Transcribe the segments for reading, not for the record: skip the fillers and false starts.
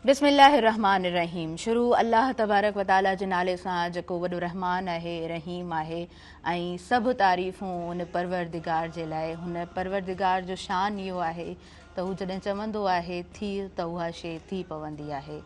बिस्मिल्लाहिर्रहमानिर्रहीम। शुरू अल्लाह तबारक व ताला जे नाले सां जेको वॾो रहमान आहे, रहीम आहे, ऐं सभु तारीफ़ूं उन परवरदिगार जे लाइ। हुन परवरदिगार जो शान इहो आहे त हू जॾहिं चवंदो आहे थी त उहा शइ थी पवंदी आहे।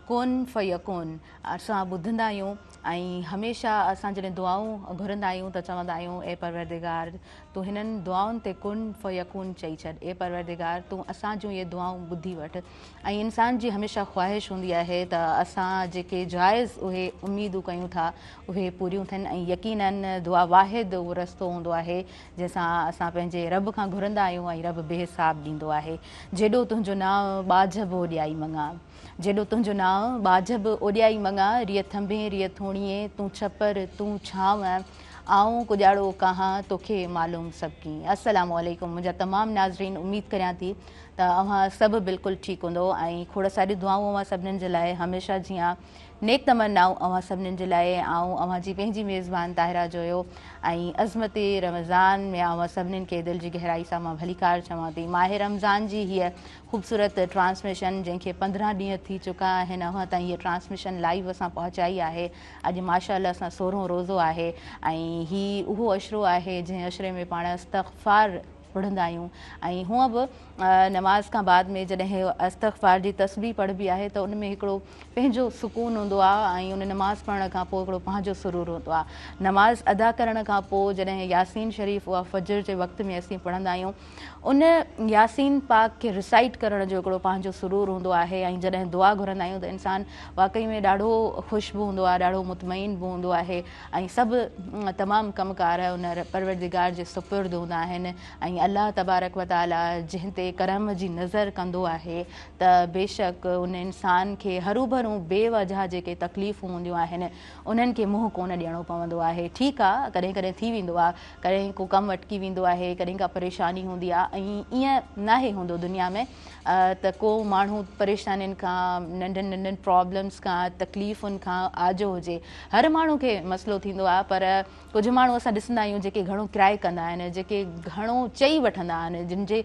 कुन फयकुन असां ॿुधंदा आहियूं ऐं हमेशह असां जॾहिं दुआऊं घुरंदा आहियूं त चवंदा आहियूं ए परवरदिगार तूं हिननि दुआउनि ते कुन फयकुन चई छॾ। ए परवरदिगार तूं असां जूं इहे दुआऊं ॿुधी वठि। ऐं इंसान जी हमेशह ख़्वाहिश हूंदी आहे त असां जेके जाइज़ उहे उमेदूं कयूं था उहे पूरियूं थियनि। ऐं यकीनन दुआ वाहिद उहो रस्तो हूंदो आहे जंहिंसां असां पंहिंजे रब खां घुरंदा आहियूं ऐं रब बेहिसाब ॾींदो आहे। जेॾो तुंहिंजो नाव बाझब ओॾियाई मङा, जेॾो तुंहिंजो नाव बाझब ओॾियाई मङा, रिय थंभे रिय थोणीअ तूं छपर तूं छांव, आऊं कुॼाड़ो कहां तोखे मालूम सभु कीअं। अस्सलामु अलैकुम मुंहिंजा तमामु नाज़रीन, उमेद करियां थी त अव्हां सभु बिल्कुलु ठीकु हूंदो ऐं खोड़ सारियूं दुआऊं अव्हां सभिनीनि जे लाइ हमेशह जीअं नेक तमन्नाऊं अव्हां सभिनीनि जे लाइ। ऐं अव्हां जी पंहिंजी मेज़बान ताहिरा जोयो ऐं अज़मत रमज़ान में अव्हां सभिनीनि खे दिलि जी गहराई सां मां भलीकार चवां थी। माह रमज़ान जी हीअ ख़ूबसूरत ट्रांसमिशन जंहिंखे 15 ॾींहं थी चुका आहिनि, अव्हां ताईं हीअ ट्रांसमिशन लाइव असां पहुचाई आहे। अॼु माशाअल्लाह असां 16हों रोज़ो आहे ऐं हीअ उहो अशरो आहे जंहिं अशरे में पाण इस्तग़फ़ार पढ़ंदा आहियूं। ऐं हूअं बि नमाज़ खां बाद में जॾहिं इस्तग़फ़ार जी तस्बीह पढ़बी आहे त उन में हिकिड़ो पंहिंजो सुकून हूंदो आहे ऐं उन नमाज़ पढ़ण खां पोइ हिकिड़ो पंहिंजो सुरूर हूंदो आहे। नमाज़ अदा करण खां पोइ जॾहिं यासीन शरीफ़ उहा फजर जे वक़्त में असीं पढ़ंदा आहियूं, उन यासीन पाक खे रिसाइट करण जो हिकिड़ो पंहिंजो सुरूर हूंदो आहे। ऐं जॾहिं दुआ घुरंदा आहियूं त इंसानु वाक़ई में ॾाढो ख़ुशि बि हूंदो आहे, ॾाढो मुतमइन बि हूंदो आहे ऐं सभु तमामु कमकार उन परवरदिगार जे सुपुर्द हूंदा आहिनि। ऐं अल्लाह तबारक व ताला जंहिं ते करम जी नज़र कंदो आहे त बेशक उन इंसान खे हरू भरू बेवजह जेके तकलीफ़ूं हूंदियूं आहिनि उन्हनि खे मुंहुं कोन ॾियणो पवंदो आहे। ठीकु आहे, कॾहिं कॾहिं थी वेंदो आहे, कॾहिं को कमु अटकी वेंदो आहे, कॾहिं का परेशानी हूंदी आहे ऐं ईअं नाहे हूंदो दुनिया में त को माण्हू परेशानियुनि खां, नंढनि नंढनि प्रॉब्लम्स खां, तकलीफ़ुनि खां आजो हुजे। हर माण्हू खे मसइलो थींदो आहे, पर कुझु माण्हू असां ॾिसंदा आहियूं जेके घणो किराए कंदा आहिनि, जेके घणो चई वठंदा आहिनि, जिन जे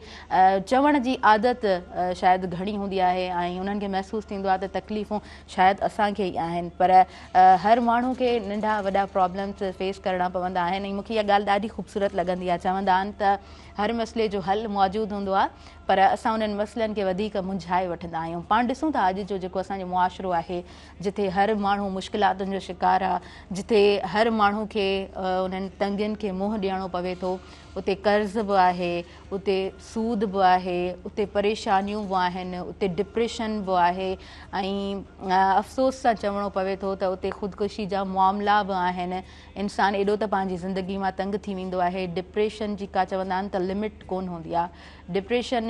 चवण जी आदत शायदि घणी हूंदी आहे ऐं उन्हनि खे महसूसु थींदो आहे त तकलीफ़ूं शायदि असांखे ई आहिनि। पर हर माण्हू खे नंढा वॾा प्रॉब्लम्स फेस करणा पवंदा आहिनि। ऐं मूंखे इहा ॻाल्हि ॾाढी ख़ूबसूरत लॻंदी आहे। चवंदा आहिनि त हर मसइले जो हल मौजूदु हूंदो आहे, पर असां उन्हनि मसइलनि खे वधीक मुंझाए वठंदा आहियूं। पाण ॾिसूं था अॼु जो जेको असांजो मुआशिरो आहे, जिथे हर माण्हू मुश्किलातुनि जो शिकार आहे, जिथे हर माण्हू खे उन्हनि तंगियुनि खे मुंहुं ॾियणो पवे थो, उते कर्ज़ बि आहे, उते सूद बि आहे, उते परेशानियूं बि आहिनि, उते डिप्रेशन बि आहे ऐं अफ़सोस सां चवणो पवे थो त उते ख़ुदकुशी जा मामला बि आहिनि। इंसानु एॾो त पंहिंजी ज़िंदगी मां तंग थी वेंदो आहे। डिप्रेशन जी का चवंदा आहिनि त लिमिट कोन हूंदी आहे। डिप्रेशन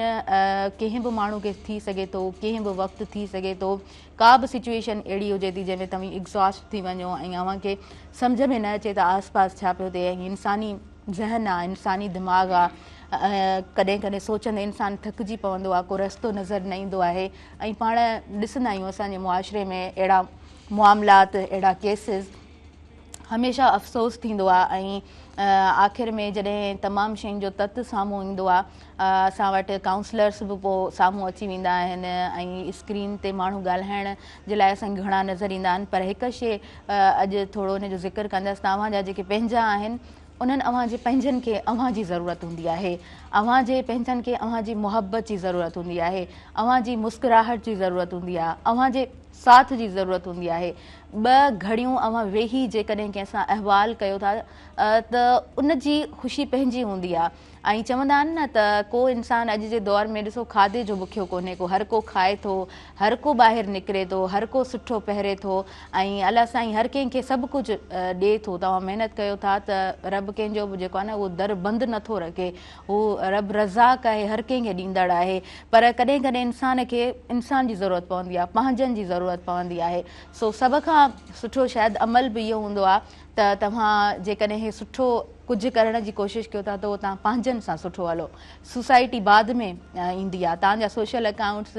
कंहिं बि माण्हू खे थी सघे थो, कंहिं बि वक़्तु थी सघे थो। का बि सिचुएशन अहिड़ी हुजे थी जंहिंमें तव्हां एग्ज़ॉस्ट थी वञो ऐं अव्हांखे सम्झ में न अचे त आस पास छा पियो थिए। ऐं इंसानी ज़हन आहे, इंसानी दिमाग़ आहे, कॾहिं कॾहिं सोचंदे इंसानु थकिजी पवंदो आहे, को रस्तो नज़र न ईंदो आहे। ऐं पाण ॾिसंदा आहियूं असांजे मुआशिरे में अहिड़ा मामलात, अहिड़ा केसिस, हमेशह अफ़सोस थींदो आहे। ऐं आख़िर में जॾहिं तमामु शयुनि जो तत साम्हूं ईंदो आहे, असां वटि काउंसलर्स बि पोइ साम्हूं अची वेंदा आहिनि ऐं स्क्रीन ते माण्हू ॻाल्हाइण जे लाइ असांखे घणा नज़र ईंदा आहिनि। पर हिकु शइ अॼु थोरो हुन जो ज़िक्र कंदसि, तव्हांजा जेके पंहिंजा आहिनि उन्हनि अव्हांजे पंहिंजनि खे अव्हांजी ज़रूरत हूंदी आहे। अव्हांजे पंहिंजनि खे अव्हांजी मुहबत जी ज़रूरत हूंदी आहे, अव्हांजी मुस्कुराहट जी ज़रूरत हूंदी आहे, अव्हांजे साथ जी ज़रूरत हूंदी आहे। ॿ घड़ियूं अव्हां वेही जेकॾहिं कंहिंसां अहवाल कयो था त उन जी ख़ुशी पंहिंजी हूंदी आहे। ऐं चवंदा आहिनि न त को इंसानु अॼु जे दौर में ॾिसो खाधे जो बुखियो कोन्हे को, हर को खाए थो, हर को ॿाहिरि निकिरे थो, हर को सुठो पहिरे थो ऐं अलाह साईं हर कंहिंखे सभु कुझु ॾिए थो। तव्हां महिनत कयो था त रब कंहिंजो बि जेको आहे न उहो दर बंदि नथो रखे, हू रब रज़ाक आहे, हर कंहिंखे ॾींदड़ आहे। पर कॾहिं कॾहिं इंसान खे इंसान जी ज़रूरत पवंदी आहे, पंहिंजनि जी ज़रूरत पवंदी आहे। सो सभ खां सुठो शायदि अमल बि इहो हूंदो आहे त तव्हां जेकॾहिं हे सुठो कुझु करण जी कोशिशि कयो था त उहो तव्हां पंहिंजनि सां सुठो हलो, सोसाइटी बाद में ईंदी आहे, तव्हांजा सोशल अकाउंट्स,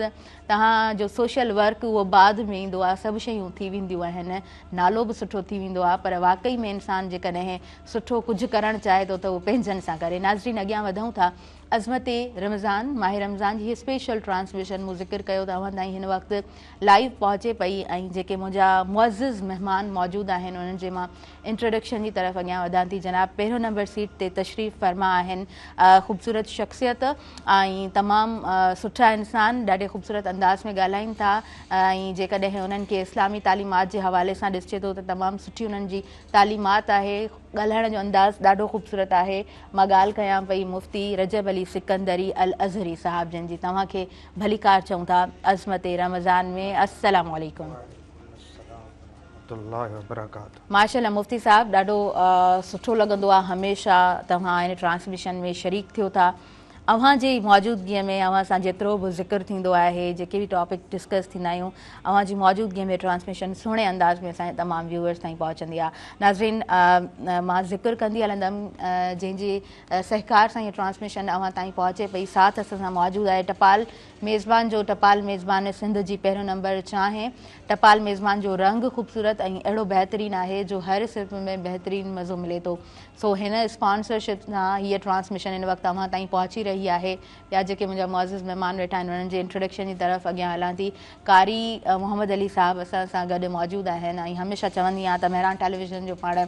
तव्हांजो सोशल वर्क उहो बाद में ईंदो आहे, सभु शयूं थी वेंदियूं आहिनि, नालो बि सुठो थी वेंदो आहे, पर वाक़ई में इंसानु जेकॾहिं सुठो कुझु करणु चाहे थो त उहो पंहिंजनि सां करे। नाज़रीन, अॻियां वधूं था। अज़मत रमज़ान, माह रमज़ान जी हीअ स्पेशल ट्रांसमिशन मूं ज़िक्र कयो तव्हां ताईं हिन वक़्तु लाइव पहुचे पई, ऐं जेके मुंहिंजा मुअज़्ज़िज़ महिमान मौजूदु आहिनि उन्हनि जे मां इंट्रोडक्शन जी तरफ़ अॻियां वधां थी। जनाब पहिरियों नंबर सीट ते तशरीफ़ फरमा आहिनि ख़ूबसूरत शख़्सियत ऐं तमामु सुठा इंसान, ॾाढे ख़ूबसूरत अंदाज़ में ॻाल्हाइनि था, ऐं जेकॾहिं उन्हनि खे इस्लामी तालीमात जे हवाले सां ॾिसिजे थो त तमामु सुठी उन्हनि जी तालीमात आहे, ॻाल्हाइण जो अंदाज़ ॾाढो ख़ूबसूरत आहे। मां ॻाल्हि कयां पई मुफ़्ती रजब अली सिकंदरी अल अज़हरी साहब जिन जी, तव्हांखे भलीकार चऊं था अज़मत रमज़ान में। अस्सलामु अलैकुम। माशाअल्लाह मुफ़्ती साहब, ॾाढो सुठो लॻंदो आहे हमेशह तव्हां हिन ट्रांसमिशन में शरीक थियो था। अव्हां जी मौजूदगीअ में अव्हां सां जेतिरो बि ज़िक्र थींदो आहे, जेके बि टॉपिक डिस्कस थींदा आहियूं, अव्हां जी मौजूदगीअ में ट्रांसमिशन सुहिणे अंदाज़ में असांजे तमामु व्यूअर्स ताईं पहुचंदी आहे। नाज़रीन, मां ज़िक्र कंदी हलंदमि जंहिंजे सहकार सां इहा ट्रांसमिशन अव्हां ताईं पहुचे पई। साथ असां सां मौजूदु आहे टपाल मेज़बान जो, टपाल मेज़बान सिंध जी पहिरियों नंबर चाहे। टपाल मेज़बान जो रंग ख़ूबसूरत ऐं अहिड़ो बहितरीनु आहे जो हर सिर्फ़ में बहितरीनु मज़ो मिले थो। सो हिन स्पॉन्सरशिप सां हीअ ट्रांसमिशन हिन वक़्तु अव्हां ताईं पहुची रही आहे। ॿिया जेके मुंहिंजा मुअज़्ज़िज़ महिमान वेठा आहिनि उन्हनि जे इंट्रोडक्शन जी तरफ़ अॻियां हलां थी। कारी मोहम्मद अली साहब असां सां गॾु मौजूदु आहिनि, ऐं हमेशह चवंदी आहियां त मेहरान टेलीविज़न जो पाण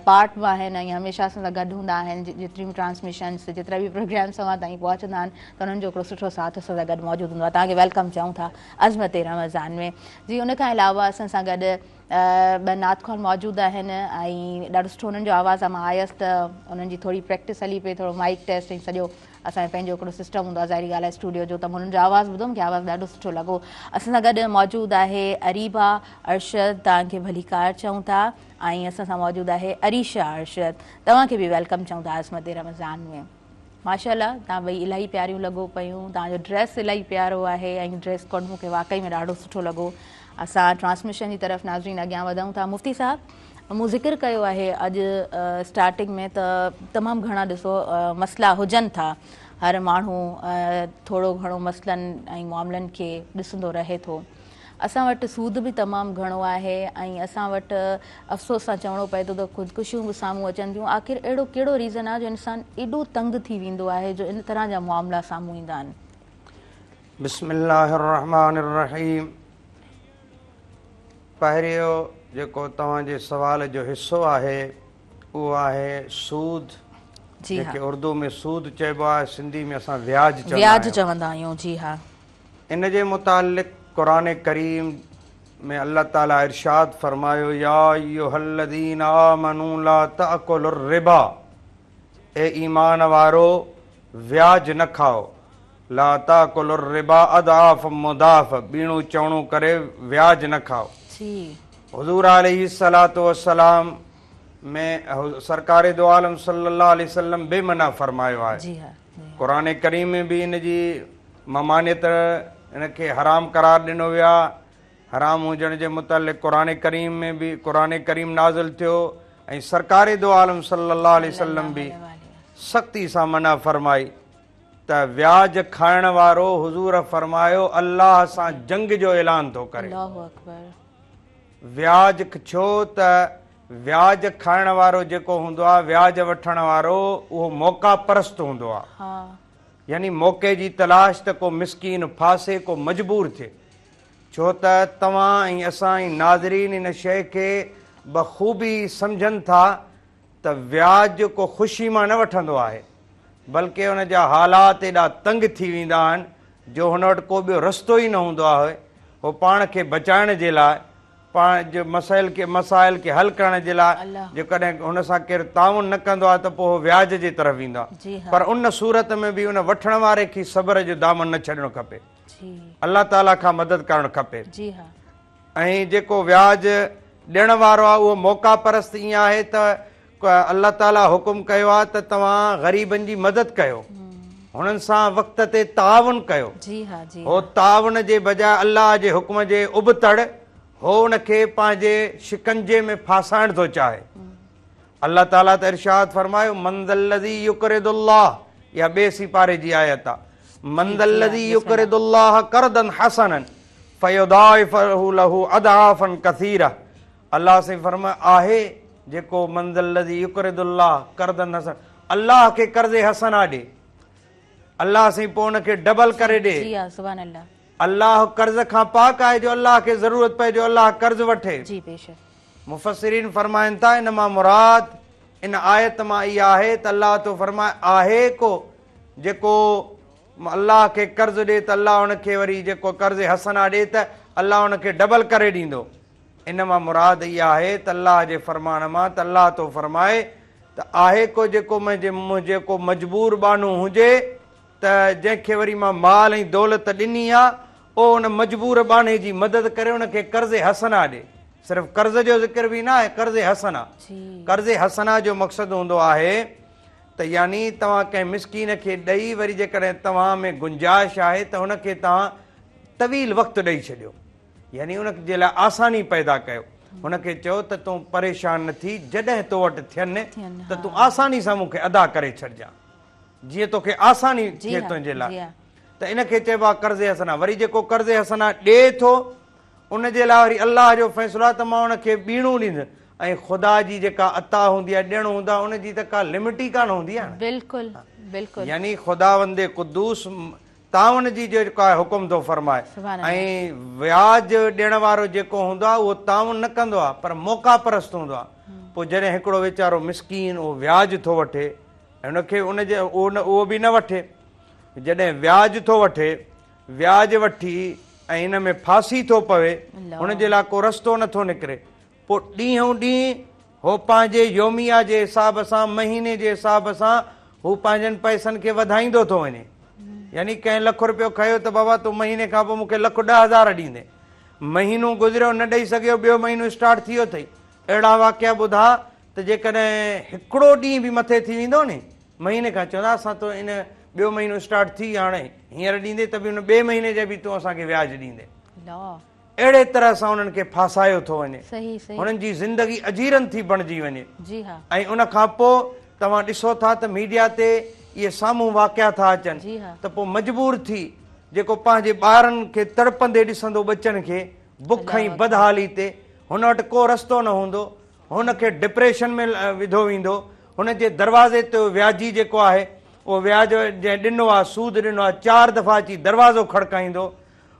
पार्ट बि आहिनि, ऐं हमेशह असां सां गॾु हूंदा आहिनि। जेतिरियूं बि ट्रांसमिशन्स, जेतिरा बि प्रोग्राम्स अव्हां ताईं पहुचंदा आहिनि त उन्हनि जो हिकिड़ो सुठो साथ असां सां गॾु मौजूदु हूंदो आहे। तव्हांखे वेलकम चऊं था अज़मत रमज़ान में। जी, उन खां अलावा असां सां गॾु ॿ नातख़्वान मौजूदु आहिनि, ऐं ॾाढो सुठो उन्हनि जो आवाज़ु आहे। मां आयसि त उन्हनि जी थोरी प्रैक्टिस हली पई, थोरो माइक टेस्ट, ऐं सॼो असांजो पंहिंजो हिकिड़ो सिस्टम हूंदो आहे ज़ाहिरी ॻाल्हि आहे स्टूडियो जो, त मां उन्हनि जो आवाज़ु ॿुधो, मूंखे आवाज़ु ॾाढो सुठो लॻो। असां सां गॾु मौजूदु आहे अरीबा अरशद, तव्हांखे भलीकार चऊं था, ऐं असां सां मौजूदु आहे अरीशा अरशद, तव्हांखे बि वेलकम चऊं था अज़मत रमज़ान में। माशाअल्लाह, तव्हां ॿई इलाही प्यारियूं लॻो पियूं, तव्हांजो ड्रेस इलाही प्यारो आहे, ऐं ड्रेस कोड मूंखे वाक़ई में ॾाढो सुठो लॻो। असां ट्रांसमिशन जी तरफ़ नाज़रीन अॻियां वधूं था। मुफ़्ती साहब, मूं ज़िक्र कयो आहे अॼु स्टार्टिंग में त तमामु घणा ॾिसो मसइला हुजनि था, हर माण्हू थोरो घणो मसइलनि ऐं मामलनि खे ॾिसंदो रहे थो। असां वटि सूद बि तमामु घणो आहे, ऐं असां वटि अफ़सोस सां चवणो पए थो त ख़ुदकुशियूं बि साम्हूं अचनि थियूं। आख़िर अहिड़ो कहिड़ो रीज़न आहे जो इंसानु एॾो तंग थी वेंदो आहे जो इन तरह जा मामला साम्हूं ईंदा आहिनि? बिस्मिल्लाहिर्रहमानिर्रहीम। पहिरियों जेको तव्हांजे सवाल जो हिसो आहे उहो आहे सूद, जेके उर्दू में सूद चइबो आहे, सिंधी में असां व्याज चवंदा आहियूं। जी हा। इन जे मुतालिक़ क़ुरान करीम में अल्लाह ताला इरशाद फरमायो, या अय्युहल्लज़ीना आमनू ला ताकुलुर रिबा, ए ईमान वारो व्याज न खाओ। ला ताकुलुर रिबा अदाफ मुदाफ, बीणू चवणू करे व्याज न खाओ। हुज़ूर अलैहिस्सलातु वस्सलाम में सरकार दो आलम सल्लल्लाहु अलैहि वसल्लम बेमना फरमायो आहे। क़ुरान करीम में भी इन जी ममानियत, इनखे हराम करार ॾिनो विया। हराम हुजण जे मुतालिक़ क़ुरान करीम में भी क़ुरान करीम नाज़िल थियो, ऐं सरकार दो आलम सल्लल्लाहु अलैहि वसल्लम भी सख़्ती सां मना फरमाई त व्याज खाइण वारो, हुज़ूर फरमायो, अल्लाह सां जंग जो ऐलान थो करे। व्याज छो त व्याज खाइण वारो जेको हूंदो आहे, व्याज वठण वारो, उहो मौक़ा परस्त हूंदो आहे। यानी मौक़े जी तलाश त को मिसकीन फासे, को मजबूर थिए। छो त तव्हां ऐं असां ऐं नाज़रीन इन शइ खे बख़ूबी सम्झनि था त व्याज को ख़ुशी मां न वठंदो आहे, बल्कि हुन जा हालात एॾा तंग थी वेंदा आहिनि जो हुन वटि को ॿियो रस्तो ई न हूंदो आहे। उहो पाण खे बचाइण जे लाइ, पाण जो मसाइल खे हल करण जे लाइ जेकॾहिं हुन सां केरु ताउन न कंदो आहे त पोइ व्याज जे तरफ़ ईंदो आहे। पर उन सूरत में बि उन वठण वारे खे सब्र जो दामन न छॾणो खपे, अल्लाह ताला खां मदद करणु खपे। ऐं जेको व्याज ॾियण वारो आहे उहो मौक़ा परस्त ईअं आहे त अल्लाह ताला हुकुम कयो आहे त तव्हां ग़रीबनि जी मदद कयो, हुननि सां वक़्त ते ताउन कयो। हो ताउन जे बजाए अल्लाह जे हुकुम जे उबतड़ हो उनखे पंहिंजे शिकंजे में फासाइण थो चाहे। अल्लाह ताला त इरशाद फरमायो मन ज़ल्लज़ी युक़रिदुल्लाह, या ॿिए सिपारे जी आयत आहे, मन ज़ल्लज़ी युक़रिदुल्लाह क़र्दन हसनन फ़युदाइफ़हु लहू अदआफ़न कसीरा। अल्लाह से फरमाए आहे जेको मन ज़ल्लज़ी युक़रिदुल्लाह क़र्दन हसन, अल्लाह खे कर्ज़ हसना ॾे, अल्लाह से पोइ उनखे डबल करे ॾे। जी हा, सुभान अल्लाह। अल्लाह कर्ज़ खां पाक आहे, जो अल्लाह खे ज़रूरत पए जो अल्लाह कर्ज़ वठे। जी बेशक। मुफ़स्सिरीन फरमाइनि था इन मां मुराद इन आयत मां इहा आहे त अल्लाह तो फरमाए आहे को जेको अल्लाह खे कर्ज़ ॾे त अल्लाह उनखे वरी जेको कर्ज़ हसना ॾे त अल्लाह उनखे डबल करे ॾींदो। इन मां मुराद इहा आहे त अल्लाह जे फरमान मां त अल्लाह तो फरमाए त आहे को जेको मजबूर बानू हुजे त जंहिंखे वरी मां माल ऐं दौलत ॾिनी आहे, उहो उन मजबूर बाने जी मदद करे उनखे कर्ज़ हसना ॾे। सिर्फ़ु कर्ज़ जो ज़िक्र बि न आहे, कर्ज़ हसना। कर्ज़ हसना जो मक़सदु हूंदो आहे त यानी तव्हां कंहिं मिसकीन खे ॾेई वरी जेकॾहिं तव्हां में गुंजाइश आहे त हुनखे तव्हां तवील वक़्तु ॾेई छॾियो, यानी उनजे लाइ आसानी पैदा कयो। हुनखे चयो त तूं परेशान न थी, जॾहिं तो वटि थियनि त तूं आसानी सां मूंखे अदा करे छॾिजां, जीअं तोखे आसानी थिए तुंहिंजे लाइ। त इनखे चइबो आहे कर्ज़ हसना। वरी जेको कर्ज़ हसना ॾिए थो उनजे लाइ वरी अल्लाह जो फ़ैसिलो आहे त मां उनखे ॿीणो ॾींदुसि। ऐं ख़ुदा जी जेका अता हूंदी आहे, ॾियणु हूंदा, उनजी त का लिमिट ई कान हूंदी आहे। बिल्कुलु बिल्कुलु। यानी ख़ुदावंदे क़ुद्दूस तावन जी जेको आहे हुकुम थो फरमाए। ऐं व्याज ॾियण वारो जेको हूंदो आहे उहो तावन न कंदो आहे, पर मौक़ा परस्त हूंदो आहे। पोइ जॾहिं हिकिड़ो वीचारो मिसकीन उहो व्याज थो वठे ऐं उनखे उहो बि न वठे, जॾहिं व्याज थो वठे, व्याज वठी ऐं हिन में फासी थो पवे, हुनजे लाइ को रस्तो नथो निकिरे, पोइ ॾींहों ॾींहुं हो पंहिंजे योमिया जे हिसाब सां, महीने जे हिसाब सां हू पंहिंजनि पैसनि खे वधाईंदो थो वञे। यानी कंहिं लख रुपयो खयो त बाबा तूं महीने खां पोइ मूंखे 1,10,000 ॾींदे, महीनो गुज़रियो न ॾेई सघियो, ॿियो महीनो स्टार्ट थी वियो अथई। अहिड़ा वाक़िया ॿुधा त जेकॾहिं हिकिड़ो ॾींहुं बि मथे थी वेंदो नी, महीने खां चवंदा असां तो इन ॿियो महीनो स्टार्ट थी, हाणे हींअर ॾींदे त बि हुन ॿिए महीने जे बि तूं असांखे व्याज ॾींदे। अहिड़े तरह सां उन्हनि खे फासायो थो वञे, हुननि जी ज़िंदगी अजीरन थी बणिजी वञे। ऐं उन खां पोइ तव्हां ॾिसो था त मीडिया ते इहे साम्हूं वाक़िया था अचनि त पोइ मजबूर थी जेको पंहिंजे ॿारनि खे तड़पंदे ॾिसंदो, बचनि खे बुख ऐं बदहाली ते, हुन वटि को रस्तो न हूंदो, हुनखे डिप्रेशन में विधो वेंदो। हुनजे दरवाज़े ते व्याजी जेको आहे उहो व्याज जंहिं ॾिनो आहे, सूद ॾिनो आहे, 4 दफ़ा अची दरवाज़ो खड़काईंदो।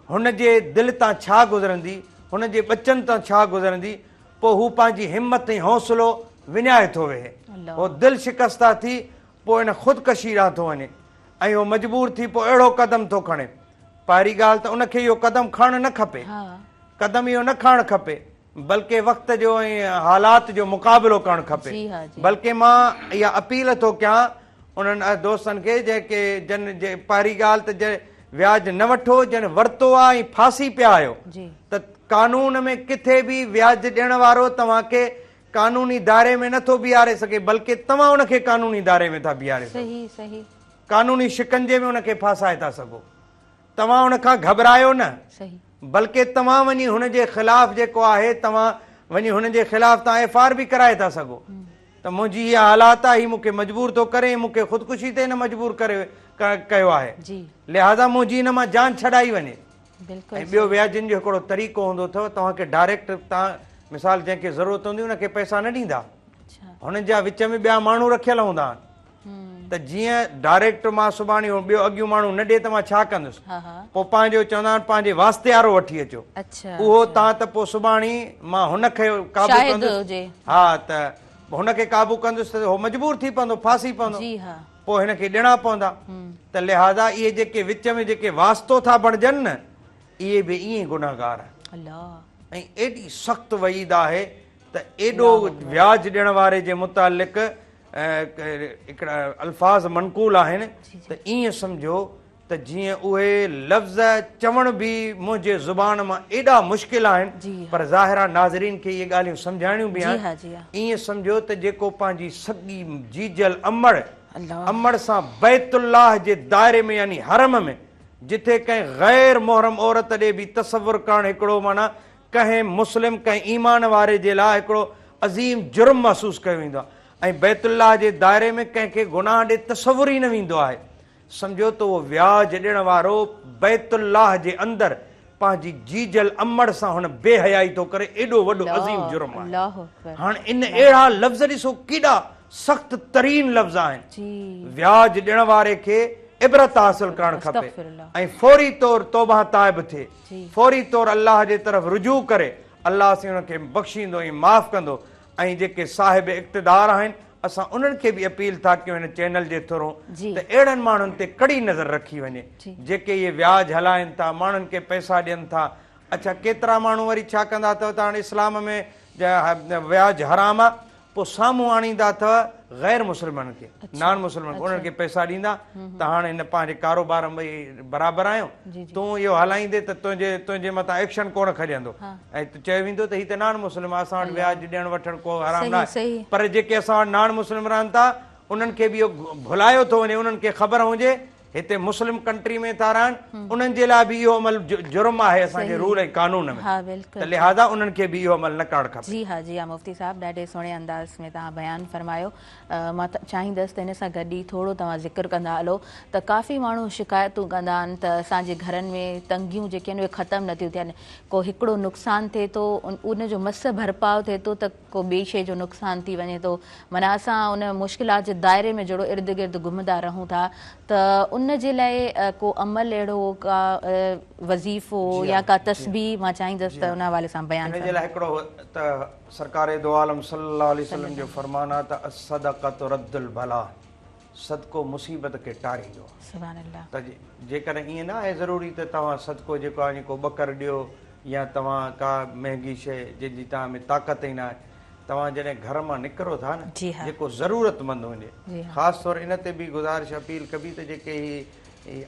हुनजे दिलि तां छा गुज़रंदी, हुनजे बचनि तां छा गुज़रंदी, पोइ हू पंहिंजी हिमत ऐं हौसलो विञाए थो वेहे, उहो दिलि शिकस्ता थी पोइ इन ख़ुदकशी ॾांहुं थो वञे ऐं उहो मजबूर थी पोइ अहिड़ो क़दम थो खणे। पहिरीं ॻाल्हि त उनखे इहो क़दम खणणु न खपे, क़दम इहो न खणणु खपे, बल्कि वक़्त जो ऐं हालात जो मुक़ाबिलो करणु खपे। बल्कि मां इहा अपील थो कयां उन्हनि दोस्तनि खे जेके पहिरीं ॻाल्हि त व्याज न वठो, जन वरितो आहे ऐं फासी पिया आहियो त कानून में किथे बि व्याज ॾियण वारो तव्हांखे कानूनी दायरे में नथो बीहारे सघे, बल्कि तव्हां उनखे कानूनी दायरे में था बीहारे सघो, कानूनी शिकंजे में उनखे फासाए था सघो। तव्हां उनखां घबरायो न, बल्कि तव्हां वञी हुनजे ख़िलाफ़ जेको आहे तव्हां वञी हुनजे ख़िलाफ़ तव्हां FIR बि कराए था सघो त मुंहिंजी इहा हालात आहे, मूंखे मजबूर थो करे, मूंखे ख़ुदकुशी ते न मजबूर करे कयो आहे, लिहाज़ा मुंहिंजी हिन मां जान छॾाई वञे। ऐं ॿियो व्याजनि जो हिकिड़ो तरीक़ो हूंदो अथव, तव्हांखे डायरेक्ट तव्हां मिसाल जंहिंखे ज़रूरत हूंदी उनखे पैसा न ॾींदा, हुननि जा विच में ॿिया माण्हू रखियल हूंदा आहिनि त जीअं डायरेक्ट मां सुभाणे ॿियो अॻियूं माण्हू न ॾिए त मां छा कंदुसि, पोइ पंहिंजो चवंदा आहिनि पंहिंजे वास्ते वारो वठी अचो, उहो तव्हां त पोइ सुभाणे मां हुनखे क़ाबू कंदुसि, हा त हुनखे क़ाबू कंदुसि त उहो मजबूर थी पवंदो, फासी पवंदो, पोइ हिनखे ॾियणा पवंदा। त लिहाज़ा इहे जेके विच में जेके वास्तो था बणजनि न, इहे बि ईअं गुनाहगार आहिनि। ऐं एॾी सख़्तु वईद आहे त एॾो व्याज ॾियण वारे जे मुतालिक़ हिकिड़ा अल्फाज़ मनक़ूल आहिनि त ईअं सम्झो त जीअं उहे लफ़्ज़ चवण बि मुंहिंजे ज़ुबान मां एॾा मुश्किल आहिनि, पर ज़ाहिरा नाज़रीन खे इहे ॻाल्हियूं सम्झाइणियूं बि आहिनि। ईअं सम्झो त जेको पंहिंजी सॻी जीजल अमड़ सां बैतुल्लाह जे दायरे में यानी हरम में, जिथे कंहिं गैर मुहरम औरत ॾे बि तसवुर करणु हिकिड़ो माना कंहिं मुस्लिम कंहिं ईमान वारे जे लाइ हिकिड़ो अज़ीम जुर्म महसूसु कयो वेंदो आहे। ऐं बैतुल्लाह जे दायरे में कंहिंखे गुनाह ॾे तसवुर ई न वेंदो आहे। सम्झो त उहो व्याज ॾियण वारो बैतुल्लाह जे अंदरि पंहिंजी जीजल अमड़ सां हुन बेहयाई थो करे, एॾो वॾो अज़ीम जुर्म आहे। हाणे इन अहिड़ा लफ़्ज़ ॾिसो केॾा सख़्त तरीन लफ़्ज़ आहिनि। व्याज ॾियण वारे खे इबरत हासिल करणु खपे ऐं फौरी तौर तौबा ताइब थिए, फौरी तौर अल्लाह जे तरफ़ रुजू करे, अल्लाह से हुनखे बख़्शींदो ऐं माफ़ कंदो। ऐं जेके साहिब इक़्तिदार आहिनि, असां उन्हनि खे बि अपील था कयूं हिन चैनल जे थ्रू त अहिड़नि माण्हुनि ते कड़ी नज़र रखी वञे जेके इहे व्याज हलाइनि था, माण्हुनि खे पैसा ॾियनि था। अच्छा, केतिरा माण्हू वरी छा कंदा अथव त हाणे इस्लाम में व्याज हराम आहे, पोइ साम्हूं आणींदा अथव गैर मुस्लिमनि खे, नॉन मुस्लिमनि खे, उन्हनि खे पैसा ॾींदा त हाणे हिन पंहिंजे कारोबार में बराबरि आहियो, तूं इहो हलाईंदे त तुंहिंजे मथां एक्शन कोन खणंदो। ऐं चयो वेंदो त हीअ त नॉन मुस्लिम आहे, असां वटि व्याज ॾियणु वठणु को हराम न आहे। पर जेके असां वटि नॉन मुस्लिम रहनि था उन्हनि खे बि इहो भुलायो थो वञे, उन्हनि खे ख़बर हुजे हिते मुस्लिम कंट्री में था रहनि, उन्हनि जे लाइ बि इहो अमल जुर्म आहे असांजे रूल ऐं कानून में, त लिहाज़ा उन्हनि खे बि इहो अमल न करणु खपे। जी हाँ मुफ़्ती साहब, ॾाढे सुहिणे अंदाज़ में तव्हां बयानु फरमायो। मां चाहींदसि त हिन सां गॾु ई थोरो तव्हां ज़िक्र कंदा हलो त काफ़ी माण्हू शिकायतूं कंदा आहिनि त असांजे घरनि में तंगियूं जेके आहिनि उहे ख़तमु नथियूं थियनि, को हिकिड़ो नुक़सानु थिए थो उन जो मस भरपाउ थिए थो त को ॿिए शइ जो नुक़सानु थी वञे थो, माना असां उन मुश्किलात जे दायरे में जहिड़ो इर्द गिर्द घुमंदा रहूं था, त उन जे लाइ को अमल अहिड़ो का वज़ीफ़ो या का तस्बीह मां चाहींदसि त उन हवाले सां बयानु हिन जे लाइ हिकिड़ो त सरकार दो आलम सल्लल्लाहु अलैहि वसल्लम जो फरमान आहे त अस्सदक़तु रद्दुल बला, सदको मुसीबत खे टारींदो आहे। सुभान अल्लाह। त जेकॾहिं ईअं न आहे ज़रूरी त तव्हां सदको जेको आहे को ॿकर ॾियो या तव्हां का महांगी शइ जंहिंजी तव्हां में ताक़त ई न आहे, तव्हां जॾहिं घर मां निकिरो था न, जेको ज़रूरतमंद हुजे, ख़ासि तौर इन ते बि गुज़ारिश अपील कबी त जेके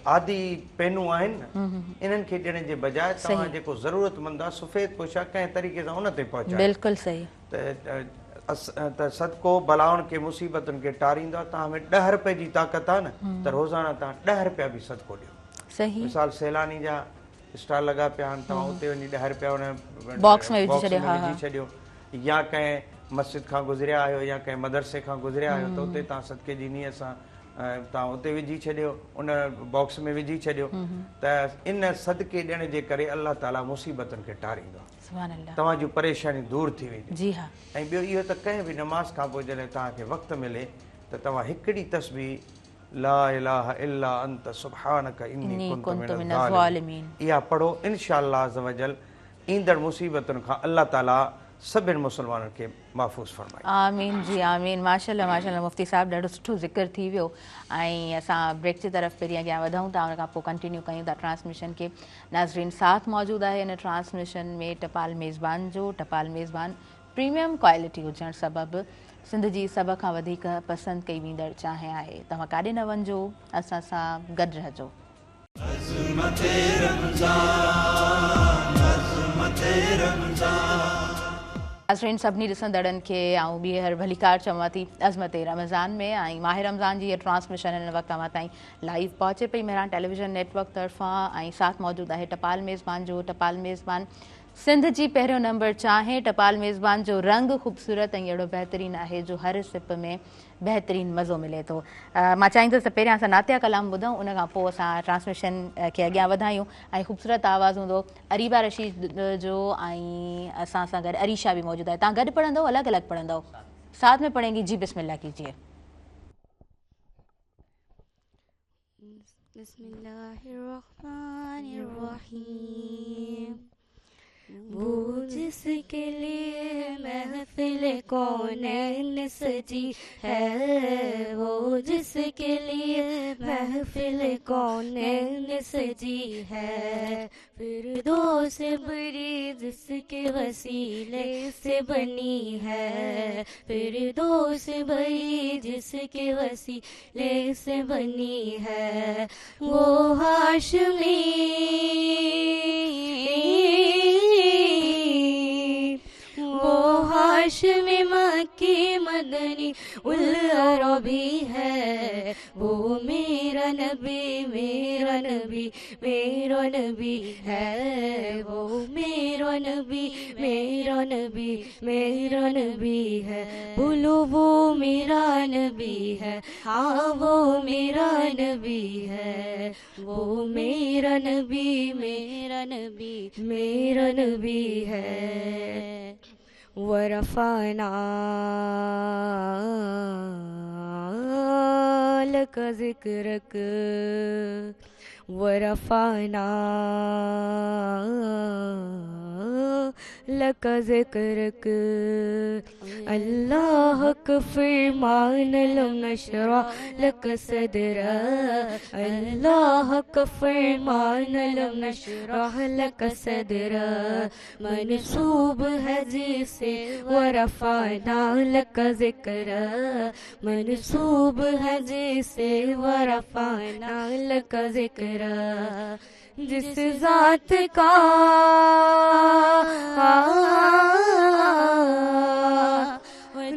आदि पेनूं आहिनि न, इन्हनि खे ॾियण जे बजाए तव्हां जेको ज़रूरतमंद आहे सफ़ेद पोशाक कंहिं तरीक़े सां उन ते पहुचायो। बिल्कुलु सही। त सदको बलाउनि खे मुसीबतुनि खे टारींदो आहे। तव्हां में 10 रुपए जी ताक़त आहे न, त रोज़ाना तव्हां 10 रुपया बि सदको ॾियो। सही। मिसाल सैलानी जा स्टॉल लॻा पिया आहिनि, तव्हां उते वञी 10 रुपया उन बॉक्स में विझी छॾियो, या कंहिं मस्जिद खां गुज़रिया आहियो या कंहिं मदरसे खां गुज़रिया आहियो त उते तव्हां सदके जी नीयत सां तव्हां उते विझी छॾियो, उन बॉक्स में विझी छॾियो, त इन सदके ॾियण जे करे अल्लाह ताला मुसीबतुनि खे टारींदो आहे, तव्हां जूं परेशानियूं दूर थी वेंदियूं। जी हा। ऐं ॿियो इहो त कंहिं बि नमाज़ खां पोइ जॾहिं तव्हांखे वक़्तु मिले त तव्हां हिकिड़ी तस्बीह ला इलाहा इल्ला अंत सुब्हानक इन्नी कुन्तु मिनज़ ज़ालिमीन इहा पढ़ो, इंशाअल्लाह अज़्ज़ वजल ईंदड़ मुसीबतुनि खां अल्लाह ताला सभिनि मुस्लमाननि खे महफ़ूज़ फरमाए। आमीन जी आमीन। माशाल्लाह माशाल्लाह मुफ़्ती साहब, ॾाढो सुठो ज़िक्र थी वियो। ऐं असां ब्रेक जी तरफ़ पहिरीं अॻियां वधूं था, उन खां पोइ कंटिन्यू कयूं था ट्रांसमिशन खे। नाज़रीन, साथ मौजूदु आहे हिन ट्रांसमिशन में टपाल मेज़बान जो। टपाल मेज़बान प्रीमियम क्वालिटी हुजणु सबबि सिंध जी सभ खां वधीक पसंदि कई वेंदड़ चांहि आहे। तव्हां काॾे न वञिजो, असां सां गॾु रहिजो। नाज़रीन, सभिनी ॾिसंदड़नि खे ऐं ॿीहर भलीकार चवां थी अज़मत रमज़ान में। ऐं माह रमज़ान जी इहा ट्रांसमिशन हिन वक़्तु तव्हां ताईं लाइव पहुचे पई मेहरान टेलीविज़न नेटवर्क तरफ़ां। ऐं साथ मौजूदु आहे टपाल मेज़बान जो। टपाल मेज़बान सिंध जी पहिरियों नंबर चांहि। टपाल मेज़बान जो रंग ख़ूबसूरत ऐं अहिड़ो बहितरीनु आहे जो हर सिप में बहितरीनु मज़ो मिले थो। मां चाहींदसि त पहिरियां असां नातिया कलाम ॿुधूं, उन खां पोइ असां ट्रांसमिशन खे अॻियां वधायूं। ऐं ख़ूबसूरत आवाज़ हूंदो अरीबा रशीद जो, ऐं असां सां गॾु अरीशा बि मौजूदु आहे। तव्हां गॾु पढ़ंदव, अलॻि अलॻि पढ़ंदव? साथ में पढ़ेंगी जी, बिस्मिल्लाह कीजिए। वो जिसके लिए महफिल कौनैन सजी है, वो जिसके लिए महफिल कौनैन सजी है, फिरदौस बड़ी जिसके वसीले से बनी है, फिरदौस बड़ी जिसके वसीले से बनी है, वो हाशमी वो हाशमी हाशमी मक्की मदनी उल अरबी है, वो मेरा नबी मेरा नबी मेरा नबी है, वो मेरा नबी मेरा नबी मेरा नबी है। बोलो वो मेरा नबी है, हाँ वो मेरा नबी है, वो मेरा नबी मेरा नबी मेरा नबी है। वरफ़ाना लक ज़िक्रक वरफ़ाना लक ज़िक्रक अल्लाह का फरमान लम नशरा लक सदरा, अल्लाह का फरमान लम नशरा लक सदरा, मनसूब है जिसे वरफ़ाना लक ज़िक्रा, मनसूब है जिसे वरफ़ाना लक ज़िक्रा। जिस ज़ात का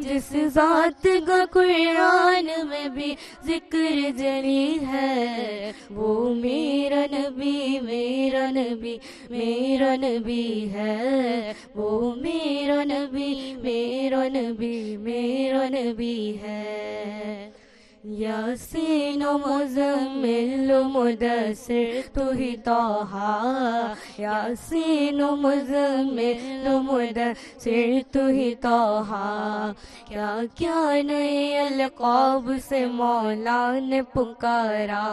जिस ज़ात का कुरान में भी जिक्र जली है, वो मेरा नबी मेरा नबी मेरा नबी है, वो मेरा नबी मेरा नबी मेरा नबी है। यासीन मुज़म्मिल मुदस्सिर तू ही तौहा, यासीन मुज़म्मिल मुदस्सिर तू ही तौहा, क्या क्या नए अलक़ाब से मौला ने पुकारा,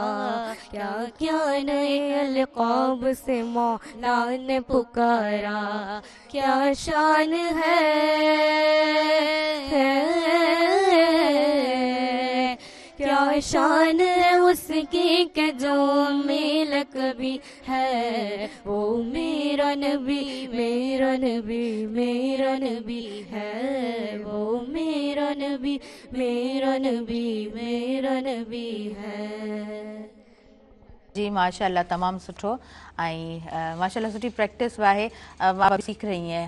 क्या क्या नए अलक़ाब से मौला ने पुकारा, क्या शान है क्या शान है उसकी के जो मेल कभी है, वो मेरा नबी मेरा नबी मेरा नबी है, वो मेरा नबी मेरा नबी मेरा नबी है। जी माशाल्लाह तमाम सुठो ऐं माशाल्लाह सुठी प्रैक्टिस आहे, आप सीख रही हैं,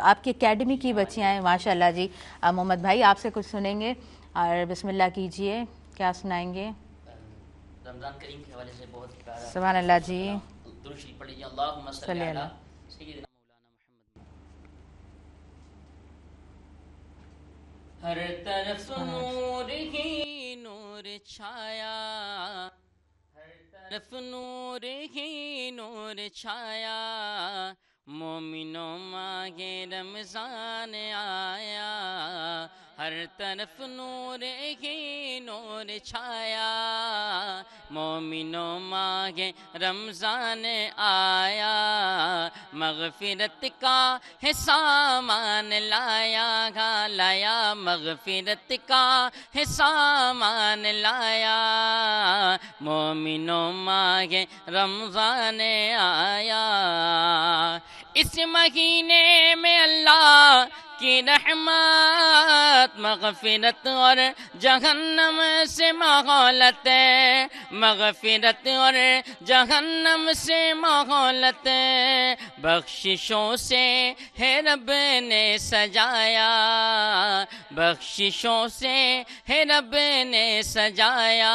आपकी एकेडमी की बच्चियाँ हैं माशाल्लाह जी। मोहम्मद भाई आपसे कुछ सुनेंगे और बिस्मिल्लाह कीजिए, क्या सुनाएंगे? रमज़ान करीम के हवाले से बहुत प्यारा सुभान अल्लाह जी, दुरूद शरीफ पढ़ लीजिए। अल्लाहुम्मा सल्ली अला सय्यिदिना मौलाना मुहम्मद। हर तरफ नूर ही नूर छाया, हर तरफ नूर ही नूर छाया, मोमिनों मांगे रमज़ान आया, हर तरफ नूर ही नूर छाया, मोमिनों मांगे रमज़ान आया, मग़फ़िरत का है सामान लाया लाया, मग़फ़िरत का है सामान लाया, मोमिनों मांगे रमज़ान आया। इस महीने में अल्लाह की रहमत मग़फ़िरत और जहन्नम से माहौलत, मग़फ़िरत और जहन्नम से माहौलत, बख्शिशों से है रब ने सजाया, बख्शिशों से है रब ने सजाया,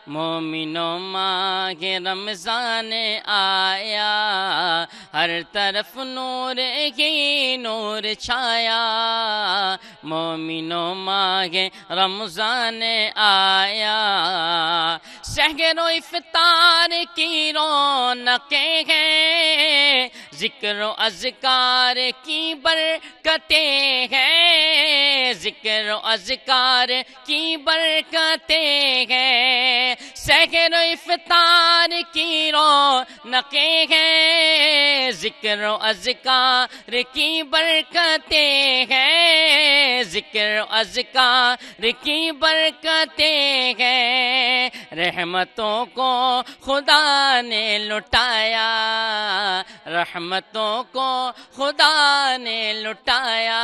मोमिनों मांगे रमज़ान आया, हर तरफ नूर ही नूर छाया, मोमिनों मांगे रमज़ान आया, सहरो इफ्तार की रौनकें हैं, ज़िक्र अज़कार की बरकतें हैं, ज़िक्र अज़कार की बरकतें हैं, सहरो इफ्तार की रौनकें हैं, ज़िक्र अज़कार की बरकतें हैं, ज़िक्र अज़कार की बरकतें हैं, रहमतों को खुदा ने लुटाया, रहमतों को खुदा ने लुटाया,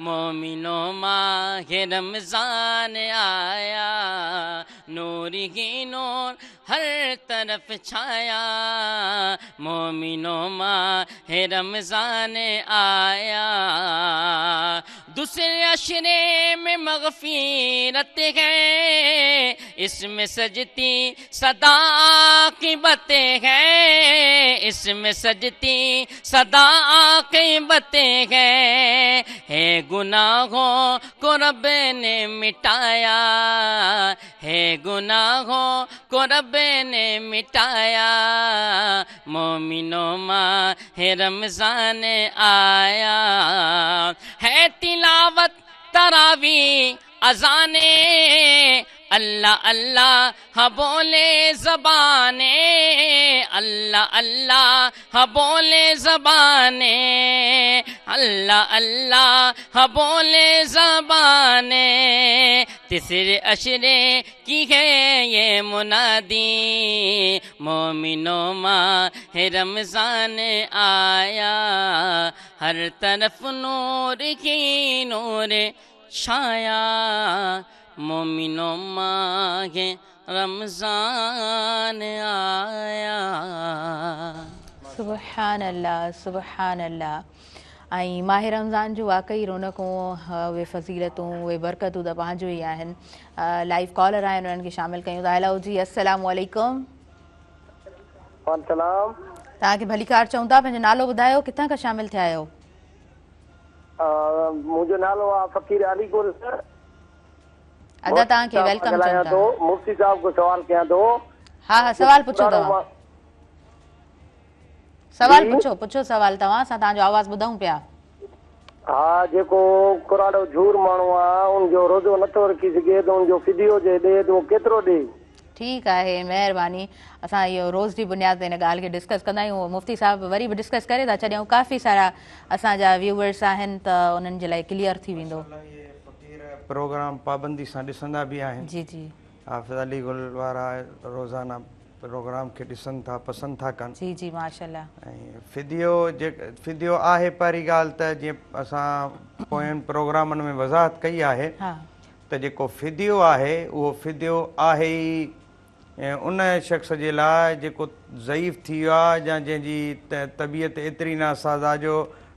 मोमिनों माहे रमज़ान आया, नूर ही नूर हर तरफ छाया, मोमिनों ہے رمضان آیا، دوسرے عشرے میں مغفرت ہے، اس میں سجتی صدا عاقبتیں ہیں، اس میں سجتی صدا عاقبتیں ہیں، ہے گناہوں کو رب نے مٹایا، ہے گناہوں کو رب نے مٹایا، مومنوں ماہ رمضان آیا، ہے تلاوت تراویح اذانیں، اللہ اللہ بولے زبانیں، اللہ اللہ بولے زبانیں، اللہ اللہ بولے زبانیں، تیسرے عشرے کی ہے یہ منادی، مومنوں ماہ رمضان آیا، ہر طرف نور کی نور چھایا، مومنوں ماہ رمضان آیا۔ سبحان اللہ سبحان اللہ۔ ऐं माह रमज़ान जो वाक़ई रौनकूं उहे फज़ीलतूं उहे बरकतूं त पंहिंजो ई आहिनि। लाइव कॉलर आहिनि, उन्हनि खे शामिल कयूं था। हेलो जी, अस्सलाम वालेकुम। सलाम। तव्हांखे भली कार चऊं था, पंहिंजो नालो ॿुधायो, किथां खां शामिल थिया आहियो? मुंहिंजो नालो आहे फ़कीर अलीगुल। अदा तव्हांखे वेलकम चऊं था। मुफ्ती साहब को सवाल कयां थो। हा हा, सवाल पुछो तव्हां। सवाल पुछो सवाल तव्हां, असां तव्हांजो आवाज़ ॿुधूं पिया। हा, जेको क़ुरान जो झूर माण्हू आहे उनजो रोज़ो नथो रखी सघे त उनजो फिदियो जे ॾे त उहो केतिरो ॾे? ठीकु आहे, महिरबानी। असां इहो रोज़ जी बुनियाद ते हिन ॻाल्हि खे डिस्कस कंदा आहियूं। मुफ्ती साहिबु वरी बि डिस्कस करे था छॾियूं। काफ़ी सारा असांजा व्यूवर्स आहिनि त उन्हनि जे लाइ क्लियर थी वेंदो। प्रोग्राम पाबंदी सां ॾिसंदा बि आहिनि। जी जी, हाफ़िज़ अली गुल वारा रोज़ाना प्रोग्राम खे ॾिसनि था, पसंदि था कनि। जी जी, माशाल्लाह। ऐं फिदियो आहे पहिरीं ॻाल्हि त जीअं असां पोयनि प्रोग्रामनि में वज़ाहत कई आहे त जेको फिदियो आहे उहो फिदियो आहे ई उन शख़्स जे लाइ जेको ज़ईफ़ थी वियो आहे या जंहिंजी तबियत एतिरी नासाज़ा जो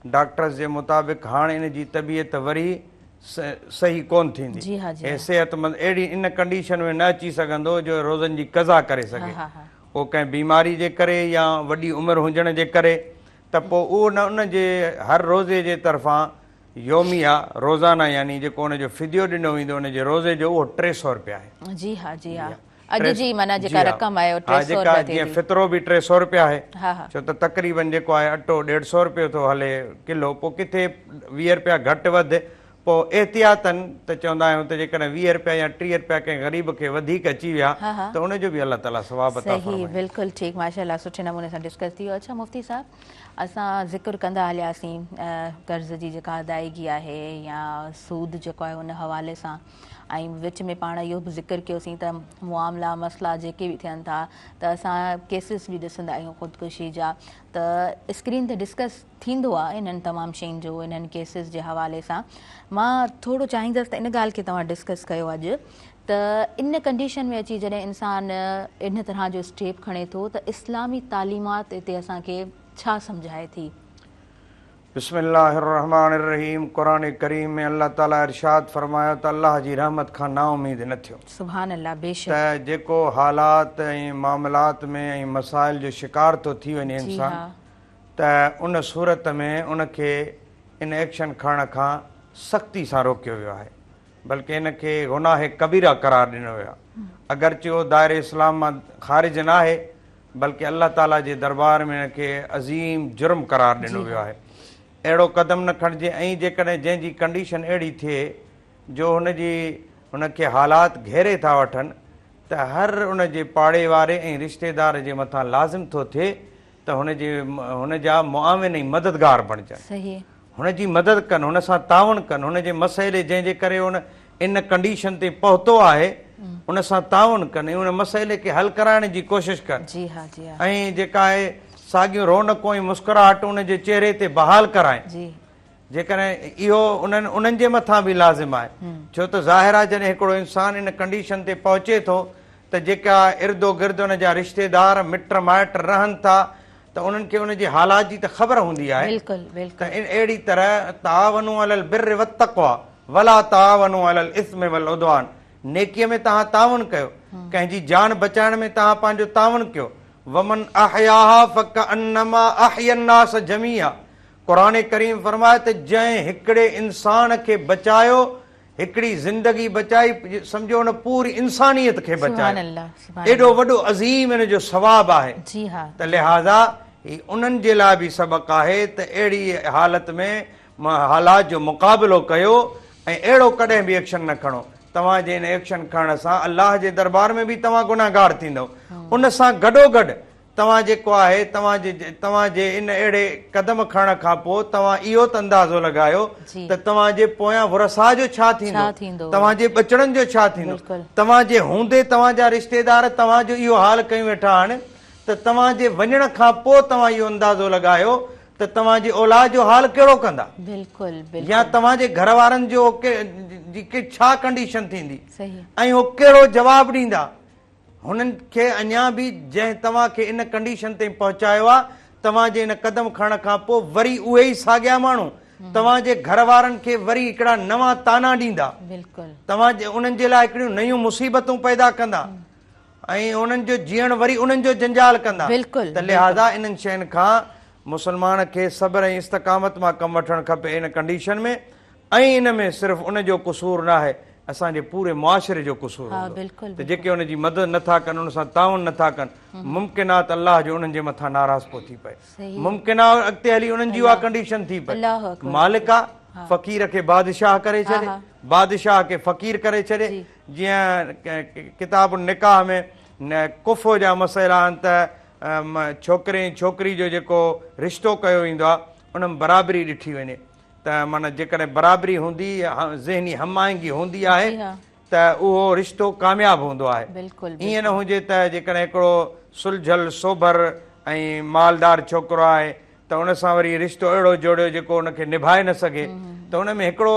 डॉक्टर्स जे मुताबिक़ हाणे इन जी तबियत वरी सही कोन थींदी ऐं सिहतमंद अहिड़ी इन कंडीशन में न अची सघंदो जो रोज़नि जी क़ज़ा करे सघे, उहो कंहिं बीमारी जे करे या वॾी उमिरि हुजण जे करे, त पोइ उहो न उन जे हर रोज़े जे तरफ़ां योमिया रोज़ाना यानी जेको उनजो फिदियो ॾिनो वेंदो उन जे रोज़े जो उहो 300 रुपया आहे। जी हा जी हा, अॼु जी माना जेका रक़म आहे 300 रुपया जीअं फितरो बि 300 रुपया आहे, छो त तक़रीबन जेको आहे अटो 150 रुपयो थो हले किलो, पोइ किथे 20 रुपया घटि वधि, पोइ एहतियातन त चवंदा आहियूं त जेकॾहिं 20 रुपया या 30 रुपया कंहिं ग़रीब खे वधीक अची विया त उनजो बि अलाह ताला सवाब अता फरमाए। सही, बिल्कुलु ठीकु, माशाल्लाह, सुठे नमूने सां डिस्कस थी वियो। अच्छा मुफ्ती साहब, असां ज़िक्र कंदा हलियासीं कर्ज़ जी जेका अदायगी आहे या सूद जेको आहे उन हवाले सां, ऐं विच में पाण इहो बि ज़िक्र कयोसीं त मुआमला मसला जेके बि थियनि था त असां केसिस बि ॾिसंदा आहियूं ख़ुदकुशी जा, त स्क्रीन ते डिस्कस थींदो आहे इन्हनि तमामु शयुनि जो, इन्हनि केसिस जे हवाले सां। मां थोरो चाहींदसि त इन ॻाल्हि खे तव्हां डिस्कस कयो अॼु त इन कंडीशन में अची जॾहिं इंसानु इन तरह जो स्टेप खणे थो त इस्लामी तालीमात हिते असांखे छा सम्झाए थी? बिस्मिल्लाहिर्रहमानिर्रहीम। क़ुरान करीम में अल्लाह ताला इरशाद फरमायो त अल्लाह जी रहमत खां नाउमीद न थियो। सुभान अल्लाह, बेशक। त जेको हालात ऐं मामलात में ऐं मसाइल जो शिकार थो थी वञे इंसान, त उन सूरत में उनखे इन एक्शन खणण खां सख़्ती सां रोकियो वियो आहे, बल्कि इन खे गुनाह कबीरा करार ॾिनो वियो आहे। अगरचे उहो दायरे इस्लाम मां ख़ारिज न आहे, बल्कि अल्लाह ताला जे दरबार में इन खे अज़ीम जुर्म करार ॾिनो वियो आहे। अहिड़ो क़दम न खणिजे, ऐं जेकॾहिं जंहिंजी कंडीशन अहिड़ी थिए जो हुनखे हालात घेरे था वठनि, त हर उन जे पाड़े वारे ऐं रिश्तेदार जे मथां लाज़िम थो थिए त हुनजा मुआविन ऐं मददगार बणिजनि, हुनजी मदद कनि, हुन सां ताउन कनि, हुनजे मसइले जंहिंजे करे हुन इन कंडीशन ते पहुतो आहे उन सां ताउन कनि, उन मसइले खे हल कराइण जी कोशिशि कनि, ऐं जेका आहे साॻियूं रौनकूं ऐं मुस्कुराहट उन जे चेहरे ते बहाल कराइनि। जेकॾहिं इहो उन्हनि जे मथां बि लाज़िम आहे, छो त ज़ाहिर आहे जॾहिं हिकिड़ो इंसानु इन कंडीशन ते पहुचे थो त जेका इर्दो गिर्द उन जा रिश्तेदार मिट माइट रहनि था त उन्हनि खे उनजे हालात जी त ख़बर हूंदी आहे बिल्कुलु त बिल्कुलु अहिड़ी तरह तावनु अलल बिर्र वत्तक़वा वला तावनु अलल इस्म वल उद्वान, नेकीअ में तव्हां तावन कयो, कंहिंजी जान बचाइण में तव्हां पंहिंजो तावन कयो। वमन अहयाहा फकअन्नमा अहयन्नास जमीआ, क़ुरान करीम फरमाए त जंहिं हिकिड़े इंसान खे बचायो, हिकिड़ी ज़िंदगी बचाई, सम्झो उन पूरी इंसानियत खे सुभान बचायो, अल्लाह सुभान एॾो वॾो अज़ीम इन जो सवाब आहे। जी हा त लिहाज़ा ही उन्हनि जे लाइ बि सबक़ आहे त अहिड़ी हालत में हालात जो मुक़ाबिलो कयो ऐं अहिड़ो कॾहिं बि एक्शन न खणो। तव्हांजे इन एक्शन खणण सां अल्लाह जे दरबार में बि तव्हां गुनाहगार थींदव। उन सां गॾोगॾु तव्हां जेको आहे तव्हांजे इन अहिड़े क़दम खणण खां पोइ तव्हां इहो त अंदाज़ो लॻायो जी। त तव्हांजे पोयां वरसा जो छा थींदो? थींदो, तव्हांजे बचड़नि जो छा थींदो। बिल्कुलु। तव्हांजे हूंदे तव्हांजा रिश्तेदार तव्हांजो इहो हाल कयूं वेठा आहिनि त तव्हांजे वञण खां पोइ तव्हां इहो अंदाज़ो लॻायो त तव्हांजी औलाद जो हाल कहिड़ो कंदा, बिल्कुलु बिल्कुलु या तव्हांजे घर वारनि जो छा कंडीशन थींदी सही ऐं हो कहिड़ो जवाबु ॾींदा। हुननि खे अञा बि जंहिं तव्हांखे इन कंडीशन ते पहुचायो आहे, तव्हांजे इन क़दम खणण खां पोइ वरी उहे ई साॻिया माण्हू तव्हांजे घर वारनि खे वरी हिकिड़ा नवां ताना ॾींदा, बिल्कुलु तव्हांजे उन्हनि जे लाइ हिकिड़ियूं नयूं मुसीबतूं पैदा कंदा ऐं उन्हनि जो जीअण वरी उन्हनि जो जंजाल कंदा। बिल्कुलु, त लिहाज़ा इन्हनि शयुनि खां मुस्लमान खे सब्र ऐं इस्तक़ामत मां कमु वठणु खपे इन कंडीशन में। ऐं इन में सिर्फ़ु उनजो क़सूरु न आहे, असांजे पूरे मुआशिरे जो क़सूरु हा हूंदो। बिल्कुलु त जेके उनजी मदद नथा कनि, उन सां ताउन नथा कनि, मुमकिनात अलाह जो उन्हनि जे मथां नाराज़ पोइ थी पए, सही मुमकिनात अॻिते हली उन्हनि जी उहा कंडीशन थी पए। अल्लाहु अकबर। मालिक आहे फ़क़ीर खे बादशाह करे छॾे, बादशाह खे फ़क़ीर करे छॾे। जीअं किताब निकाह में कुफ़ो जा मसइला आहिनि त छोकिरे ऐं छोकिरी जो जेको रिश्तो कयो वेंदो आहे उन में बराबरी ॾिठी वञे, त माना जेकॾहिं बराबरी हूंदी, ज़हनी हमायंगी हूंदी आहे त उहो रिश्तो कामयाबु हूंदो आहे। बिल्कुलु ईअं न हुजे त जेकॾहिं हिकिड़ो सुलझल सोभर ऐं मालदार छोकिरो आहे त उन सां वरी रिश्तो अहिड़ो जोड़ियो जेको उनखे निभाए न सघे, त उन में हिकिड़ो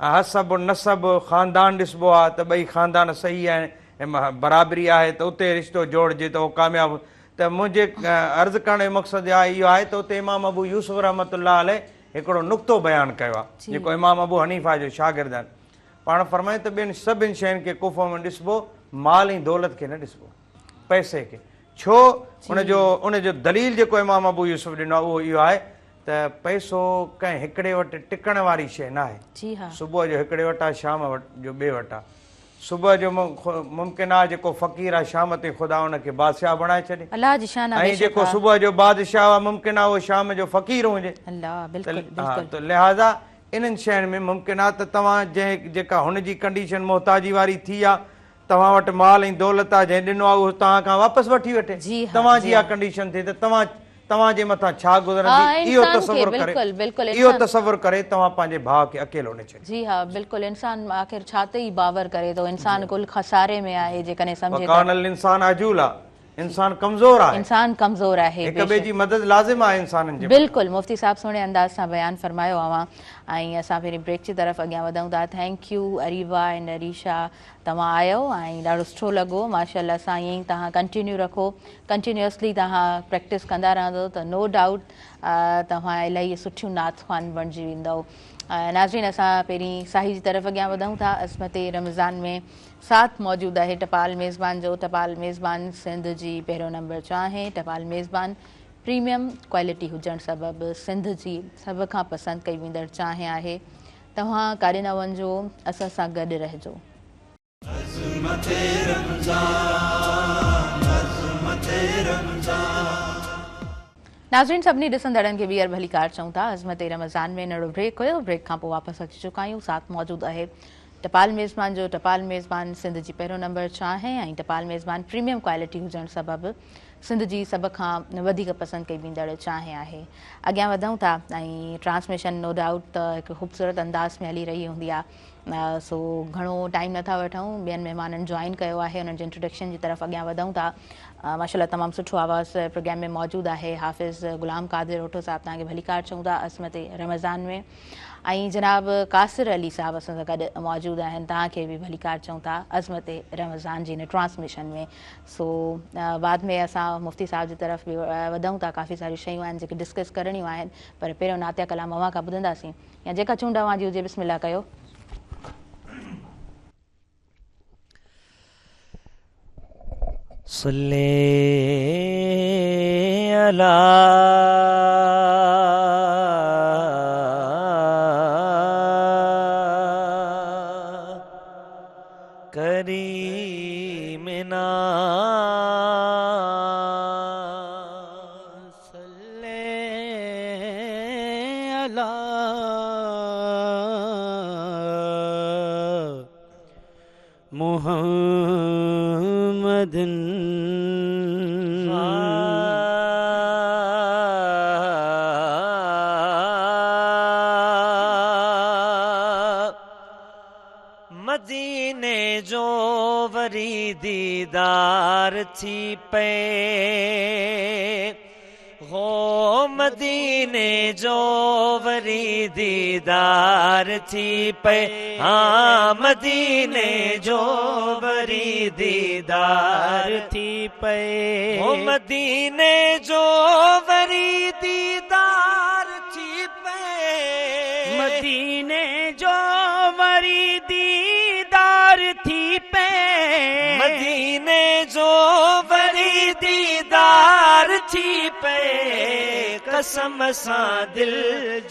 हसब नसब ख़ानदान ॾिसबो आहे त ॿई ख़ानदान सही आहिनि ऐं बराबरी आहे त उते रिश्तो जोड़िजे त उहो कामयाबु। त मुंहिंजे अर्ज़ु करण जो मक़सदु इहो आहे त उते इमाम अबू यूसुफ रहमतुल्लाह अलैह हिकिड़ो नुक़्तो बयानु कयो आहे जेको इमाम अबू हनीफ़ा जो शागिर्द आहिनि। पाण फरमाए त ॿियनि सभिनि शयुनि खे कुफ़ में ॾिसबो, माल ऐं दौलत खे न ॾिसबो, पैसे खे। छो? उनजो दलील जेको इमाम अबू यूसुफ ॾिनो आहे उहो इहो आहे त पैसो कंहिं हिकिड़े वटि टिकण वारी शइ न आहे। जी हा सुबुह जो हिकिड़े वटि आहे, शाम जो ॿिए वटि आहे। सुबुह जो मुमकिन आहे जेको फ़क़ीर आहे शाम ते ख़ुदा हुनखे बादशाह बणाए छॾे, अल्लाह जी शान आहे। ऐं जेको सुबुह जो बादशाह आहे मुमकिन आहे उहो शाम जो फ़क़ीर हुजे। अल्लाह बिल्कुलु त लिहाज़ा इन्हनि शयुनि में मुमकिन आहे त तव्हां जेका हुनजी कंडीशन मोहताजी वारी थी आहे, तव्हां वटि माल ऐं दौलत आहे, जंहिं ॾिनो आहे उहो तव्हां खां वापसि वठी वठे, तव्हांजी इहा कंडीशन थिए त तव्हांजे मथां छा गुज़रंदी, इहो तसवुर करे तव्हां पंहिंजे भाउ खे अकेलो न छॾियो। जी हा बिल्कुलु। इंसान आख़िर छा ते ई बावर करे थो, इंसान कुल खसारे में आहे जेकॾहिं सम्झे त। वकानल इंसान अजूल आहे, इंसान कमज़ोर आहे, इंसान कमज़ोर आहे, हिक ॿिए जी मदद लाज़िम आहे इंसाननि जे। बिल्कुलु मुफ़्ती साहब सुहिणे अंदाज़ सां बयानु फरमायो अवां। ऐं असां पहिरीं ब्रेक जी तरफ़ अॻियां वधूं था। Thank you Areeba and Arisha, तव्हां आयो ऐं ॾाढो सुठो लॻो माशाअल्लाह सां। ईअं ई तव्हां कंटिन्यू रखो, कंटिन्यूअसली तव्हां प्रैक्टिस कंदा रहंदो त नो डाउट तव्हां इलाही सुठियूं नात ख़्वान बणिजी वेंदव। नाज़रीन असां पहिरीं साही जी तरफ़ अॻियां वधूं था। अज़मत रमज़ान में साथ मौजूदु आहे टपाल मेज़बान जो। टपाल मेज़बान सिंध जी पहिरियों नंबर चाहे। टपाल मेज़बान प्रीमियम क्वालिटी हुजणु सबबि सिंध जी सभ खां पसंदि कई वेंदड़ चांहि आहे। तव्हां काॾे न वञिजो, असां सां गॾु रहिजो। नाज़रीन सभिनी ॾिसंदड़नि खे ॿीहर भली कार चऊं था। अज़मत रमज़ान में नंढो ब्रेक हुयो, ब्रेक खां पोइ वापसि अची चुका आहियूं। साथ मौजूदु आहे टपाल मेज़बान जो। टपाल मेज़बान सिंध जी पहिरियों नंबर चाहे ऐं टपाल मेज़बान प्रीमियम क्वालिटी हुजणु सबबि सिंध जी सभ खां वधीक पसंदि कई वेंदड़ चांहि आहे। अॻियां वधूं था ऐं ट्रांसमिशन नो डाउट त हिकु ख़ूबसूरत अंदाज़ में हली रही हूंदी आहे। सो घणो टाइम नथा वठूं, ॿियनि महिमाननि जॉइन कयो आहे, उन्हनि जे इंट्रोडक्शन जी तरफ़ अॻियां वधूं था। माशाअल्लाह तमामु सुठो आवाज़ु प्रोग्राम में मौजूदु आहे। हाफ़िज़ ग़ुलाम क़ादिर ओठो साहब तव्हांखे भली कार चऊं था अज़मत रमज़ान में। ऐं जनाब कासिर अली साहब असां सां गॾु मौजूदु आहिनि, तव्हांखे बि भली कार चऊं था अज़मत रमज़ान जी हिन ट्रांसमिशन में। सो बाद में असां असां मुफ़्ती साहिब जी तरफ़ बि वधूं था, काफ़ी सारियूं शयूं आहिनि जेके डिस्कस करणियूं आहिनि, पर पहिरियों नातिया कलाम अवां खां ॿुधंदासीं, या जेका चूंड अवां जी हुजे बिस्मिल्लाह कयो। सल्ले अला करीमिना सल्ले अला मुहम्मदिन मदीने जो वरी दीदार थी पे हो मदीने जो वरी दीदार थी पे हाँ मदीने जो वरी दीदार थी पे हो मदीने जो वरी दीदार थी पे मदीने जो वरी दीदार थी पे मदीने जो वरी दीदार थी पे कसम सां दिल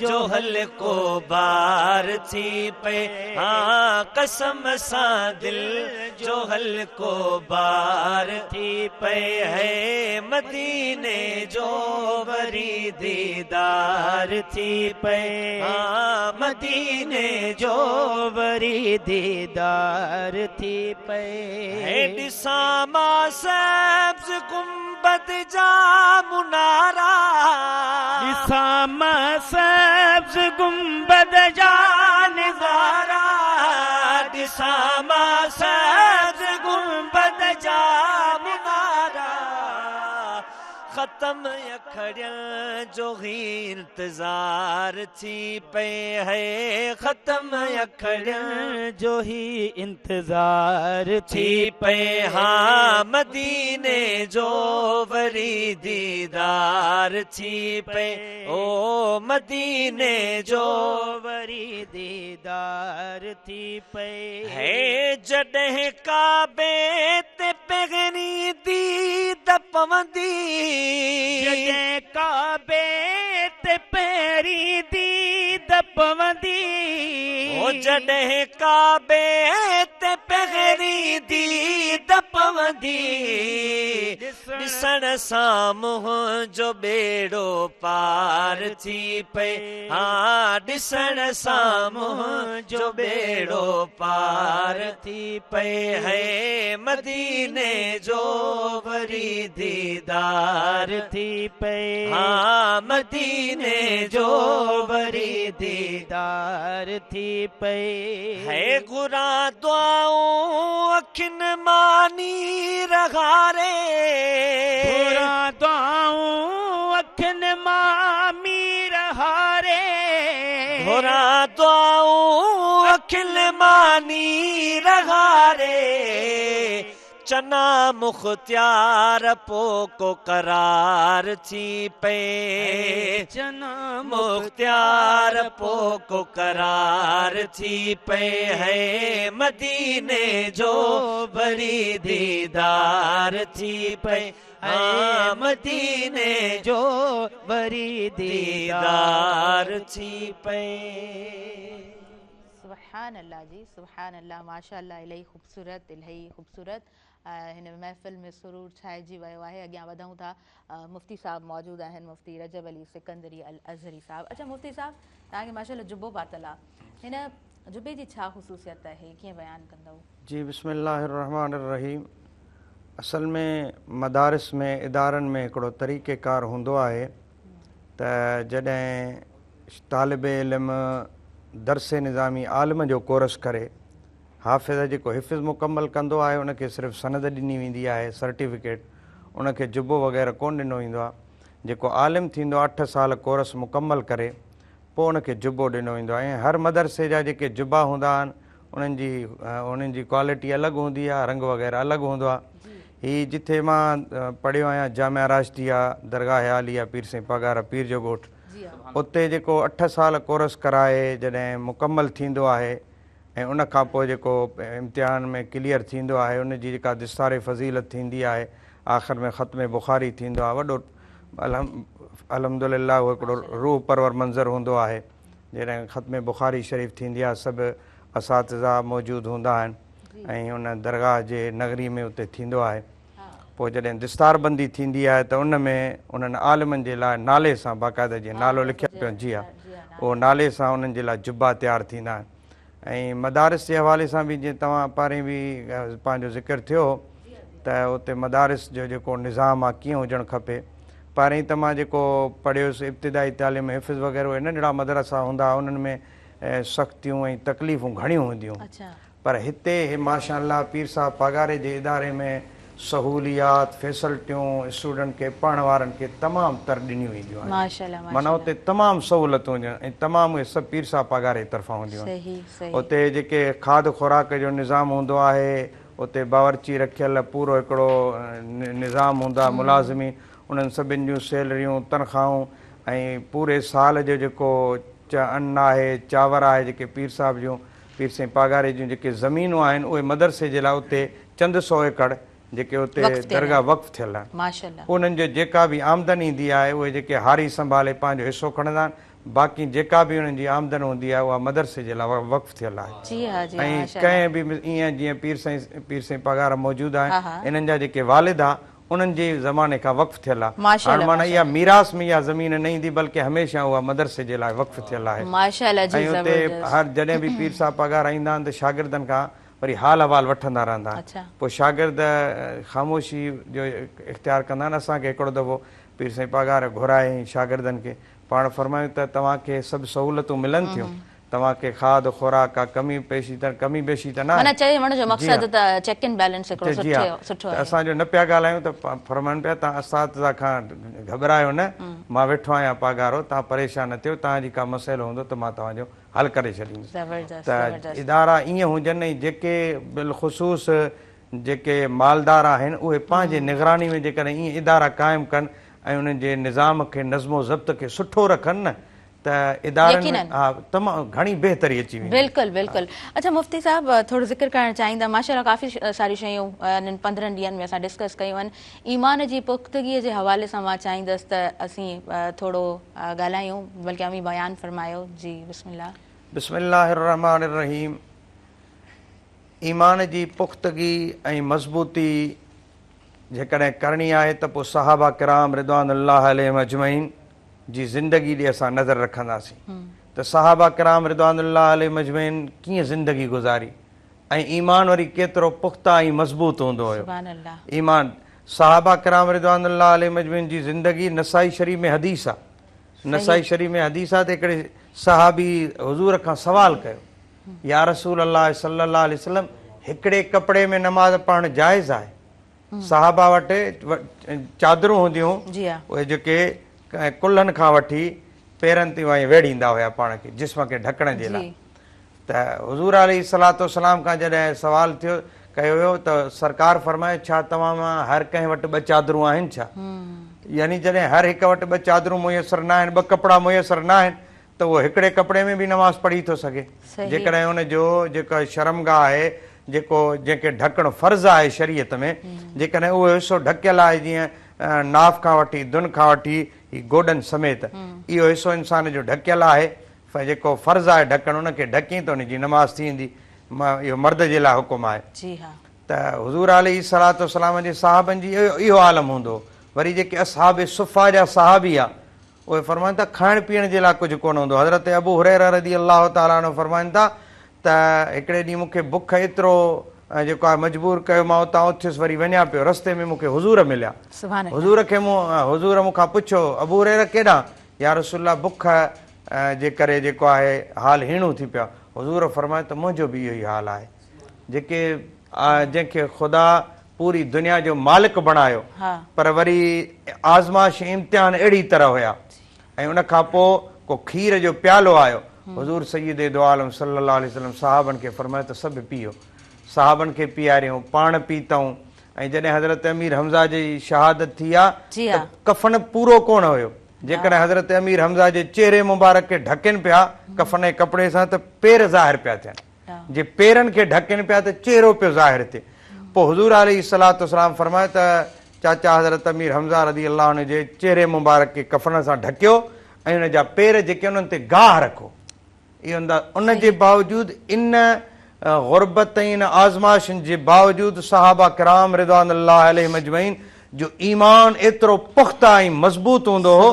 जो हल्को बार थी पे हाँ कसम सां दिल जो हल्को बार थी पे है मदीने जो वरी दीदार थी पे हाँ मदीने जो वरी दीदार थी पे ॾिसां मां सब्ज़ गुंबद जा मुनारा ॾिसां मां सब्ज़ गुंबद जा नज़ारा ॾिसां मां सब्ज़ गुंबद जा मुनारा ख़त्म अखड़ियन जो ही इंतजार थी पे है ख़त्म अखड़ियन जो ही इंतजार थी पे हाँ मदीने जो वरी दीदार थी पे ओ मदीने जो वरी दीदार थी पे है जॾहिं काबे ते पहिरीं दीद पवंदी जॾहिं काबे ते पहिरीं दीद पवंदी ओ जॾहिं काबे ते पहिरीं दीद पवंदी ॾिसण सां मुंहिंजो बेड़ो पार थी पे हाँ ॾिसण सां मुंहिंजो बेड़ो पार थी पे है मदीने जो वरी दीदार थी पे हाँ मदीने जो वरी दीदार थी पे है गुरा दुआऊं अखिन मानी रहारे गुरा दुआऊं अखिन मामी रहारे गुरा दुआऊं अखिन मानी रहारे चना मुख्तियार पोको करार थी पे चना मुख्तियार पोको करार थी पे है मदीने जो वरी दीदार थी पे हाँ मदीने जो वरी दीदार थी पे सुभान अल्लाह जी, सुभान अल्लाह, माशाअल्लाह, इलाही ख़ूबसूरत, इलाही ख़ूबसूरत। हिन महफ़िल में सुरूर छाइजी वियो आहे। अॻियां वधूं था, मुफ़्ती साहब मौजूदु आहिनि, मुफ़्ती रजब अली सिकंदरी अल अज़हरी साहब। अच्छा मुफ़्ती साहब, तव्हांखे माशाअल्लाह जुबो पातल आहे, हिन जुबे जी छा ख़ुसूसियत आहे, कीअं बयानु कंदव? जी बिस्मिल्लाहिर्रहमानिर्रहीम। असल में मदारिस में इदारनि में हिकिड़ो तरीक़ेकार हूंदो आहे त जॾहिं तालिब इल्म दरसे निज़ामी आलिम जो कोर्स करे हाफ़िज़ जेको हिफ़्ज़ मुकमल कंदो आहे उनखे सिर्फ़ु सनद ॾिनी वेंदी आहे, सर्टिफिकेट, उनखे जुबो वग़ैरह कोन ॾिनो वेंदो आहे। जेको आलिम थींदो 8 साल कोर्स मुकमल करे पोइ उनखे जुबो ॾिनो वेंदो आहे। ऐं हर मदरसे जा जेके जुबा हूंदा आहिनि उन्हनि जी क्वालिटी अलॻि हूंदी आहे, रंग वग़ैरह अलॻि हूंदो आहे। ही जिथे मां पढ़ियो आहियां जामिया राशिदिया दरगाह आलिया पीर साईं पघार पीर जो ॻोठ, उते जेको 8 साल कोर्स कराए जॾहिं मुकमल थींदो आहे ऐं उन खां पोइ जेको इम्तिहान में क्लियर थींदो आहे, उन जी जेका दिस्तार फ़ज़ीलत थींदी आहे, आख़िर में ख़त्म बुख़ारी थींदो आहे, वॾो अल्हम्दुलिल्लाह उहो हिकिड़ो रूह परवर मंज़र हूंदो आहे। जॾहिं ख़त्म बुख़ारी शरीफ़ थींदी आहे सभु असातिज़ा मौजूदु हूंदा आहिनि ऐं उन दरगाह जे नगरी में उते थींदो आहे। पोइ जॾहिं दिस्तारबंदी थींदी आहे त उन में उन्हनि आलिमनि जे लाइ नाले सां बाक़ाइदा जीअं नालो लिखियल पियो जी हा, उहो नाले सां उन्हनि जे लाइ जुब्बा तयारु थींदा आहिनि। ऐं मदारिस जे हवाले सां बि जीअं तव्हां पहिरीं बि पंहिंजो ज़िक्र थियो त उते मदारिस जो जेको निज़ाम आहे कीअं हुजणु खपे। पहिरीं त मां जेको पढ़ियोसि इब्तिदाई तालीम हिफ़्ज़ वग़ैरह उहे नंढड़ा मदरसा हूंदा, उन्हनि में सख़्तियूं ऐं तकलीफ़ूं घणियूं हूंदियूं, पर हिते माशाअल्लाह पीर साहिब पघारे जे इदारे में सहूलियात फैसिलिटियूं स्टूडेंट खे पढ़ण वारनि खे तमामु तर ॾिनियूं वेंदियूं आहिनि। माना उते तमामु सहूलियतूं हूंदियूं आहिनि ऐं तमामु उहे सभु पीर साहिब पघारे तरफ़ां हूंदियूं आहिनि। उते जेके खाद खुराक जो निज़ाम हूंदो आहे, उते बावर्ची रखियल पूरो हिकिड़ो निज़ाम हूंदो आहे, मुलाज़िमी उन्हनि सभिनि जूं सैलरियूं तनख़्वाहूं ऐं पूरे साल जो जेको अन्न आहे चांवर आहे, जेके पीर साहिब जूं पीर साईं पघारे जूं जेके ज़मीनूं आहिनि उहे मदरसे जे लाइ उते चंद 100 एकड़ जेके उते दरगाह वक़्फ़ थियल आहिनि, उन्हनि जो जेका बि आमदन ईंदी आहे उहे जेके हारी संभाले पंहिंजो हिसो खणंदा आहिनि, बाक़ी जेका बि उन्हनि जी आमदन हूंदी आहे उहा मदरसे जे लाइ वक़्फ़ थियल आहे। ऐं कंहिं बि ईअं जीअं पीर साईं पघार मौजूदु आहिनि, इन्हनि जा जेके वालिद आहे उन्हनि जे ज़माने खां वक़्फ़ थियल आहे। हाणे माना इहा मीरास में इहा ज़मीन न ईंदी, बल्कि हमेशह उहा मदरसे जे लाइ वक़्फ़ थियल आहे। ऐं उते हर जॾहिं बि पीर साहिब पघार ईंदा आहिनि त शागिर्दनि खां वरी हाल अहवाल वठंदा रहंदा आहिनि। पोइ शागिर्द ख़ामोशी जो इख़्तियार कंदा आहिनि। असांखे हिकिड़ो दफ़ो पीर साईं पघार घुराए शागिर्दनि खे पाण फरमायूं त तव्हांखे सभु सहूलियतूं मिलनि थियूं, तव्हांखे खाद खुराक का कमी बेशी त न आहे। असांजो न पिया ॻाल्हायूं त फरमाइनि पिया तव्हां असातिज़ा खां घबरायो न, मां वेठो आहियां पघारो, तव्हां परेशान न थियो, तव्हांजी का मसइलो हूंदो त मां तव्हांजो हल करे छॾींदुसि। त इदारा ईअं हुजनि ऐं जेके बिलख़ुसूस जेके मालदार आहिनि उहे पंहिंजे निगरानी में जेकॾहिं ईअं इदारा क़ाइमु कनि ऐं उन्हनि जे निज़ाम खे नज़्मो ज़ब्त खे सुठो रखनि न त इदारनि में तमामु घणी बहितरी अची वेंदी। बिल्कुलु बिल्कुलु। अच्छा मुफ्ती साहब थोरो ज़िक्र करणु चाहींदा, माशाअल्लाह काफ़ी सारी शयूं इन्हनि 15 ॾींहंनि में असां डिस्कस कयूं आहिनि। ईमान जी पुख़्तगीअ जे हवाले सां मां चाहींदसि त असीं थोरो ॻाल्हायूं, बल्कि अमी बयानु फ़रमायो। जी बिस्मिल्लाह। बिस्मिल्लाहिर्रहमानिर्रहीम। ईमान जी पुख़्तगी ऐं मज़बूती जेकॾहिं करणी आहे त पोइ सहाबा किराम रिदवानुल्लाह अलैहिम अजमईन जी ज़िंदगी ॾे असां नज़र रखंदासीं त सहाबा किराम रिदवानुल्लाह अलैहिम अजमईन कीअं ज़िंदगी गुज़ारी ऐं ईमान वरी केतिरो पुख़्ता ऐं मज़बूत हूंदो हुयो। ईमान सहाबा किराम रिदवानुल्लाह अलैहिम अजमईन जी ज़िंदगी नसाई शरीफ़ में हदीस आहे। नसाई शरीफ़ में हदीस आहे त हिकिड़े सहाबी हुज़ूर खां सवाल कयो, या रसूल अल्लाह सल्लल्लाहु अलैहि वसल्लम हिकिड़े कपिड़े में नमाज़ पढ़णु जाइज़ आहे? सहाबा वटि चादरूं हूंदियूं, उहे जेके कुल्हनि खां वठी पेरनि ताईं वेड़ींदा हुया पाण खे जिस्म खे ढकण जे लाइ। त हुज़ूर अलैहिस्सलातु वस्सलाम खां जॾहिं सवाल थियो कयो वियो त सरकार फरमाए छा तव्हां मां हर कंहिं वटि 2 चादरूं आहिनि छा? यानी जॾहिं हर हिक वटि 2 चादरूं मुयसर न आहिनि, 2 कपिड़ा मुयसर न आहिनि त उहो हिकिड़े कपिड़े में बि नमाज़ पढ़ी थो सघे। जेकॾहिं हुनजो जेका शर्मगाह आहे जंहिंखे ढकणु फ़र्ज़ु आहे शरीयत में, जेकॾहिं उहो हिसो ढकियल आहे जीअं नाफ़ खां वठी दुन खां वठी गोॾनि समेत, इहो हिसो इंसान जो ढकियल आहे, जेको फ़र्ज़ु आहे ढकणु उनखे ढकी त उनजी नमाज़ थी वेंदी। इहो मर्द जे लाइ हुकुम आहे। त हुज़ूर अलैहिस्सलातु वस्सलाम जे साहबनि जी इहो आलम हूंदो। वरी जेके असहाब सुफ़ा जा सहाबी आहे उहे फरमाइनि था खाइण पीअण जे लाइ कुझु कोन हूंदो। हज़रत अबू हुरैरा रज़ियल्लाहु ताला अन्हु फरमाइनि था त हिकिड़े ॾींहुं मूंखे बुख एतिरो जेको आहे मजबूर कयो, मां उतां उथियुसि वरी वञा पियो, रस्ते में मूंखे हुज़ूर मिलिया। हुज़ूर मूंखां पुछो अबू हुरैरा केॾां? या रसूलल्लाह बुख जे करे जेको आहे हाल हीणो थी पिया। हुज़ूर फरमाए त मुंहिंजो बि इहो ई हाल आहे। जंहिंखे ख़ुदा पूरी दुनिया जो मालिक बणायो, पर वरी आज़माइश इम्तिहान अहिड़ी तरह हुया ऐं उन खां पोइ को खीर जो प्यालो आयो। हुज़ूर सय्यद दो आलम सल्लल्लाहु अलैहि वसल्लम साहबनि खे फरमायो त सभु पीओ। साहबनि खे पीआरियूं, पाण पीतऊं ऐं जॾहिं हज़रत अमीर हमज़ा जी शहादत थी आहे जी त कफ़न पूरो कोन हुयो। जेकॾहिं हज़रत अमीर हमज़ा जे चेहरे मुबारक खे ढकनि पिया कफ़न जे कपिड़े सां त पेर ज़ाहिर पिया थियनि, जे पेरनि खे ढकनि पिया त चेहरो पियो ज़ाहिर थिए। पोइ हुज़ूर अलैहिस्सलातु वस्सलाम फरमायो त चाचा हज़रत अमीर हमज़ा रज़ी अल्लाह अन्हु जे चेहरे मुबारक खे कफ़न सां ढकियो ऐं हुन जा पेर जेके उन्हनि ते गाह रखो। इहो उन जे बावजूदि इन गुरबत ऐं इन आज़माइशुनि जे बावजूदि सहाबा किराम रिज़वानुल्लाह अलैहिम अजमईन जो ईमान एतिरो पुख्ता ऐं मज़बूत हूंदो हो,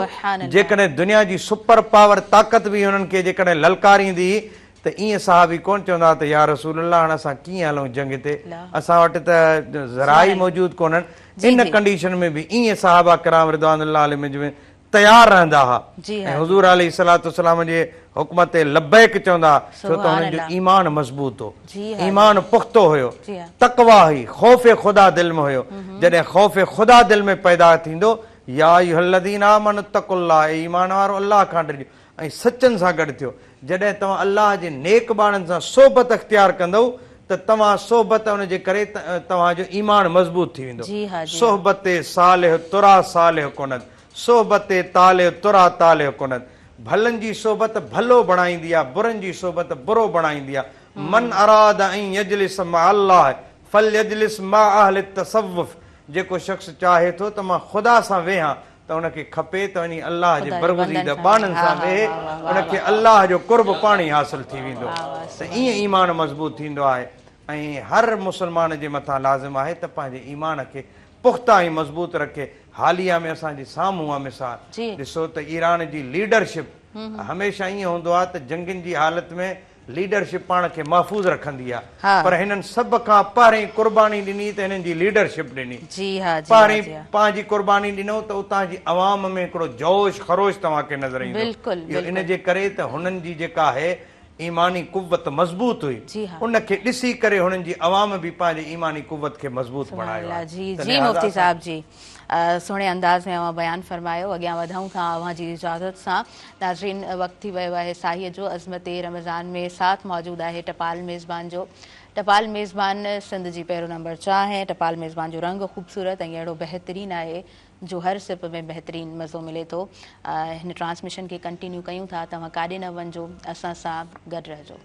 जेकॾहिं दुनिया जी सुपर पावर ताक़त बि हुननि खे जेकॾहिं ललकारींदी त ईअं सहाबी कोन चवंदा त या रसूल अल्लाह हाणे असां कीअं हलूं जंग ते, असां वटि त ज़राई मौजूदु कोन्हनि। इन कंडीशन में बि ईअं सहाबा किराम रिज़वानुल्लाह अलैहिम अजमईन तयारु रहंदा हुआ ऐं हुज़ूर अलैहिस्सलातु वस्सलाम जे हुक्म ते लब्बैक चवंदा, छो त हुननि जो ईमान मज़बूत हो, ईमान पुख्तो हुयो, तक़वा हुई, ख़ौफ़ ख़ुदा दिल में हुयो। जॾहिं ख़ौफ़ ख़ुदा दिल में पैदा थींदो या अय्युहल्लज़ीना आमनु तक़ुल्लाह, ईमान वारो अल्लाह खां डरियो ऐं सचनि सां गॾु थियो। जॾहिं तव्हां अल्लाह जे नेक ॿारनि सां सोबत अख़्तियार कंदव त तव्हां सोबत हुनजे करे तव्हांजो ईमान मज़बूत थी वेंदो। सोहबत सालिह तुरा सालिह कुनत, सोहबत तालिह तुरा तालिह कुनत। भलनि जी सोबत भलो बणाईंदी आहे, बुरनि जी सोबत बुरो बणाईंदी आहे। मन अराद ऐं यजलिस मा अल्लाह फल यजलिस मा अहल तसव्वुफ, जेको शख़्स चाहे थो त मां ख़ुदा सां वेहां त हुनखे खपे त वञी अल्लाह जे बरगुज़ीदा ॿाणनि सां वेहे, हुनखे अल्लाह जो कुर्ब पाणी हासिल थी वेंदो। त ईअं ईमान मज़बूत थींदो आहे ऐं हर मुस्लमान जे मथां लाज़िम आहे त पंहिंजे ईमान खे पुख्ता ऐं मज़बूत रखे। हालिया में असांजे साम्हूं आहे मिसाल, ॾिसो त ईरान जी लीडरशिप हमेशह ईअं हूंदो आहे त जंगनि जी हालत में लीडरशिप पाण खे महफ़ूज़ रखंदी आहे, पर हिननि सभ खां पहिरीं कुर्बानी ॾिनी त हिननि जी लीडरशिप ॾिनी। पहिरीं पंहिंजी कुर्बानी ॾिनो त उतां जी अवाम में हिकिड़ो जोश ख़रोश तव्हांखे नज़र ईंदो। इन जे करे त हुननि जी जेका आहे ईमानी कुव्वत मज़बूत हुई, उनखे ॾिसी करे हुननि जी अवाम बि पंहिंजे ईमानी कुव्वत खे मज़बूत बणायो। जी मुफ्ती साहब जी सुहिणे अंदाज़ में अवां बयानु फरमायो। अॻियां वधूं था अवां जी इजाज़त सां। नाज़रीन वक़्तु थी वियो आहे साहीअ जो। अज़मत रमज़ान में साथ मौजूदु आहे टपाल मेज़बान जो। टपाल मेज़बान सिंध जी पहिरों नंबर चाहे। टपाल मेज़बान जो रंग ख़ूबसूरत ऐं अहिड़ो बहितरीनु आहे जो हर सिप में बहितरीनु मज़ो मिले थो। हिन ट्रांसमिशन खे कंटिन्यू कयूं था, तव्हां काॾे न वञिजो, असां सां गॾु रहिजो।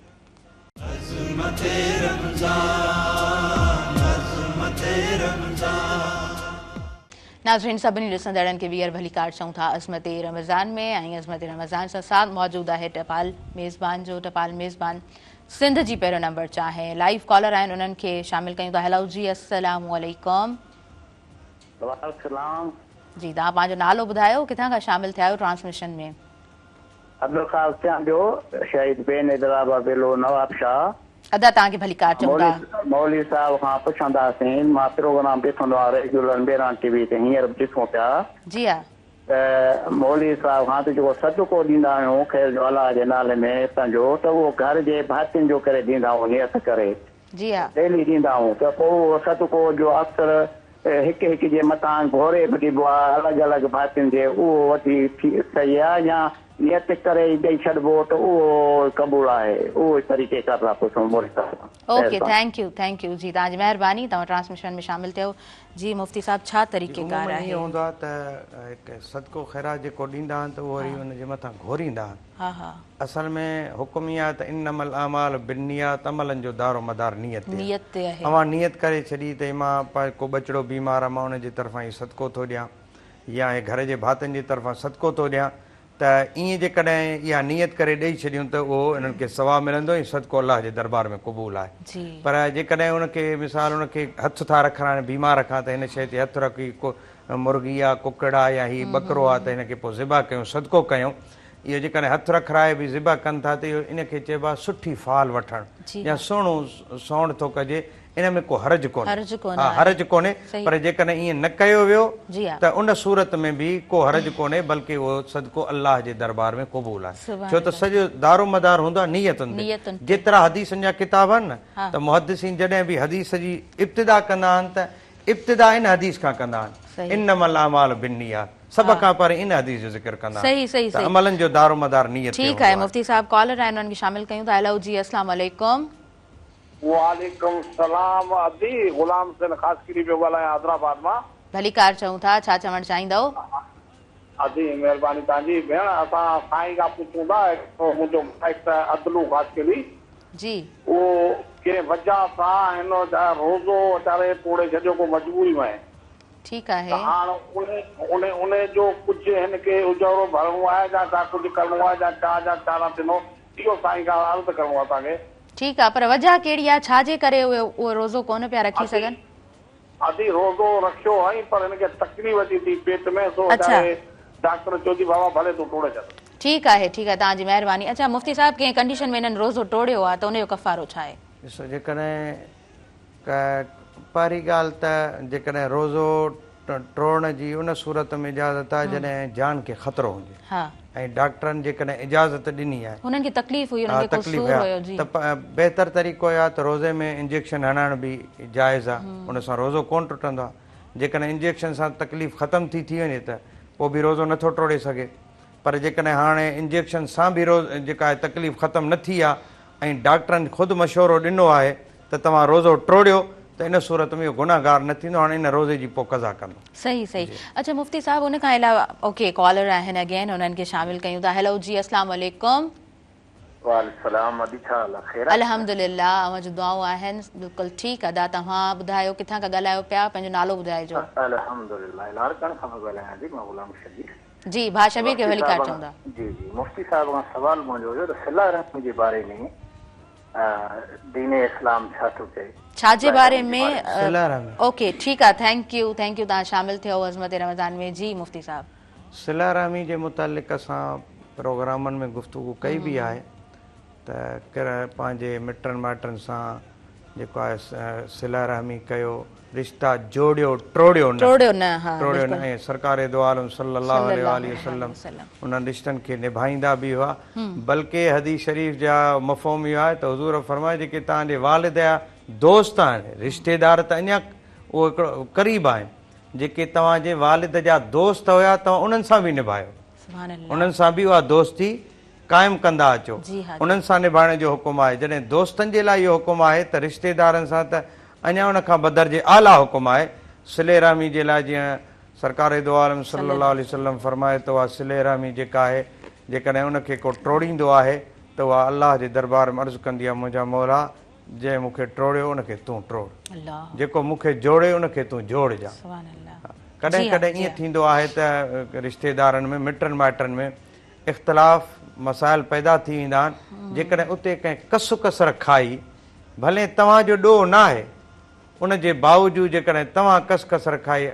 नाज़रीन सभिनी ॾिसंदड़नि खे वीयर भली कार्ड चऊं था अज़मत रमज़ान में ऐं अज़मत रमज़ान सां साथ मौजूदु आहे टपाल मेज़बान जो। टपाल मेज़बान सिंध जी पहिरों नंबर चाहे। लाइव कॉलर आहिनि, उन्हनि खे शामिल कयूं था। हेलो जी, अस्सलामु अलैकुम। जी, तव्हां पंहिंजो नालो ॿुधायो, किथां खां शामिल थिया आहियो ट्रांसमिशन में? अब्दुल ख़ास जो शहीद बेन हैदराबाद बेलो नवाब शाह। अदा तव्हांखे भली कार चऊं था। मौलवी साहब खां पुछंदासीं, मां प्रोग्राम ॾिसंदो आहियां रेगुलर बेरान टीवी ते, हींअर बि ॾिसूं पिया। जी हा। त मौलवी साहब खां त जेको सदको ॾींदा आहियूं ख़ैर जो अलाह जे नाले में पंहिंजो, त उहो घर जे भातियुनि जो करे ॾींदा आहियूं, नियत करे। जी हा। डेली ॾींदा आहियूं त पोइ उहो सदको जो अक्सर हिक हिक जे मथां घोरे बि ॾिबो आहे अलॻि अलॻि भातियुनि जे, उहो वठी सही आहे या नियत करे ॾेई छॾिबो त उहो क़बूल आहे? उहो तरीक़े कार था पुछूं मौलवी साहब। ओके, थैंक यू जी, तव्हांजी महिरबानी, तव्हां ट्रांसमिशन में शामिल थियो। जी मुफ्ती साहब, छा तरीक़ेकार आहे? ईअं हूंदो आहे त हिकु सदको ख़ैरात जेको ॾींदा आहिनि त उहो वरी हुनजे मथां घोरींदा आहिनि। हा हा। असल में हुकुम इहा आहे त इन्नमल अमाल बिन्नियात, अमलनि जो दारो मदार नियत ते आहे। अवां नियत करे छॾी त मां को बचिड़ो बीमार आहे, मां हुनजे तरफ़ां ई सदको थो ॾियां या घर जे भातियुनि जी तरफ़ां सदको थो ॾियां, त ईअं जेकॾहिं इहा नियत करे ॾेई छॾियूं त उहो इन्हनि खे सवाबु मिलंदो ऐं सदको अलाह जे दरबार में क़बूल आहे। पर जेकॾहिं उनखे मिसाल उनखे हथु था रखणु बीमार खां, त हिन शइ ते हथु रखी को मुर्गी आहे, कुकड़ आहे या हीउ बकरो आहे, त हिनखे पोइ ज़िबा कयूं, सदको कयूं। इहो जेकॾहिं हथु रखाए बि ज़िबा कनि था त इहो इनखे चइबो आहे सुठी फाल वठणु या सुहिणो सौण थो कजे, इन में को हर्ज कोन्हे। हा, हर्ज कोन्हे, पर जेकॾहिं ईअं न कयो वियो त उन सूरत में बि को हर्ज कोन्हे, बल्कि उहो सदको अल्लाह जे दरबार में क़बूल आहे। छो त सॼो दारो मदार हूंदो आहे नियतुनि ते। जेतिरा हदीसनि जा किताब आहिनि न, त मुहद्दिसीन जॾहिं बि हदीस जी इब्तिदा कंदा आहिनि त इब्तिदा इन हदीस खां कंदा आहिनि, इन्नमल अमाल बिन्नियात, सभ खां पहिरीं इन हदीस जो ज़िक्र कंदा आहिनि। अमलनि जो दारो मदार नियत। ठीकु आहे, मुफ्ती साहब कॉलर आहिनि, उन्हनि खे शामिल कयूं था। हेलो जी, अस्सलाम वालेकुम। वालेकुम सलाम अदी गुलाम हुसैन ख़ासगिरी पियो ॻाल्हायां हैदराबाद मां। भली कार चऊं था, छा चवणु चाहींदव? अदी महिरबानी तव्हांजी भेण, असां साईं खां पुछूं था, मुंहिंजो भाइट अदलू ख़ासगिरी जी, उहो कंहिं वजह सां हिन रोज़ो वीचारे तोड़े छॾियो को मजबूरी में। ठीकु आहे। त हाणे उन जो कुझु हिनखे उजारो भरणो आहे या कुझु करिणो आहे या छा न थींदो, इहो साईं खां अर्ज़ु करिणो आहे असांखे। ठीकु आहे, पर वजह कहिड़ी आहे, छाजे करे उहो रोज़ो कोन पिया रखी सघनि? अदी रोज़ो रखियो आहे पर हिनखे तकलीफ़ अची थी पेट में, सो अच्छा, डॉक्टर चयो थी बाबा भले तूं तोड़े छॾ। ठीकु आहे, ठीकु आहे, तव्हांजी महिरबानी। अच्छा मुफ़्ती साहिब, कंहिं कंडीशन में हिननि रोज़ो टोड़ियो आहे त उनजो कफ़ारो छा आहे? ॾिसो, जेकॾहिं पहिरीं ॻाल्हि त जेकॾहिं रोज़ो टोड़ण जी उन सूरत में इजाज़त आहे जॾहिं जान खे ख़तरो हुजे ऐं डॉक्टरनि जेकॾहिं इजाज़त ॾिनी आहे, हुननि खे तकलीफ़ हुई, हुननि खे को सूर हुयो, जी, त बहितर तरीक़ो आहे त रोज़े में इंजेक्शन हणण बि जाइज़ आहे, उन सां रोज़ो कोन टुटंदो आहे। जेकॾहिं इंजेक्शन सां तकलीफ़ ख़तम थी वञे त पोइ बि रोज़ो नथो टोड़े सघे, पर जेकॾहिं हाणे इंजेक्शन सां बि जेका आहे तकलीफ़ ख़तम न थी आहे ऐं डॉक्टरनि ख़ुदि मशवरो ॾिनो आहे त तव्हां रोज़ो टोड़ियो, त इन सूरत में इहो गुनाहगार न थींदो, हाणे इन रोज़े जी पोइ क़ज़ा कंदो। सही सही। अच्छा मुफ़्ती साहिब, उन खां अलावा ओके कॉलर आहिनि अगेन, उन्हनि खे शामिल कयूं था। हेलो जी, अस्सलाम वालेकुम। वालेकुम अदी, छा हाल आहे? अल्हम्दुलिल्लाह, अवां जूं दुआऊं आहिनि, बिल्कुलु ठीकु आहे। तव्हां ॿुधायो किथां खां ॻाल्हायो पिया, पंहिंजो नालो ॿुधाइजो। अल्हम्दुलिल्लाह, लाड़काने खां ॻाल्हायां जी, मां गुलाम शबीर। जी, भा शबीर खे भली कार चवंदा। जी जी, मुफ्ती साहिब खां सवाल मुंहिंजो हुयो त सिला रहमी जे बारे में दीन इस्लाम छा थो चए, छाजे बारे में? ओके ठीकु आहे, थैंक यू तव्हां शामिल थियो अज़मत रमज़ान में। जी मुफ़्ती साहिब, सिला रहमी जे मुतालिक़ असां प्रोग्रामनि में गुफ़्तगू कई बि आहे त पंहिंजे मिटनि माइटनि सां जेको आहे सिला रहमी कयो, रिश्ता जोड़ियो, टोड़ियो न, ऐं सरकार दो आलम सल्लल्लाहु अलैहि वसल्लम उन्हनि रिश्तनि खे निभाईंदा बि हुआ। बल्कि हदीस शरीफ़ जा मफ़हूम इहो आहे त हुज़ूर फरमाए जेके तव्हांजे वालिद जा दोस्त आहिनि, रिश्तेदार त अञा उहो हिकिड़ो क़रीब आहिनि, जेके तव्हांजे वालिद जा दोस्त हुया तव्हां उन्हनि सां बि निभायो, उन्हनि सां बि उहा दोस्ती क़ाइमु कंदा अचो, उन्हनि सां निभाइण जो हुकुम आहे। जॾहिं दोस्तनि जे लाइ इहो हुकुम आहे त रिश्तेदारनि सां त अञा उन खां बदरजे आला हुकुम आहे। सिले रहमी जे लाइ जीअं सरकार दो आलम सल्लल्लाहु अलैहि वसल्लम फरमाए त उहा सिले रहमी जेका आहे जेकॾहिं उनखे को टोड़ींदो आहे त उहा अलाह जे दरबार में अर्ज़ु कंदी आहे, मुंहिंजा मौला जंहिं मूंखे टोड़ियो उनखे तूं टोड़, जेको मूंखे जोड़े उनखे तूं जोड़जा। कॾहिं कॾहिं ईअं थींदो आहे त रिश्तेदारनि में, मिटनि माइटनि में इख़्तिलाफ़ मसाइल पैदा थी वेंदा आहिनि। जेकॾहिं उते कंहिं कसु कसर खाई, भले तव्हांजो ॾोह न आहे, उन जे बावजूदि जेकॾहिं तव्हां कसर खाई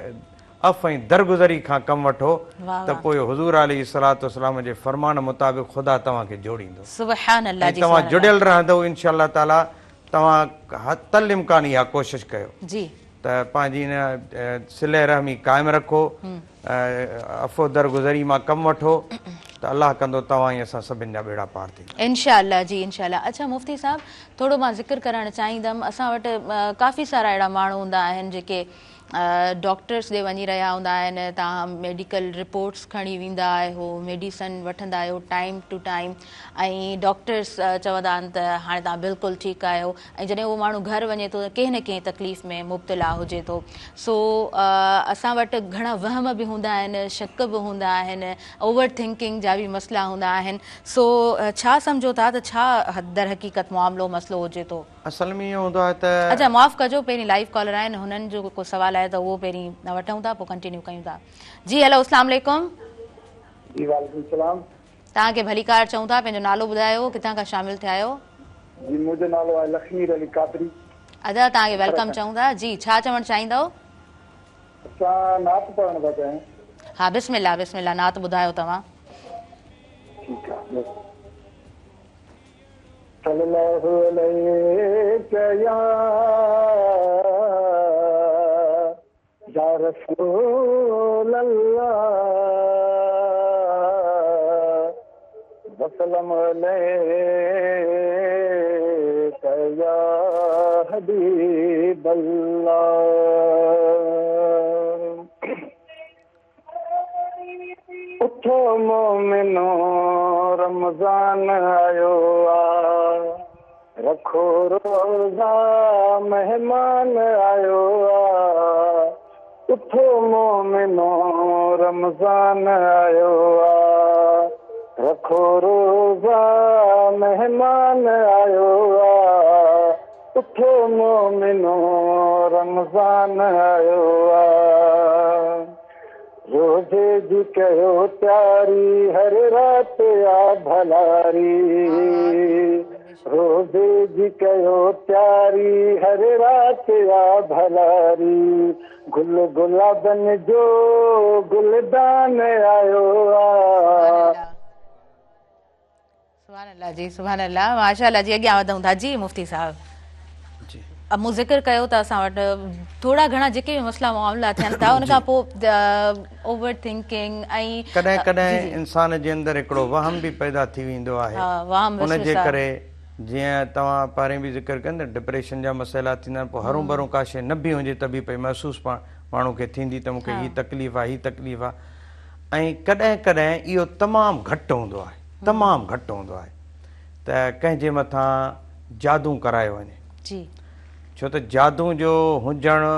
अफ़ ऐं दरगुज़री खां कमु वठो त पोइ हुज़ूर अलैहिस्सलातु वस्सलाम जे फरमान मुताबिक़ ख़ुदा तव्हांखे जोड़ींदो, ऐं तव्हां जुड़ियल रहंदव इंशाअल्लाह ताला। तव्हां तल इम्कान इहा कोशिशि कयो त पंहिंजी इन सिले रहमी क़ाइमु रखो, अफ़ो दरगुज़री मां कमु वठो, त अल्लाह कंदो तव्हां ई असां सभिनि जा बेड़ा पार थी इंशाअल्लाह जी, इंशाअल्लाह। अच्छा मुफ़्ती साहिब, थोरो मां ज़िक्र करणु चाहींदमि, असां वटि काफ़ी सारा अहिड़ा माण्हू हूंदा आहिनि जेके डॉक्टर्स ॾे वञी रहिया हूंदा आहिनि, तव्हां मेडिकल रिपोर्ट्स खणी वेंदा आहियो, मेडिसन वठंदा आहियो टाइम टू टाइम, ऐं डॉक्टर्स चवंदा आहिनि त हाणे तव्हां बिल्कुलु ठीकु आहियो, ऐं जॾहिं उहो माण्हू घरु वञे थो त कंहिं न कंहिं तकलीफ़ में मुब्तला हुजे थो। सो असां वटि घणा वहम बि हूंदा आहिनि, शक बि हूंदा आहिनि, ओवर थिंकिंग जा बि मसइला हूंदा आहिनि। सो छा सम्झो था त छा दर हक़ीक़त मामिलो मसइलो हुजे थो? असल में ईअं हूंदो आहे त अच्छा माफ़ कजो, पहिरीं लाइव कॉलर आहिनि, हुननि जो को सवाल आहे त उहो पहिरीं न वठूं था, पोइ कंटिन्यू कयूं था। जी हेलो, अस्सलाम वालेकुम। जी वालेकुम सलाम। तव्हांखे भली कार चऊं था, पंहिंजो नालो ॿुधायो, किथां खां शामिल थिया आहियो? जी मुंहिंजो नालो आहे लक्ष्मी अली कादरी। अदा तव्हांखे वेलकम चऊं था। जी छा चवणु चाहींदव? असां नात पढ़ण था चाहियूं। हा बिस्मिल्लाह, बिस्मिल्लाह, नात ॿुधायो तव्हां। ठीकु आहे। सल्लल्लाहु अलैहि या रसूल अल्लाह वसल्लम अलैका या हबीब अल्लाह। उठो मोमिनो रमज़ान आयो आ, رکھو روزہ مہمان آیو اٹھو مومنو رمضان آیو رکھو روزہ مہمان آیو اٹھو مومنو رمضان آیو روزے جی کہو تیاری ہر رات آ بھلاری روزے جی کہو تیاری ہر رات آ بھلاری گل گلابن جو گلدان آیو سبحان اللہ جی سبحان اللہ ماشاء اللہ جی اگیا ودوں تھا جی مفتی صاحب جی اب مو ذکر کयो تا असां वटि थोड़ा घणा जेके भी मसला मामला थियनि था उन खां पोइ ओवर थिंकिंग ऐं कॾहिं कॾहिं इंसान जे अंदरि हिकिड़ो वहम बि पैदा थी वेंदो आहे उन जे करे जीअं तव्हां पहिरें बि ज़िक्र कयो न डिप्रेशन जा मसइला थींदा आहिनि पोइ हरूं भरूं का शइ न बि हुजे त बि भई महसूसु माण्हू खे थींदी त मूंखे हीअ तकलीफ़ आहे हीअ तकलीफ़ आहे ऐं कॾहिं कॾहिं इहो तमामु घटि हूंदो आहे तमामु घटि हूंदो आहे त कंहिंजे मथां जादू करायो वञे जी छो त जादू जो हुजणु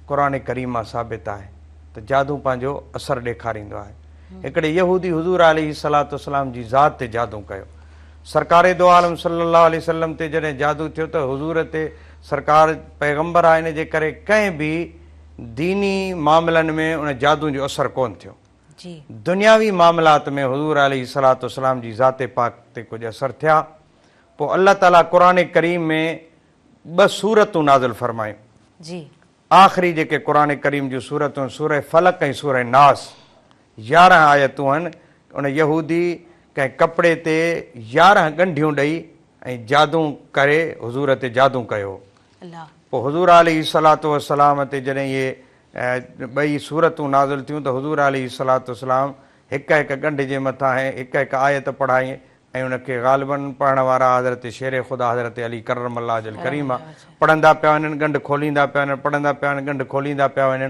क़ुर करीम मां साबित आहे त जादू पंहिंजो असरु ॾेखारींदो आहे हिकिड़े यहूदी हुज़ूर अलैहिस्सलातु वस्सलाम जी ज़ात ते जादू कयो सरकार दो आलम सल्लल्लाहु अलैहि वसल्लम ते जॾहिं जादू थियो त हुज़ूर ते सरकार पैगंबर आहे इन जे करे कंहिं बि दीनी मामलनि में उन जादू जो असरु कोन थियो दुनियावी मामलात में हुज़ूर अलैहिस्सलातु वस्सलाम जी ज़ात पाक ते कुझु असरु थिया पोइ अल्लाह ताला क़ुर करीम में 2 सूरतूं नाज़िल फरमायूं जी आख़िरी जेके क़ुर करीम जूं सूरतूं सूरह फलक ऐं सूरह नास 11 आयतूं आहिनि उन यहूदी कंहिं कपिड़े ते 11 ॻंढियूं ॾेई ऐं जादू करे हुज़ूर ते जादू कयो पोइ हुज़ूर अलैहिस्सलातु वस्सलाम ते जॾहिं इहे 2 सूरतूं नाज़िल थियूं त हुज़ूर अलैहिस्सलातु वस्सलाम हिकु हिकु ॻंढ जे मथां हिकु हिकु आयत पढ़ाई ऐं उनखे ग़ालिबन पढ़ण वारा हज़रत शेर ख़ुदा हज़रत अली करमल्लाह अजल करीमा पढ़ंदा पिया वञनि ॻंढ खोलींदा पिया वञनि पढ़ंदा पिया वञनि ॻंढ खोलींदा पिया वञनि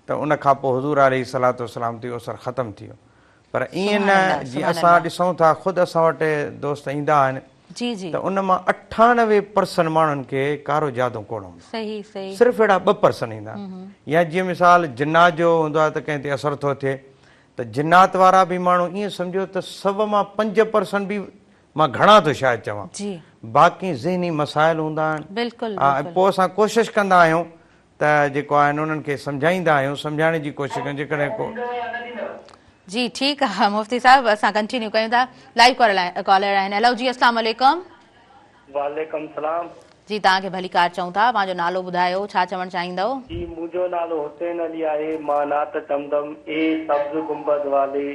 त उन खां पोइ हुज़ूर अलैहिस्सलातु वस्सलाम ते असरु ख़तमु थी वियो पर ईअं न जीअं असां ॾिसूं था ख़ुदि असां वटि दोस्त ईंदा आहिनि त उन मां 98% माण्हुनि खे कारो जादू कोन हूंदो सिर्फ़ु अहिड़ा 2% ईंदा या जीअं मिसाल जिन्नात जो हूंदो आहे त कंहिं ते असरु थो थिए त जिन्नात वारा बि माण्हू ईअं सम्झो त 100 मां 5% बि मां घणा थो शायदि चवां बाक़ी ज़हनी मसाइल हूंदा आहिनि पोइ असां कोशिशि कंदा आहियूं त जेको आहे उन्हनि खे सम्झाईंदा आहियूं सम्झाइण जी कोशिशि कयूं जेकॾहिं को जी ठीकु आहे मुफ्ती साहब असां कंटिन्यू कयूं था लाइव कॉलर आहिनि हेलो जी अस्सलाम वालेकुम वालेकुम सलाम जी तव्हांखे भली कार चऊं था पंहिंजो नालो ॿुधायो छा चवणु चाहींदव जी मुंहिंजो नालो हुसैन अली आहे मां नात चवंदमि ए सब्ज़ गुंबद वाले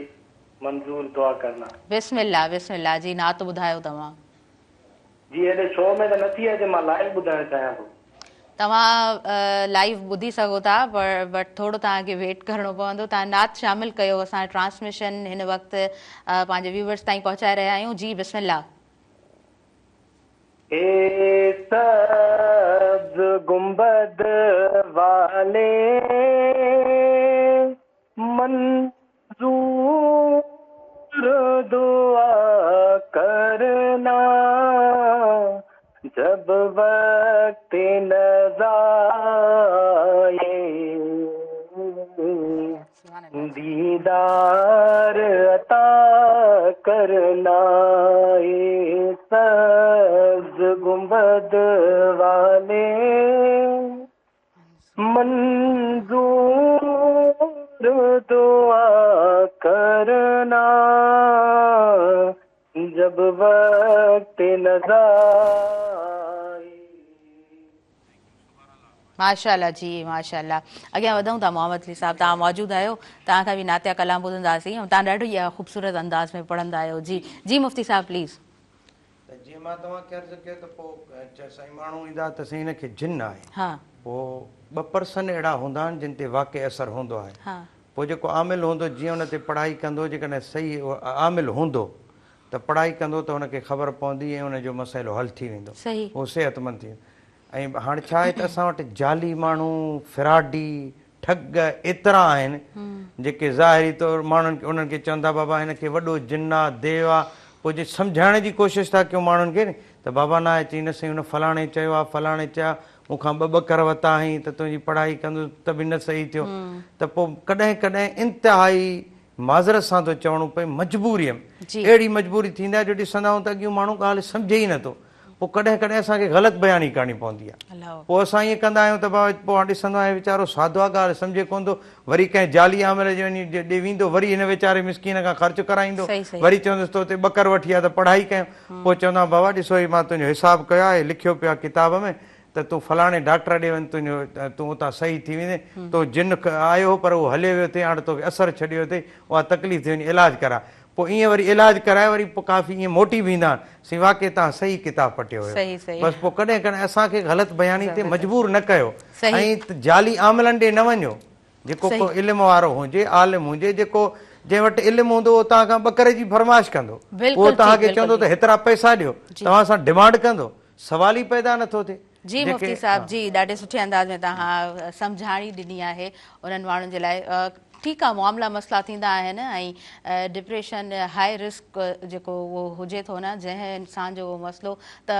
मंज़ूर दुआ करना बिस्मिल्लाह बिस्मिल्लाह जी नात ॿुधायो तव्हां जी हेॾे शो में त नथी अचे मां लाइव ॿुधाइणु चाहियां थो तव्हां लाइव ॿुधी सघो था पर बट थोरो तव्हांखे वेट करिणो पवंदो तव्हां नात शामिलु कयो असां ट्रांसमिशन हिन वक़्तु पंहिंजे व्यूवर्स ताईं पहुचाए रहिया आहियूं जी बिस्मिल्लाह ए सब्ज़ गुंबद वाले मंजूर दुआ करना जब वक्त नज़ाए दीदार अता करना सब्ज़ गुंबद वाले मंजूर दुआ करना जब वक्त नज़ाए माशाल्लाह जी माशाल्लाह अॻियां वधूं था मोहम्मद अली साहब तव्हां मौजूदु आहियो तव्हां खां बि नातिया कलाम ॿुधंदासीं ऐं तव्हां ॾाढो इहा ख़ूबसूरत अंदाज़ में पढ़ंदा आहियो जी जी मुफ्ती साहब प्लीज़ जीअं मां तव्हांखे अर्ज़ु कयो त पोइ साईं माण्हू ईंदा त साईं हिनखे जिन आहे पोइ 2% अहिड़ा हूंदा आहिनि जिन ते वाक़ई असरु हूंदो आहे पोइ जेको आमिल हूंदो जीअं हुन ते पढ़ाई कंदो जेकॾहिं सही आमिल हूंदो त पढ़ाई कंदो त हुनखे ख़बर पवंदी ऐं हुनजो मसइलो हल थी वेंदो उहो सिहतमंद थी वेंदो ऐं हाणे छा आहे त असां वटि जाली माण्हू फिराडी ठग एतिरा आहिनि जेके ज़ाहिरी तौरु माण्हुनि खे उन्हनि खे चवंदा बाबा हिनखे वॾो जिन आहे देव आहे पोइ जे सम्झाइण जी कोशिशि था कयूं माण्हुनि खे त बाबा ना अची न सही, हुन फलाणे चयो आहे, फलाणे चया मूंखां ॿ कर वरिता हुई त तुंहिंजी पढ़ाई कंदुसि त बि न सही थियो। त पोइ कॾहिं कॾहिं इंतिहाई माज़रत सां थो चवणो पए, मजबूरीअ में अहिड़ी मजबूरी थींदी आहे जो ॾिसंदा आहियूं त अॻियूं माण्हू ॻाल्हि सम्झे ई नथो, पोइ कॾहिं कॾहिं असांखे ग़लति बयानी करणी पवंदी आहे। पोइ असां ईअं कंदा आहियूं त बाबा पोइ ॾिसंदो आहे वीचारो साधु आहे, ॻाल्हि सम्झे कोन थो, वरी कंहिं जाली आमिल जे वञी ॾे वेंदो, वरी हिन वीचारे मिसकीन खां ख़र्चु कराईंदो, वरी चवंदुसि तो हुते ॿ कर वठी आहे त पढ़ाई कयूं। पोइ चवंदा बाबा ॾिसो ही मां तुंहिंजो हिसाबु कयो आहे, लिखियो पियो आहे किताब में त तूं फलाणे डॉक्टर ॾे वञ, तुंहिंजो तूं उतां सही थी वेंदे, तो जिन आयो हो पर उहो हलियो वियो अथई, हाणे तोखे असरु छॾियो अथई, उहा तकलीफ़ थी वञे, इलाजु करा। पोइ ईअं वरी इलाजु कराए वरी पोइ काफ़ी ईअं मोटी बि ईंदा आहिनि, सी वाक़ई तव्हां सही किताबु पढ़ियो हुयो। बसि पोइ कॾहिं कॾहिं असांखे ग़लति बयानी ते मजबूर न कयो ऐं जाली आमिलनि ॾे न वञो। जेको को इल्मु वारो हुजे, आलिम हुजे, जेको जंहिं वटि इल्मु हूंदो उहो तव्हां खां ॿ करे जी फरमाइश कंदो, उहो तव्हांखे चवंदो त हेतिरा पैसा ॾियो, तव्हां सां डिमांड कंदो, सवाल ई पैदा नथो थिए। जी मुफ्ती साहब जी, ॾाढे सुठे अंदाज़ में तव्हां सम्झाणी ॾिनी आहे उन्हनि माण्हुनि जे लाइ। ठीकु आहे, मामला मसइला थींदा आहिनि ऐं डिप्रेशन हाई रिस्क जेको उहो हुजे थो न, जंहिं इंसान जो उहो मसइलो, त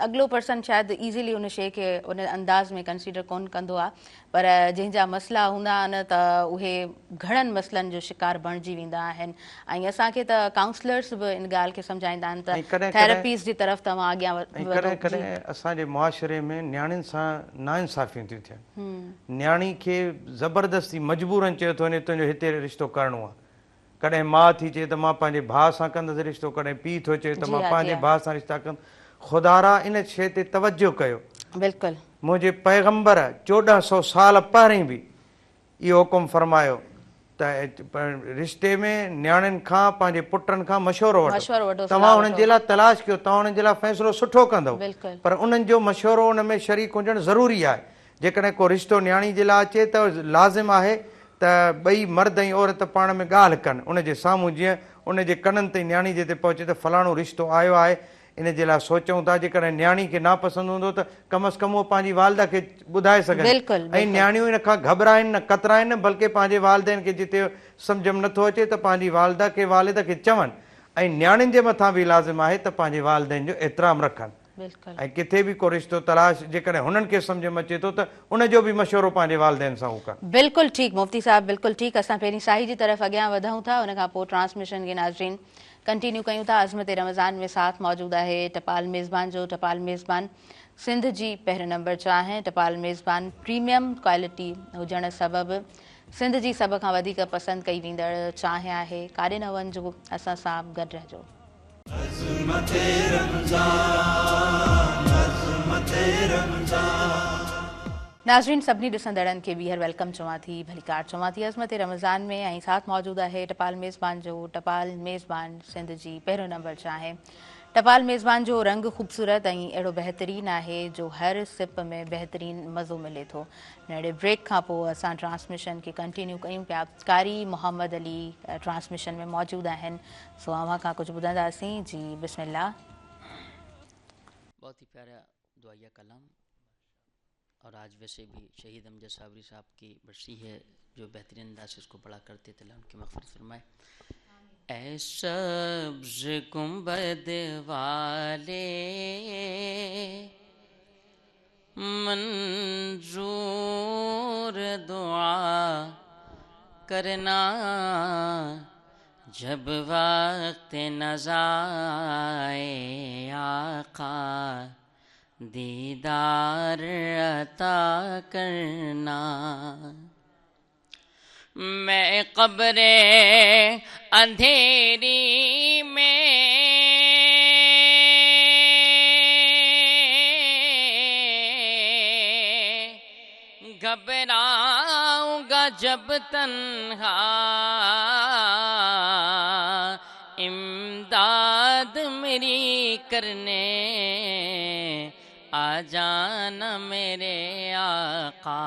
अॻिलो पर्सन शायदि ईज़ीली उन शइ खे उन अंदाज़ में कंसीडर कोन कंदो आहे, पर जंहिंजा मसइला हूंदा आहिनि त उहे घणनि मसइलनि जो शिकार बणिजी वेंदा आहिनि। ऐं असांखे त काउंसलर्स बि इन ॻाल्हि खे सम्झाईंदा आहिनि त थेरेपीज़ जी तरफ़ तव्हां अॻियां वधो। कॾहिं कॾहिं असांजे मुआशिरे में नियाणियुनि सां नाइंसाफ़ियूं थियूं थियनि, नियाणी खे ज़बरदस्ती मजबूरनि चयो थो वञे तुंहिंजो हिते रिश्तो करिणो आहे। कॾहिं माउ थी चए त मां पंहिंजे भाउ सां कंदसि रिश्तो, कॾहिं पीउ थो चए त मां पंहिंजे भाउ सां रिश्ता कंदुसि। ख़ुदारा इन शइ ते तवजो कयो। बिल्कुलु, मुंहिंजे पैगंबर 1400 साल पहिरीं बि इहो हुकुम फरमायो त रिश्ते में नियाणियुनि खां पंहिंजे पुटनि खां मशवरो वठो, तव्हां उन्हनि जे लाइ तलाश कयो, तव्हां उन्हनि जे लाइ फ़ैसिलो सुठो कंदव, पर उन्हनि जो मशवरो उन में शरीक हुजणु ज़रूरी आहे। जेकॾहिं को रिश्तो नियाणी जे लाइ अचे त लाज़िम आहे त ॿई मर्द ऐं औरत पाण में ॻाल्हि कनि, उनजे साम्हूं जीअं उनजे कननि ते नियाणी जे ते पहुचे त फलाणो रिश्तो आयो आहे, इन जे लाइ सोचूं था। जेकॾहिं नियाणी खे नापसंदि हूंदो त कम अज़ कम उहो पंहिंजी वालदा खे ॿुधाए सघनि, ऐं नियाणियूं इन खां घबराइनि न कतराइनि न, बल्कि पंहिंजे वालदेन खे जिते सम्झ में नथो अचे त पंहिंजी वालदा खे वालिद खे चवनि, ऐं नियाणियुनि जे मथां बि लाज़िम आहे त पंहिंजे वालदेन जो एतिराम रखनि। ऐं किथे बि को रिश्तो तलाश जेकॾहिं हुननि खे सम्झ में अचे थो त उनजो बि मशवरो पंहिंजे वालदेन सां हू कनि। बिल्कुलु ठीकु मुफ्ती साहब, बिल्कुलु ठीकु। असां पहिरीं साही जी तरफ़ अॻियां वधूं था, उन खां पोइ ट्रांसमिशन खे नाज़रीन कंटिन्यू कयूं था। अज़मत रमज़ान में साथ मौजूदु आहे टपाल मेज़बान जो। टपाल मेज़बान सिंध जी पहिरें नंबर चांहि, टपाल मेज़बान प्रीमियम क्वालिटी हुजण सबबि सिंध जी सभ खां वधीक पसंदि कई वेंदड़ चांहि आहे। काॾे न वञिजो, असां सां गॾु रहिजो। नाज़रीन सभिनी ॾिसंदड़नि खे ॿीहर वेलकम चवां थी, भलीकार चवां थी अज़मत रमज़ान में, ऐं साथ मौजूदु आहे टपाल मेज़बान जो। टपाल मेज़बान सिंध जी पहिरियों नंबर चांहि। टपाल मेज़बान जो रंग ख़ूबसूरत ऐं अहिड़ो बहितरीनु आहे जो हर सिप में बहितरीनु मज़ो मिले थो। नंढे ब्रेक खां पोइ असां ट्रांसमिशन खे कंटिन्यू कयूं पिया। कारी मोहम्मद अली ट्रांसमिशन में मौजूदु आहिनि, सो अव्हां खां कुझु ॿुधंदासीं। जी बिस्मिल्लाह। बहुत ही प्यारा दुआया कलाम, और आज वैसे भी शहीद अमजद साबरी साहब की बरसी है जो बेहतरीन अंदाज से इसको बड़ा करते थे, उनकी मग़फ़िरत फरमाए। ऐ सब्ज़ गुंबद वाले मंजूर दुआ करना, जब वक्त नज़ाए आका दीदार अता करना। मैं कब्रे अंधेरी में घबराऊंगा जब तन्हा, इमदाद मेरी करने आ जाना मेरे आका,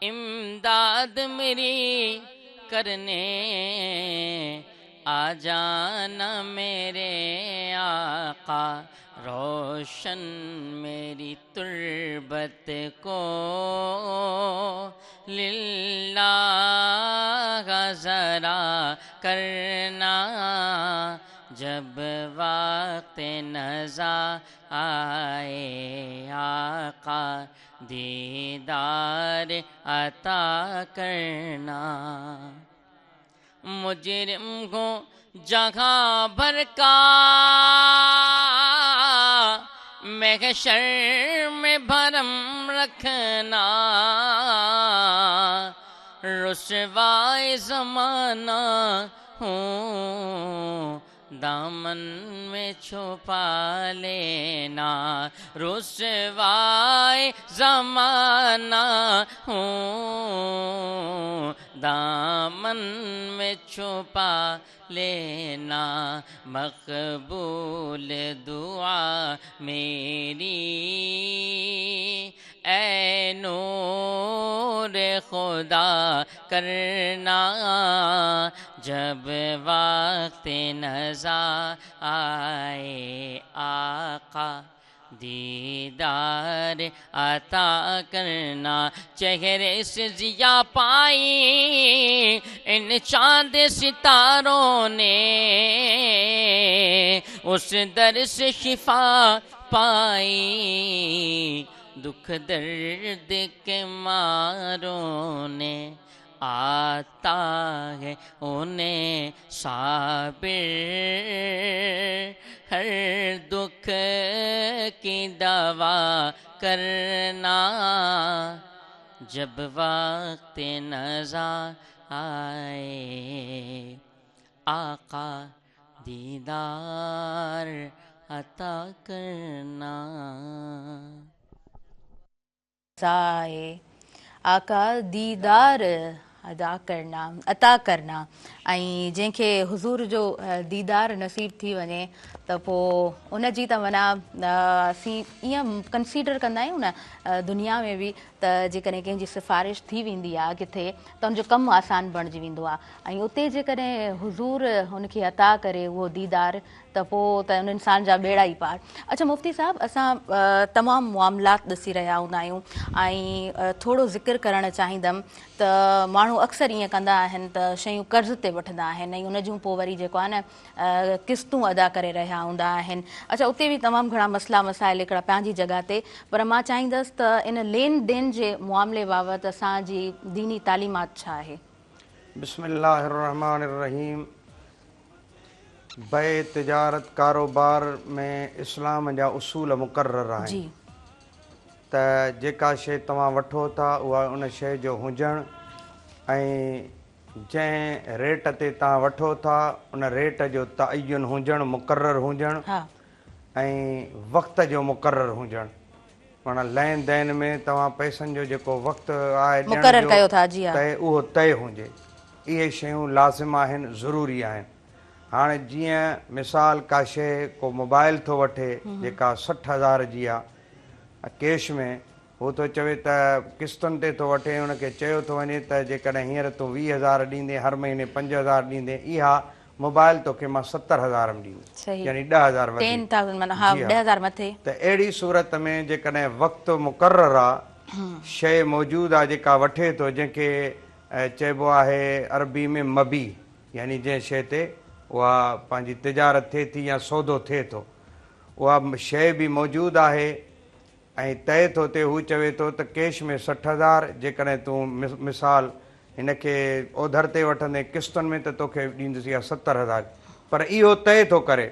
इमदाद मेरी करने आ जाना मेरे आका। रोशन मेरी तुर्बत को लिल्लाह ज़रा करना, جب وقت نزا آئے آقا دیدار عطا کرنا، مجرم کو جگہ بھر کا محشر میں بھرم رکھنا، رسوائے زمانہ ہوں دامن میں چھپا لینا، رسوائے زمانہ ہوں دامن میں چھپا لینا، مقبول دعا میری اے نور خدا کرنا، جب وقت نزا آئے آقا دیدار عطا کرنا، چہرے سے ضیا پائی ان چاند ستاروں نے، اس در سے شفا پائی دکھ درد کے ماروں نے، آتا ہے انہیں صابر ہر دکھ کی دوا کرنا، جب وقت نزا آئے آقا دیدار عطا کرنا۔ آقا دیدار عطا کرنا، ऐं जंहिंखे हुज़ूर जो दीदार नसीब थी वञे त पोइ उन जी त माना असीं ईअं कंसीडर कंदा आहियूं न दुनिया में बि त जेकॾहिं कंहिंजी सिफ़ारिश थी वेंदी आहे किथे त उनजो कमु आसान बणिजी वेंदो आहे, ऐं उते जेकॾहिं हुज़ूर हुनखे अता करे उहो दीदार त पोइ त उन इंसान जा बेड़ा ई पार। अच्छा मुफ़्ती साहिबु, असां तमामु मामलात ॾिसी रहिया हूंदा आहियूं ऐं थोरो ज़िक्र करणु चाहींदमि त माण्हू अक्सर ईअं कंदा आहिनि त शयूं कर्ज़ ते वठंदा आहिनि ऐं उन जूं पोइ वरी जेको आहे न क़िस्तूं अदा करे रहिया हूंदा आहिनि। अच्छा उते बि तमामु घणा मसइला मसाइल हिकिड़ा पंहिंजी जॻह ते, पर मां चाहींदसि त इन लेन देन जे मुआमले बाबति असांजी दीनी तालीमात छा आहे? बिस्मिल्लाहिर्रहमानिर्रहीम। बे तिजारत कारोबार में इस्लाम जा उसूल मुक़र्रर आहिनि त जेका शइ तव्हां वठो था उहा उन शइ जो हुजणु ऐं जंहिं रेट ते तव्हां वठो था उन रेट जो तयन हुजणु, मुक़र्रर हुजणु ऐं वक़्त जो मुक़र्रर हुजणु। माना लेन देन में तव्हां पैसनि जो जेको वक़्तु आहे त उहो तय हुजे, इहे शयूं लाज़िम आहिनि, ज़रूरी आहिनि। हाणे जीअं मिसाल का शइ को मोबाइल थो वठे जेका 60,000 जी आहे कैश में, हू थो चवे त क़िस्तुनि ते थो वठे, हुनखे चयो थो वञे त जेकॾहिं हींअर तूं 20,000 ॾींदे हर महीने 5,000 ॾींदे, इहा मोबाइल तोखे मां 70,000 में ॾींदुसि, यानी 10,000 मथे। त अहिड़ी सूरत में जेकॾहिं वक़्तु मुक़र्रर आहे, शइ मौजूदु आहे जेका वठे थो, जंहिंखे चइबो आहे अरबी में मबी, यानी जंहिं शइ ते उहा पंहिंजी तिजारत थिए थी या सौदो थिए थो, उहा शइ बि मौजूदु आहे ऐं तय थो थिए। हू चवे थो त कैश में 60,000, जेकॾहिं तूं मिसाल हिनखे ओधर ते वठंदे क़िस्तुनि में त तोखे ॾींदुसि इहा 70,000, पर इहो तय थो करे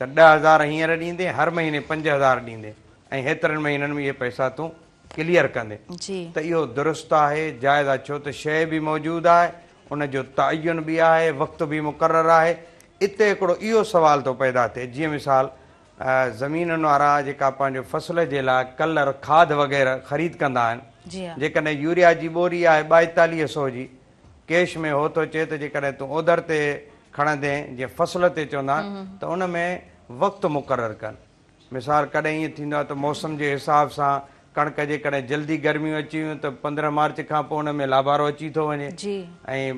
त 10,000 हींअर ॾींदे, हर महीने 5,000 ॾींदे ऐं हेतिरनि महीननि में इहे पैसा तूं क्लियर कंदे, त इहो दुरुस्त आहे, जाइज़ आहे, छो त शइ बि मौजूदु आहे, उनजो तयन बि आहे, वक़्तु बि मुक़र्रर आहे। इते हिकिड़ो इहो सुवाल थो पैदा थिए, जीअं मिसाल ज़मीननि वारा जेका पंहिंजो फसल जे लाइ कलर खाद वग़ैरह ख़रीद कंदा आहिनि, जेकॾहिं यूरिया जी ॿोरी आहे 4200 जी, कैश में हो थो चए त जेकॾहिं तूं ओधर ते खणंदे जीअं फसल ते चवंदा त उन में वक़्तु मुक़ररु कनि। मिसाल कॾहिं ईअं थींदो आहे त मौसम जे हिसाब सां कणिक जेकॾहिं जल्दी गर्मियूं अची वियूं त 15 मार्च खां पोइ उन में लाबारो अची थो वञे, ऐं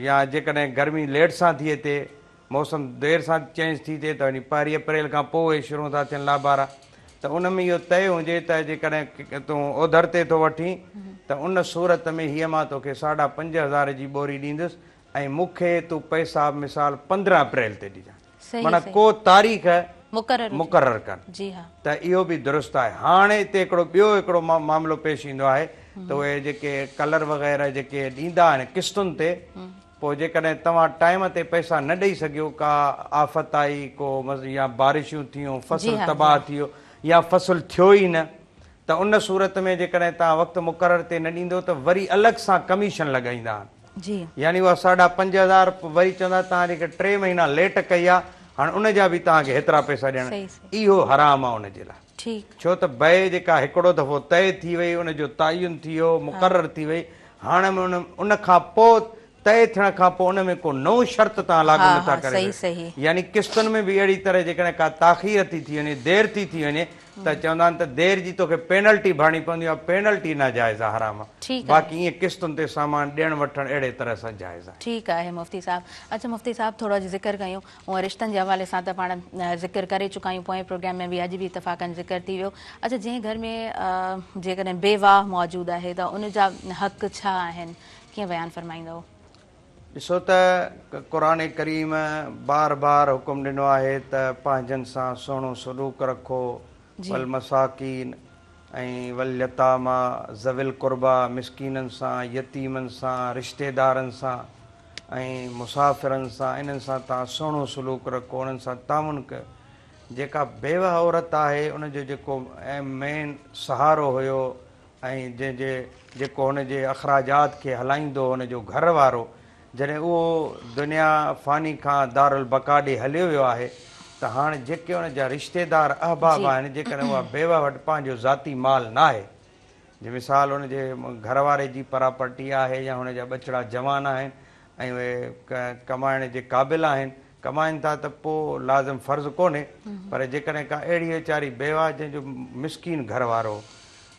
या जेकॾहिं गर्मी लेट सां थिए थिए, मौसम देरि सां चेंज थी थिए त वञी 1 अप्रैल खां पोइ शुरू था थियनि लाबारा, त उन में इहो तय हुजे त जेकॾहिं तूं ओधर ते थो वठी त उन सूरत में हीअ मां तोखे 5,500 जी ॿोरी ॾींदुसि ऐं मूंखे तूं पैसा मिसाल 15 अप्रैल ते ॾिजां, माना को तारीख़ मुक़रर कनि जी हा त इहो बि दुरुस्त आहे। हाणे हिते ॿियो हिकिड़ो मामिलो पेश ईंदो आहे त उहे जेके कलर वग़ैरह जेके ॾींदा आहिनि किस्तुनि ते, पोइ जेकॾहिं तव्हां टाइम ते पैसा न ॾेई सघियो, का आफ़त आई, को या बारिशूं थियूं, फसल तबाह थी वियो या फसल थियो ई न, त उन सूरत में जेकॾहिं तव्हां वक़्तु मुक़रर ते न ॾींदो त वरी अलॻि सां कमीशन लॻाईंदा आहिनि, यानी उहा 5,500 वरी चवंदा तव्हां जेके 3 महीना लेट कई आहे, हाणे उन जा बि तव्हांखे हेतिरा पैसा ॾियणा, इहो हराम आहे उनजे लाइ। छो त बइ जेका हिकिड़ो दफ़ो तय थी वई, उनजो तयन थी वियो, मुक़रर थी वई, हाणे उन खां पोइ तय थियण खां पोइ उन में को नओं शर्त तव्हां लागू नथा करे। यानी किस्तुनि में बि अहिड़ी तरह जेकॾहिं का ताख़ीर थी वञे, देरि थी वञे, त चवंदा आहिनि त देरि जी तोखे पेनल्टी भरणी पवंदी आहे, पेनल्टी नाजाइज़ आहे, हराम आहे। बाक़ी ईअं किस्तुनि ते सामान ॾियणु वठणु अहिड़े तरह सां जाइज़ आहे। ठीकु आहे मुफ़्ती साहब। अच्छा मुफ़्ती साहब, थोरो अॼु ज़िक्र कयूं, हूअं रिश्तनि जे हवाले सां त पाण ज़िक्र करे चुका आहियूं, पोएं प्रोग्राम में बि अॼु बि इतफ़ाक़न ज़िक्र थी वियो। अच्छा, जंहिं घर में जेकॾहिं बेवाह मौजूदु आहे त उनजा हक़ छा आहिनि, कीअं बयानु फरमाईंदव? ॾिसो त क़ुरान करीम बार बार हुकुम ॾिनो आहे त पंहिंजनि सां सुहिणो सलूक रखो, वल मसाकीन ऐं वल यतामा ज़विल कुर्बा, मिसकीननि सां, यतीमनि सां, रिश्तेदारनि सां ऐं मुसाफ़िरनि सां, इन्हनि सां तव्हां सुहिणो सलूक रखो, उन्हनि सां तामुन कयो। जेका बेवाह औरत आहे उनजो जेको मेन सहारो हुयो ऐं जेको हुनजे अख़राजात खे हलाईंदो हुनजो घर वारो, जॾहिं उहो दुनिया फ़ानी खां दारुल बका ॾे हलियो वियो आहे, त हाणे जेके हुनजा रिश्तेदार अहबाब आहिनि, जेकॾहिं उहा बेवा वटि पंहिंजो ज़ाती माल न आहे, जे मिसाल हुनजे घर वारे जी प्रॉपर्टी आहे या हुनजा ॿचिड़ा जवान आहिनि ऐं उहे कमाइण जे क़ाबिल आहिनि, कमाइनि था, त पोइ लाज़िम फ़र्ज़ु कोन्हे। पर जेकॾहिं का अहिड़ी वीचारी बेवा जंहिंजो मिसकीन घर वारो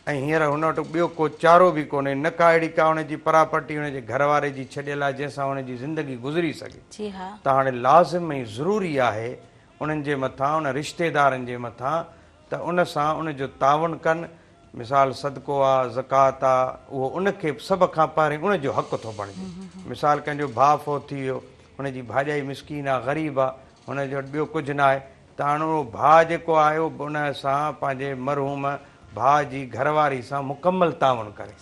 ऐं हींअर हुन वटि ॿियो को चारो बि कोन्हे, न का अहिड़ी का हुनजी प्रॉपर्टी हुनजे घर वारे जी छॾियल आहे जंहिंसां हुनजी ज़िंदगी गुज़री सघे, त हाणे लाज़िम ऐं ज़रूरी आहे उन्हनि जे मथां, उन रिश्तेदारनि जे मथां, त उन सां उनजो तावन कनि। मिसाल सदको आहे, ज़कात आहे, उहो उनखे सभ खां पहिरीं उनजो हक़ थो बणिजे। मिसाल कंहिंजो भाउ फ़ौत थी वियो, हुनजी भाॼाई मिसकीन आहे, ग़रीब आहे, हुनजे वटि ॿियो कुझु न आहे, त हाणे उहो भाउ जेको आहे उहो उन सां पंहिंजे मरहूम भाउ जी घरवारी सां मुकमल ताउन करे,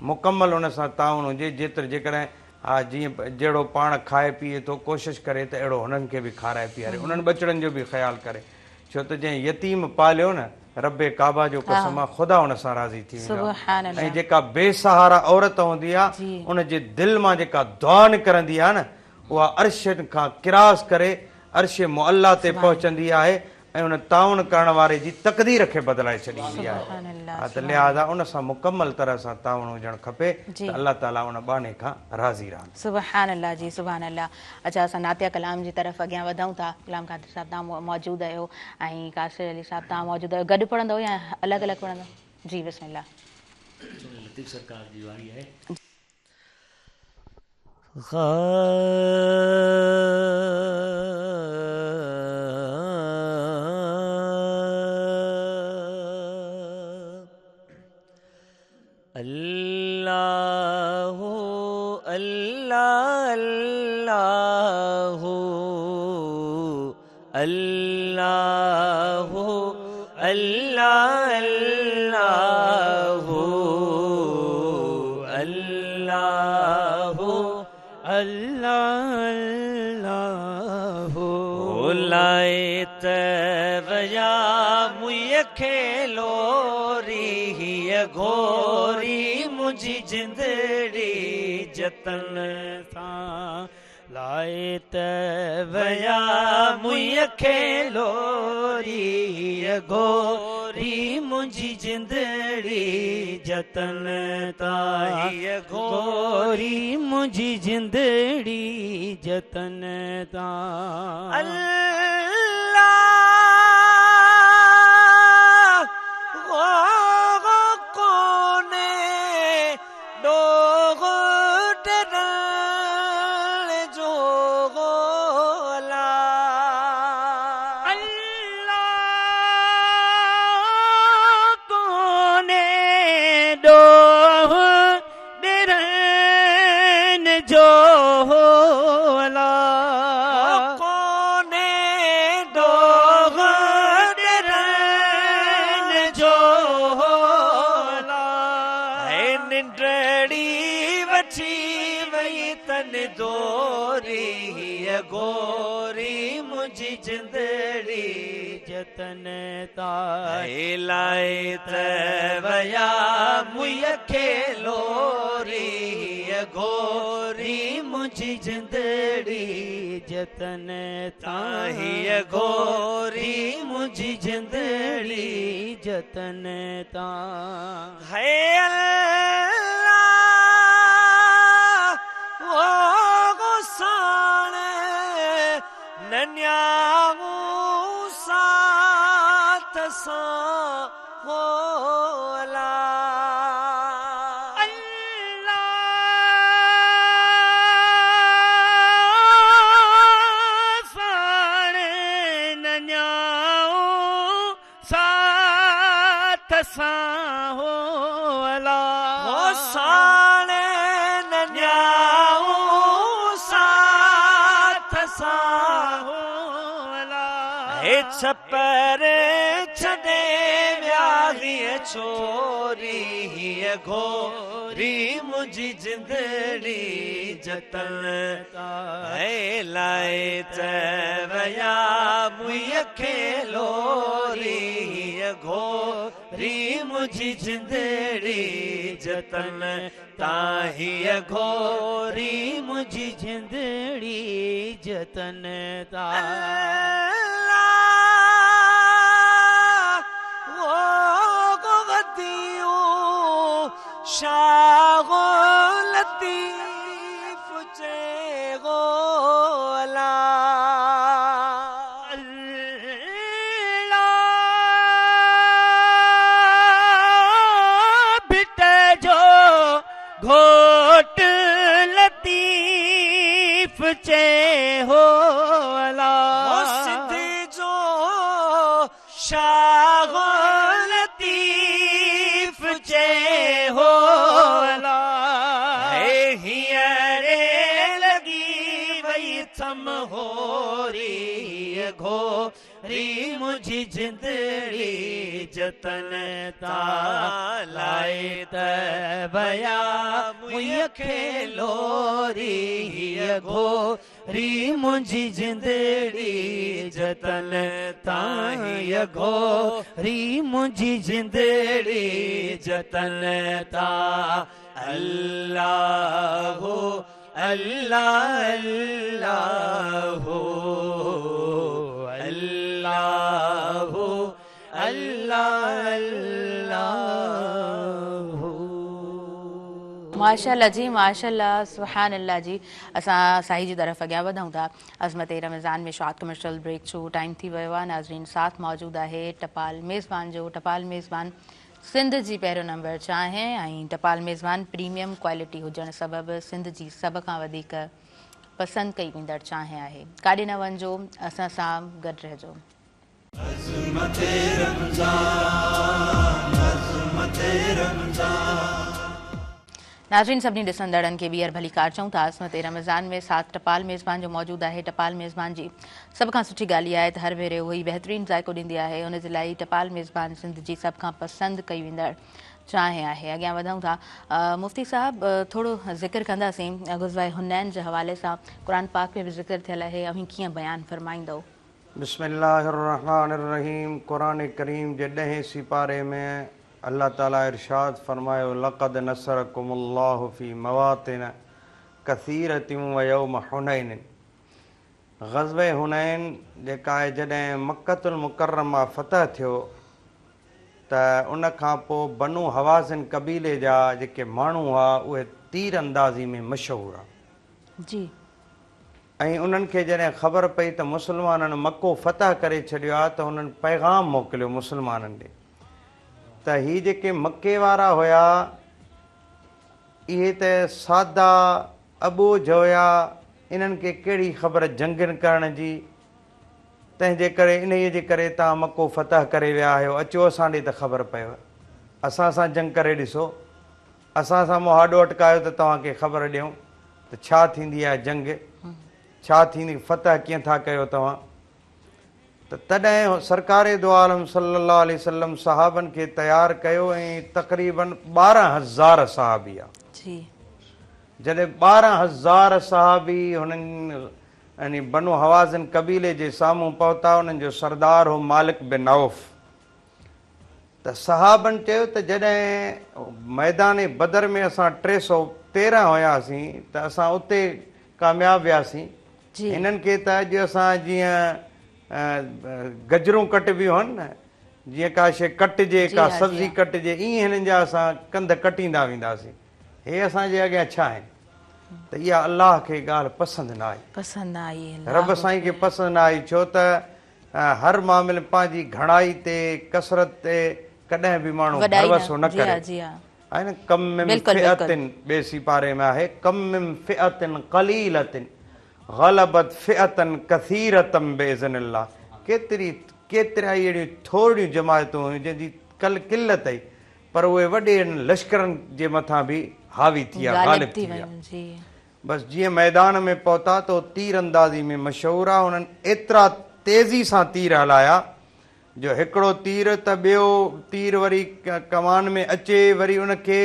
मुकमल उन सां ताउन हुजे, जेकॾहिं हा जीअं जहिड़ो पाण खाए पीए थो, कोशिशि करे त अहिड़ो हुननि खे बि खाराए पीआरे, उन्हनि ॿचिड़नि जो बि ख़्यालु करे। छो त जंहिं यतीम पालियो न, रब्बे काबा जो कसम आहे, ख़ुदा हुन सां राज़ी थी वेंदो। ऐं जेका बेसहारा औरत हूंदी आहे, उनजे दिलि मां जेका दुआ निकिरंदी आहे न, उहा अर्श खां किरास करे अर्श मुअल्ला ते पहुचंदी आहे ऐं उन ताउन करण वारे जी तक़दीर खे बदिलाए छॾींदी आहे। त लिहाज़ा उन सां मुकमल तरह सां ताउन हुजणु खपे, त अल्लाह ताला उन बाने खां राज़ी रहनि। सुभान अल्लाह जी, सुभान अल्लाह। अच्छा, असां नातिया कलाम जी तरफ़ अॻियां वधूं था। कलाम कादिर साहब तव्हां मौजूदु आहियो ऐं कासिर अली साहब तव्हां मौजूदु आहियो, गॾु पढ़ंदव या अलॻि अलॻि पढ़ंदव? जी बिस्मिल्लाह। लतीफ़ सरकार जी वारी आहे। अल्लाह अल्लाह अल्लाह अल्लाह अल्लाह अल्लाह लाए तवया मुझे खेलोरी घोरी मुझी जिंदड़ी जतन था लाए तवया मुझे खेलोरी घोरी मुझी जिंदड़ी जतन ताई घोरी मुझी जिंदड़ी जतन ता अची वई तन दोरी हीअ गोरी मुंहिंजी जिंदड़ी जतन ताए लाए त वया मुंहिंज खे लोरी हीअ गोरी मुंहिंजी जिंदड़ी जतन ताए हीअ गोरी मुंहिंजी जिंदड़ी जतन ताए है नन्याऊ साथ सां होला अल्लाह साणे नन्याऊ साथ सां होला हो साणे नन्याऊ साथ सां छपर छॾे वियाहीअ छोरी हीअ गोरी मुंहिंजी जिंदड़ी जतन ताए लाए त वया मुंहिंज खे लोरी हीअ गोरी मुंहिंजी जिंदड़ी जतन तां हीअ गोरी मुंहिंजी जिंदड़ी जतन तां शागो लतीफ चे गोला अल्लाह बिटे जो घोट लतीफ चे होला सिद्धि जो शागो लतीफ चे होला हीअरे लगी वई थम होरी घोरी मुंहिंजी जिंदड़ी जतन तां लाए त वया मुंहिंज खे लोरी हीअ घोरी मुंहिंजी जिंदड़ी जतन तां हीअ घोरी मुंहिंजी जिंदड़ी जतन तां अल्लाह अल्लाह अल्लाह अल्लाह अल्लाह माशाल्लाह जी माशाल्लाह सुभान अल्लाह जी। असां साईं जी तरफ़ अॻियां वधूं था। अज़मत रमज़ान में शॉर्ट कमर्शियल ब्रेक जो टाइम थी वियो आहे। नाज़रीन साथ मौजूदु आहे टपाल मेज़बान जो। टपाल मेज़बान सिंध जी पहिरियों नंबर चांहि ऐं टपाल मेज़बान प्रीमियम क्वालिटी हुजण सबबि सिंध जी सभ खां वधीक पसंदि कई वेंदड़ चांहि आहे। काॾे न वञिजो, असां सां गॾु रहिजो। नाज़रीन सभिनी ॾिसंदड़नि खे ॿीहर भली कार चऊं था। अज़मत रमज़ान में साथ टपाल मेज़बान जो मौजूदु आहे। टपाल मेज़बान जी सभ खां सुठी ॻाल्हि इहा आहे त हर भेरे उहो ई बहितरीनु ज़ाइक़ो ॾींदी आहे। उन जे लाइ टपाल मेज़बान सिंध जी सभ खां पसंदि कई वेंदड़ चांहि आहे। अॻियां वधूं था। मुफ़्ती साहब थोरो ज़िक्र कंदासीं ग़ज़वा हुनैन जे हवाले सां। क़ुरान पाक में बि ज़िक्र थियल आहे, अवी कीअं बयानु फ़रमाईंदो? बिस्मिल्लाहिर्रहमानिर्रहीम। क़ुरान करीम जे 10हें सिपारे में अल्लाह ताला इरशाद फरमायो लक़द नसरकुमुल्लाहु फ़ी मवातिन कसीरतिन व यौम हुनैन। ग़ज़वे हुनैन जेका आहे जॾहिं मक्कतुल मुकर्रमा फ़तह थियो त उन खां पोइ बनु हवाज़िन कबीले जा जेके माण्हू हुआ उहे तीर अंदाज़ी में मशहूरु आहे जी। ऐं उन्हनि खे जॾहिं ख़बर पई त मुस्लमाननि मको फ़तह करे छॾियो आहे त हुननि पैगाम मोकिलियो मुस्लमाननि ॾे त ही जेके मके वारा हुया इहे त सादा अबोझ हुया, इन्हनि खे कहिड़ी ख़बर जंगनि करण जी। तंहिंजे करे इन्हीअ जे करे तव्हां मको फ़तह करे विया आहियो, अचो असां ॾे त ख़बर पयव, असां सां जंग करे ॾिसो, असां सां मुहाॾो अटकायो त तव्हांखे ख़बर ॾियूं त छा थींदी आहे जंग, छा थींदी, फ़तह कीअं था कयो तव्हां। त तॾहिं सरकार दो आलम सल्लल्लाहु अलैहि वसल्लम सहाबनि खे तयारु कयो ऐं तक़रीबन 12,000 सहाबिया जॾहिं 12,000 सहाबी हुननि बनु हवाज़िन कबीले जे साम्हूं पहुता, उन्हनि जो सरदार हो मालिक बिन औफ। त सहाबनि चयो त जॾहिं मैदान बदर में असां 313 हुयासीं त असां उते कामयाब वियासीं। हिननि खे त अॼु असां जीअं गजरूं कटबियूं आहिनि न, जीअं का शइ कटिजे, का सब्जी कटिजे, ईअं हिननि जा असां कंध कटींदा वेंदासीं। हे असांजे अॻियां छा आहिनि? त इहा अलाह खे ॻाल्हि पसंदि न आई, रब साईं खे पसंदि न आई। छो त हर मामले पंहिंजी घणाई ते, कसरत ते कॾहिं बि माण्हू भरवसो न करे, आहे न। कम मिन फिअतिन, ॿिए सिपारे में आहे, कम मिन फिअतिन क़लीलतिन ग़लबत फिअतन कसीरतम बिइज़्निल्लाह। केतिरा अहिड़ियूं थोरियूं जमायतूं हुयूं जंहिंजी कल किल्लत आई, पर उहे वॾे लश्करनि जे मथां बि हावी थी विया, ग़ालिब थी विया। बसि जीअं मैदान में पहुता त तीर अंदाज़ी में मशहूरु आहे। उन्हनि एतिरा तेज़ी सां तीर हलाया जो हिकिड़ो तीर त ॿियो तीर वरी कमान में अचे, वरी उनखे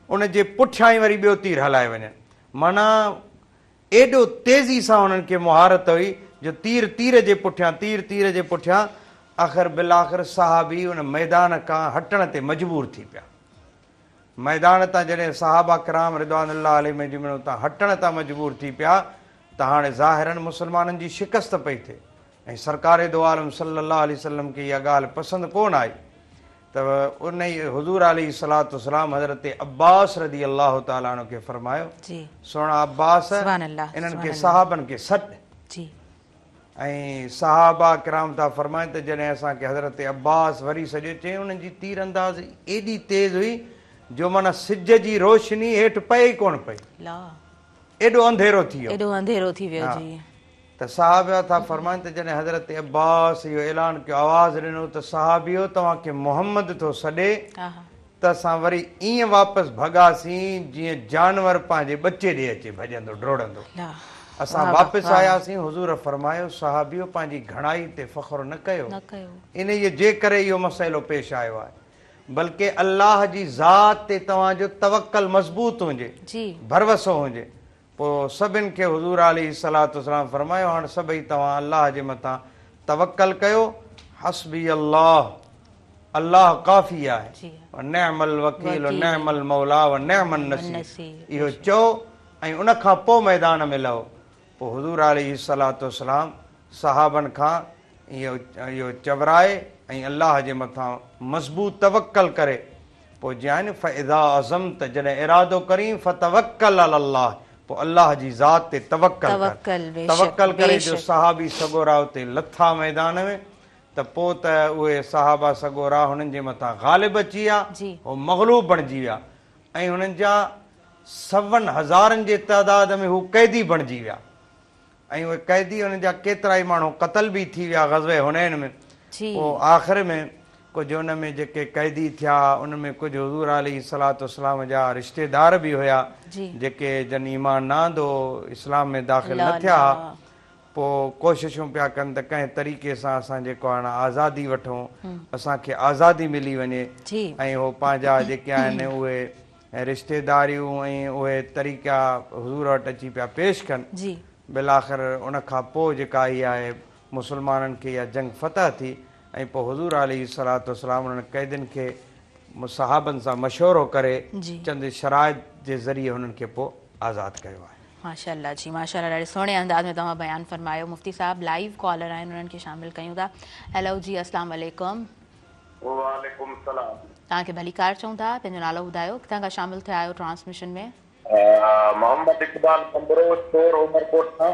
उनजे पुठियां ई वरी ॿियो तीर हलाए वञनि। माना एॾो तेज़ी सां उन्हनि खे मुहारत हुई जो तीर जे पुठियां आख़िर बिलाख़िर सहाबी उन मैदान खां हटण ते मजबूर थी पिया। मैदान तां जॾहिं सहाबा किराम रिदवानुल्लाह अलैहिम अजमईन उतां हटण तां मजबूर थी पिया त हाणे ज़ाहिरन मुस्लमाननि जी शिकस्त पई थिए ऐं सरकार दो आलम सल्लल्लाहु अलैहि वसल्लम खे इहा ॻाल्हि पसंदि कोन आई। त उन ई हुज़ूर अलैहिस्सलातु वस्सलाम हज़रत अब्बास रज़ी अल्लाह ताला अन्हु खे फरमायो, सुहिणा अब्बास इन्हनि खे सहाबनि खे सॾ। ऐं सहाबा किराम था फरमाइनि त जॾहिं असांखे हज़रत अब्बास वरी सॼो चई, उन्हनि जी तीर अंदाज़ एॾी तेज़ हुई जो माना सिज जी रोशनी हेठि पए ई कोन पई, एॾो अंधेरो थी वियो। त साहबा था फरमाइनि त जॾहिं हज़रत अब्बास इहो ऐलान कयो, आवाज़ ॾिनो त सहाबियो तव्हांखे मोहम्मद थो सॾे, त असां वरी ईअं वापसि भॻासीं जीअं जानवर पंहिंजे ॿचे ॾे अचे भॼंदो डोड़ंदो। असां वापसि आयासीं। हुज़ूर फरमायो, सहाबियो पंहिंजी घणाई ते फ़ख्रु न कयो, इन जे करे इहो मसइलो पेश आयो आहे, बल्कि अल्लाह जी ज़ात ते तव्हांजो तवक्कल मज़बूत हुजे, भरवसो हुजे। पोइ सभिनि खे हुज़ूर अलैहिस्सलातु वस्सलाम फरमायो, हाणे सभई तव्हां अल्लाह जे मथां तवक्कल कयो, हस्बी अल्लाह, अल्लाह काफ़ी आहे, निअमल वकील निअमल मौला व निअमन नसीर, इहो चओ ऐं उन खां पोइ मैदान में लहो। पोइ हुज़ूर अलैहिस्सलातु वस्सलाम सहाबनि खां इहो चवराए ऐं अल्लाह जे मथां मज़बूत तवक्कल करे पोइ जीअं आहे न, फ़इज़ा अज़मत, जॾहिं इरादो करीं फ़तवक्कल अलल्लाह, पोइ अल्लाह जी ज़ात ते तवक्कल करे जो सहाबी सगोरा उते लथा मैदान में, त पोइ त उहे सहाबा सगोरा हुननि जे मथां ग़ालिब अची विया, उहो मग़लूब बणिजी विया ऐं हुननि जा 100,000 जे तइदाद में हू क़ैदी बणिजी विया ऐं उहे क़ैदी हुननि जा केतिरा ई माण्हू क़तल बि थी विया ग़ज़वे हुनैन में। पोइ आख़िर में कुझु उन में जेके क़ैदी थिया उन में कुझु हुज़ूर अलैहिस्सलातु वस्सलाम जा रिश्तेदार बि हुया जेके जन ईमान न आंदो, इस्लाम में दाख़िल न थिया। पोइ कोशिशूं पिया कनि त कंहिं तरीक़े सां असां जेको आहे आज़ादी वठूं, असांखे आज़ादी मिली वञे ऐं उहो पंहिंजा जेके आहिनि उहे रिश्तेदारियूं ऐं उहे तरीक़ा हुज़ूर वटि अची पिया पेश कनि। बिलाख़िर उन खां पोइ जेका इहा आहे मुस्लमाननि खे इहा जंग फतह थी ऐं पोइ हुज़ूर अलैहिस्सलातु वस्सलाम उन्हनि क़ैदियुनि खे सहाबनि सां मशवरो करे चंद शराइत जे ज़रिए हुननि खे पोइ आज़ादु कयो आहे। माशाअल्लाह जी, माशाअल्लाह, ॾाढे सुहिणे अंदाज़ में तव्हां बयानु फरमायो। मुफ्ती साहब लाइव कॉलर आहिनि, उन्हनि खे शामिल कयूं था। हेलो जी, अस्सलाम वालेकुम। वालेकुम सलाम। तव्हांखे भलीकार चऊं था, पंहिंजो नालो ॿुधायो, किथां खां शामिल थिया आहियो ट्रांसमिशन में? मोहम्मद इक़बाल कंबरोज शोर उमरकोट खां।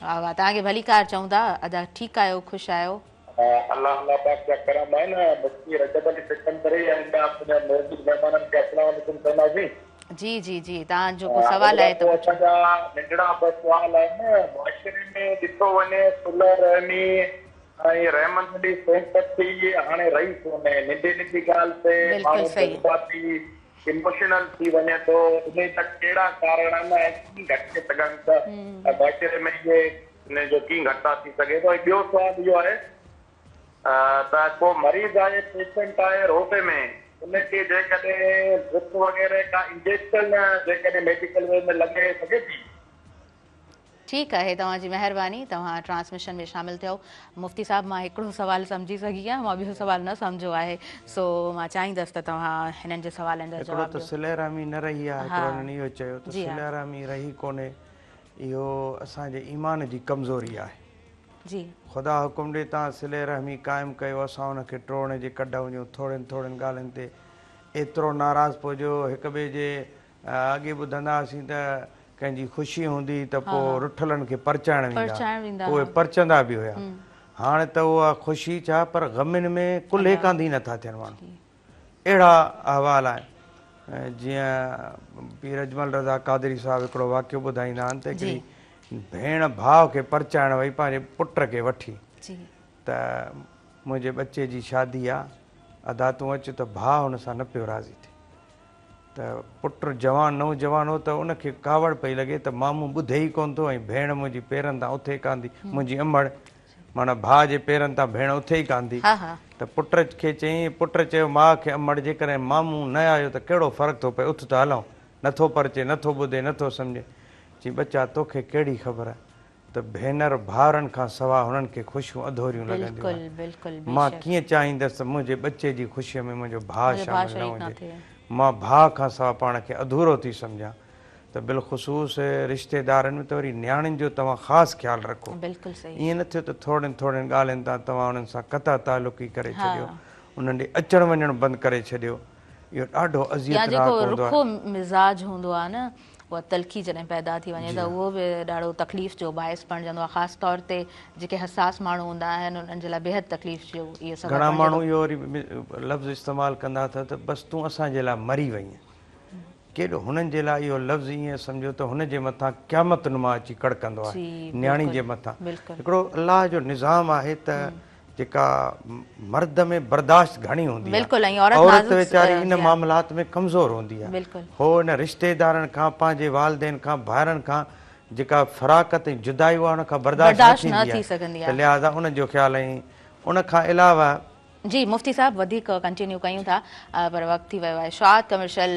वाह वाह, तव्हांखे भलीकार चऊं था। अदा ठीकु आहियो, ख़ुशि आहियो? अल्लाह पाक जा करम आहे न, मुफ्ती रजब अली सिकंदरी ऐं अपने मौजूद मेहमाननि खे अस्सलाम वालेकुम चवंदासीं। जी जी जी, तव्हांजो को सवाल आहे त असांजा नंढड़ा ॿ सुवाल आहिनि। मुआशरे में ॾिठो वञे सुलह रहमी ऐं रहमत जी सोहबत थी हाणे रही कोन्हे, नंढी नंढी ॻाल्हि ते माण्हू जज़्बाती इमोशनल थी वञे थो, उन जा कहिड़ा कारण आहिनि ऐं कीअं घटि थी सघनि था मुआशरे में, इहे इन जो कीअं घटि थी सघे थो। ॿियो सुवाल इहो आहे त को मरीज़ आहे, पेशेंट आहे रोज़े में, उनखे जेकॾहिं ड्रिप वग़ैरह का इंजेक्शन जेकॾहिं मेडिकल वे में लॻे सघे थी? ठीकु आहे, तव्हांजी महिरबानी, तव्हां ट्रांसमिशन में शामिलु थियो। मुफ़्ती साहिबु, मां हिकिड़ो सुवालु सम्झी सघी आहियां, मां ॿियो सुवालु न सम्झो आहे, सो मां चाहींदसि त तव्हां हिननि जे सुवालनि जा जवाबु ॾियो। त सिलेरामी न रही आहे, हिकिड़ो हिननि इहो चयो त सिलेरामी रही कोन्हे, इहो असांजे ईमान जी कमज़ोरी आहे। जी, ख़ुदा हुकुम ॾे तव्हां सिलेरामी क़ाइमु कयो, असां हुनखे टोड़ण जे कढ वञूं, थोड़नि थोड़नि ॻाल्हियुनि ते एतिरो नाराज़ पहुचो, हिक ॿिए जे अॻे ॿुधंदा हुआसीं त कंहिंजी ख़ुशी हूंदी त पोइ रुठलनि खे परचाइण वेंदा, उहे परचंदा बि हुया। हाणे त उहा ख़ुशी छा, पर ग़मिन में कुल्हे कांधी नथा थियनि माण्हू। अहिड़ा अहवाल आहिनि। जीअं पीर अजमल रज़ा क़ादरी साहिबु हिकिड़ो वाक़ियो ॿुधाईंदा आहिनि त हिकिड़ी भेण भाउ खे परचाइण वई पंहिंजे पुट खे वठी, त मुंहिंजे बचे जी शादी आहे, अदा तूं अचु, त भाउ हुन सां न पियो राज़ी थिए। त पुटु जवान नौजवान हो, त उनखे कावड़ पई लॻे त मामूं ॿुधे ई कोन थो, ऐं भेण मुंहिंजी पेरनि तां उथे कांदी, मुंहिंजी अमड़ माना भाउ जे पेरनि तां भेण उथे ई कांदी। त पुट खे चयईं, पुट चयो माउ खे, अमड़ जेकॾहिं मामूं न आयो त कहिड़ो फ़र्क़ु थो पए, उथ त हलूं, नथो परचे, नथो ॿुधे, नथो सम्झे। चई बचा तोखे कहिड़ी ख़बर आहे त भेनर भाउरनि खां सवाइ हुननि खे ख़ुशियूं अधूरियूं लॻंदियूं। मां कीअं चाहींदसि त मुंहिंजे बचे जी ख़ुशीअ में मुंहिंजो भाउ शामिलु न हुजे, मां भाउ खां सवाइ पाण खे अधूरो थी सम्झां। त बिलख़ुसूस रिश्तेदारनि में त वरी न्याणियुनि जो तव्हां ख़ासि ख़्यालु रखो। ईअं न थियो त थोड़नि थोड़नि ॻाल्हियुनि तां तव्हां उन्हनि सां कता तालुकी करे छॾियो, उन्हनि ॾे अचणु वञणु बंदि करे छॾियो। इहो ॾाढो अज़ियतनाक हूंदो आहे। रुखो मिज़ाज हूंदो आहे न, उहा तलखी जॾहिं पैदा थी वञे त उहो बि ॾाढो तकलीफ़ जो बाहिस बणिजंदो आहे। ख़ासि तौर ते जेके हसास माण्हू हूंदा आहिनि उन्हनि जे लाइ बेहद तकलीफ़ जो इहो सभु। घणा माण्हू इहो वरी लफ़्ज़ इस्तेमालु कंदा अथव त बसि तूं असांजे लाइ मरी वई, केॾो हुननि जे लाइ इहो लफ़्ज़ ईअं सम्झो त हुनजे मथां क़यामत नुमा अची कड़कंदो आहे, न्याणी जे मथां। हिकिड़ो अलाह जो निज़ाम आहे त जेका मर्द में बर्दाश्त घणी हूंदी आहे, औरत वीचारी इन मामलात में कमज़ोर हूंदी आहे। हो इन रिश्तेदारनि खां, पंहिंजे वालिदेन खां, भाइरनि खां जेका फ़राक़त ऐं जुदाई आहे उन खां बर्दाश्त न थी सघंदी आहे, त लिहाज़ा उन जो ख़्यालु। ऐं उन खां अलावा जी मुफ़्ती साहब वधीक कंटिन्यू कयूं था, पर वक़्तु थी वियो आहे शॉर्ट कमर्शियल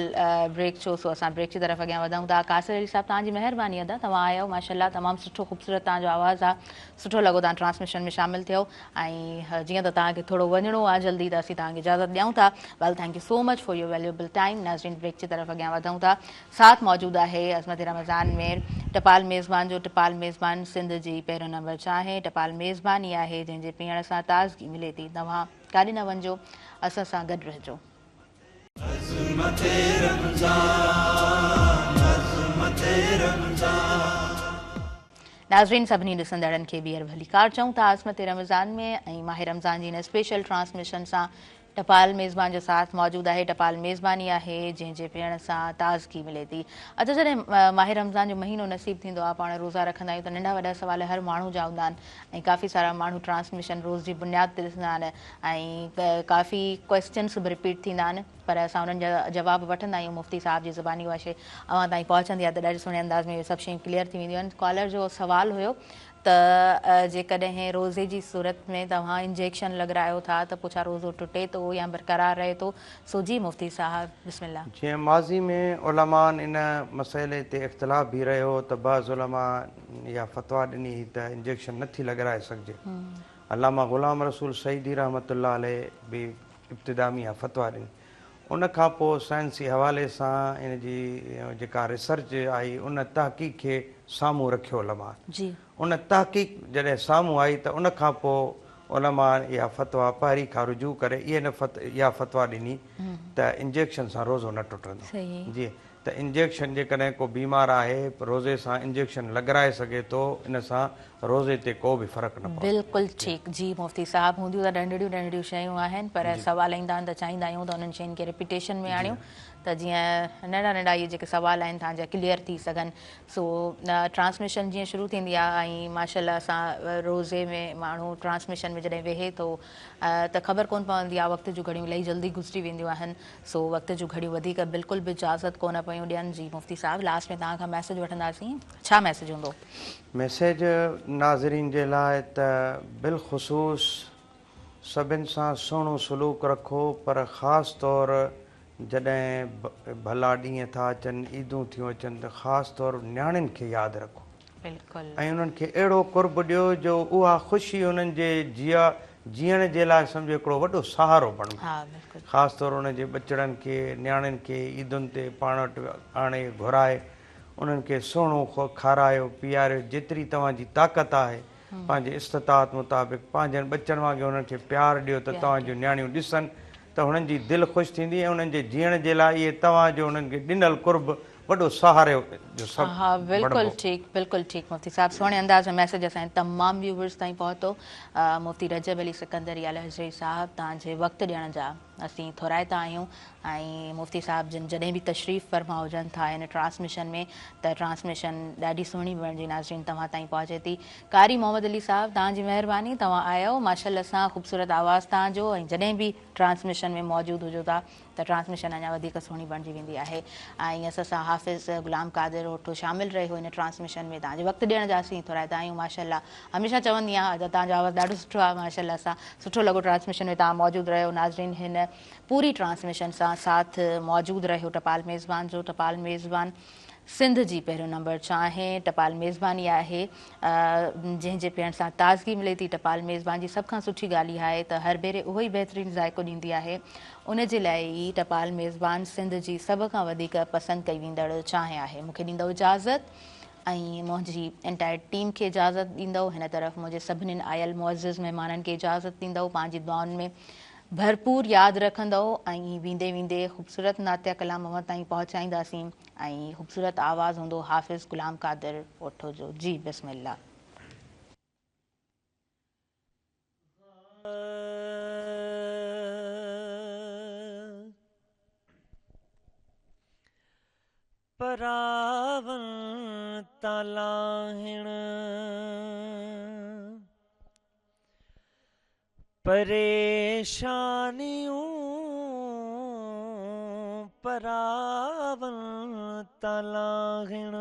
ब्रेक छो, सो असां ब्रेक जी तरफ़ अॻियां वधूं था। कासिर अली साहब, तव्हांजी महिरबानी अदा, तव्हां आयो, माशाअल्लाह तमामु सुठो ख़ूबसूरत तव्हांजो आवाज़ु आहे, सुठो लॻो तव्हां ट्रांसमिशन में शामिलु थियो। ऐं जीअं त तव्हांखे थोरो वञिणो आहे जल्दी, त असीं तव्हांखे इजाज़त ॾियूं था। Well, thank you so much for your valuable time. नाज़रीन, ब्रेक जी तरफ़ अॻियां वधूं था। साथ मौजूदु आहे अज़मत रमज़ान में टपाल मेज़बान जो। टपाल मेज़बान सिंध जी पहिरियों नंबर चाहे टपाल मेज़बानी आहे जंहिंजे पीअण सां ताज़गी मिले थी। तव्हां काॾे न वञिजो, असां सां गॾु रहिजो। नाज़रीन, सभिनी ॾिसंदड़नि खे ॿीहर भली कार चऊं था अज़मत रमज़ान में, ऐं माह रमज़ान जी हिन स्पेशल ट्रांसमिशन सां टपाल मेज़बान जो साथ मौजूदु आहे। टपाल मेज़बानी आहे जंहिंजे पीअण सां ताज़गी मिले थी। अच्छा, जॾहिं माह रमज़ान जो महीनो नसीबु थींदो आहे, पाण रोज़ा रखंदा आहियूं, त नंढा वॾा सुवाल हर माण्हू जा हूंदा आहिनि, ऐं काफ़ी सारा माण्हू ट्रांसमिशन रोज़ जी बुनियाद ते ॾिसंदा आहिनि, ऐं काफ़ी क्वेश्चन्स बि रिपीट थींदा आहिनि, पर असां उन्हनि जा जवाब वठंदा आहियूं मुफ़्ती साहिब जी ज़ुबानी। उहा शइ अवां ताईं पहुचंदी आहे त ॾाढे सुहिणे अंदाज़ में इहे सभु शयूं क्लियर थी वेंदियूं आहिनि। कॉलर जो सुवालु हुयो त जेकॾहिं रोज़े जी सूरत में तव्हां इंजेक्शन लॻारायो था त पोइ छा रोज़ो टुटे थो या बरक़रार रहे थो? सो जी मुफ़्ती साहब बिस्मिल्लाह। जीअं माज़ी में उलमान इन मसइले ते इख़्तिलाफ़ बि रहियो त बाज़ उलमा या फ़तवा ॾिनी त इंजेक्शन नथी लॻाराए सघिजे। अल्लामा ग़ुलाम रसूल सईदी रहमतुल्लाह अलैह बि इब्तिदा में इहा फ़तवा ॾिनी। उन खां पोइ साइंसी हवाले सां इन जी जेका रिसर्च आई उन तहक़ीक़ खे साम्हूं रखियो उलमा जी। उन तहक़ीक़ जॾहिं साम्हूं आई त उन खां पोइ उलमा इहा फ़तवा पहिरीं खां रुजू करे इहा फ़तवा ॾिनी त इंजेक्शन सां रोज़ो न टुटंदो। जी, त इंजेक्शन जेकॾहिं को बीमार आहे रोज़े सां इंजेक्शन लॻाराए सघे थो, इन सां रोज़े ते को बि फ़र्क़ु न पवंदो। बिल्कुलु ठीकु जी मुफ़्ती साहब। हूंदियूं त नंढड़ियूं शयूं आहिनि, पर सवाल ईंदा आहिनि त चाहींदा आहियूं त उन्हनि शयुनि खे रिपीटेशन में आणियूं त जीअं नंढा इहे जेके सवाल आहिनि तव्हांजा क्लियर थी सघनि। सो ट्रांसमिशन जीअं शुरू थींदी आहे, ऐं माशाअल्लाह असां रोज़े में माण्हू ट्रांसमिशन में जॾहिं वेहे थो त ख़बर कोन पवंदी आहे, वक़्त जूं घड़ियूं इलाही जल्दी गुज़री वेंदियूं आहिनि। सो वक़्त जूं घड़ियूं वधीक बिल्कुलु बि इजाज़त कोन पियूं ॾियनि। जी मुफ़्ती साहब, लास्ट में तव्हां खां मैसेज वठंदासीं, छा मैसेज हूंदो? मैसेज नाज़रीन जे लाइ त बिलख़ुसूस सभिनि सां सुहिणो सलूक रखो, पर ख़ासि तौर जॾहिं भला ॾींहं था अचनि, ईदूं थियूं अचनि, त ख़ासि तौर न्याणियुनि खे यादि रखो ऐं उन्हनि खे अहिड़ो कुर्ब ॾियो जो उहा ख़ुशी उन्हनि जे जीअण जे लाइ सम्झो हिकिड़ो वॾो सहारो बणो। ख़ासि तौर उन जे ॿचड़नि खे, न्याणियुनि खे ईदुनि ते पाण वटि आणे घुराए उन्हनि खे सुहिणो खारायो पीआरियो, जेतिरी तव्हांजी ताक़त आहे पंहिंजे इस्तिताअत मुताबिक़ पंहिंजनि ॿचनि वांगुरु उन्हनि खे प्यारु ॾियो त तव्हां जूं न्याणियूं ॾिसनि त हुननि जी दिलि ख़ुशि थींदी ऐं उन्हनि जे जीअण जे लाइ इहे तव्हांजो उन्हनि खे ॾिनल कुर्ब वॾो सहारे जो सभु। हाँ बिल्कुलु ठीकु मुफ्ती साहब, सुहिणे अंदाज़ में मैसेज असांजे तमामु व्यूवर्स ताईं पहुतो। मुफ्ती रजब अली सिकंदरी अल हज़री साहब, तव्हांजे वक़्तु ॾियण जा असीं थोराइता आहियूं ऐं मुफ्ती साहब जिन जॾहिं बि तशरीफ़ फरमा हुजनि था हिन ट्रांसमिशन में, त ट्रांसमिशन ॾाढी सुहिणी बणिजी नाज़रीन तव्हां ताईं पहुचे थी। कारी मोहम्मद अली साहब, तव्हांजी महिरबानी, तव्हां आयो माशाअल्लाह सां, ख़ूबसूरत आवाज़ तव्हांजो, ऐं जॾहिं बि ट्रांसमिशन में मौजूदु हुजो था त ट्रांसमिशन अञा वधीक सुहिणी बणिजी वेंदी आहे। ऐं असां सां हाफ़िज़ गुलाम कादिर ओठो शामिल रहियो हिन ट्रांसमिशन में, तव्हांजे वक़्तु ॾियण जा असीं थोराइता आहियूं माशाअल्लाह। हमेशह चवंदी आहियां त तव्हांजो आवाज़ु ॾाढो सुठो आहे माशाअल्लाह सां, सुठो लॻो ट्रांसमिशन में तव्हां मौजूदु रहियो। नाज़रीन, हिन पूरी ट्रांसमिशन सां साथ मौजूदु रहियो टपाल मेज़बान जो। टपाल मेज़बान सिंध जी पहिरियों नंबर चाहे टपाल मेज़बानी आहे जंहिंजे पीअण सां ताज़गी मिले थी। टपाल मेज़बान जी सभ खां सुठी ॻाल्हि इहा आहे त हर भेरे उहो ई बहितरीनु ज़ाइक़ो ॾींदी आहे। उन जे लाइ ई टपाल मेज़बान सिंध जी सभ खां वधीक पसंदि कई वेंदड़ चांहि आहे। मूंखे ॾींदव इजाज़त ऐं मुंहिंजी एंटायर टीम खे इजाज़त ॾींदव, हिन तरफ़ मुंहिंजे सभिनीनि आयल मुअज़्ज़िज़ महिमाननि खे इजाज़त ॾींदव, पंहिंजी दुआउनि में भरपूर यादि रखंदव ऐं वेंदे वेंदे ख़ूबसूरत नातिया कलाम अव्हां ताईं पहुचाईंदासीं ऐं ख़ूबसूरत आवाज़ हूंदो हाफ़िज़ गुलाम कादिर ओठो जो। जी बिस्मिल्लाह। परावन तलाहिण परेशानियों परावन तलाहिण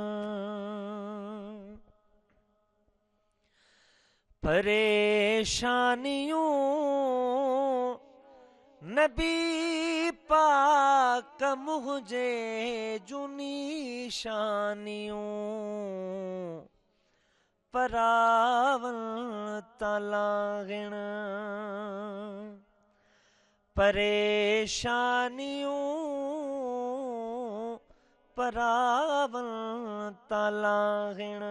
परेशानियों नबी पाक मुझे जुनी शानियों परावन तलागिण परेशानियों परावन तलागिण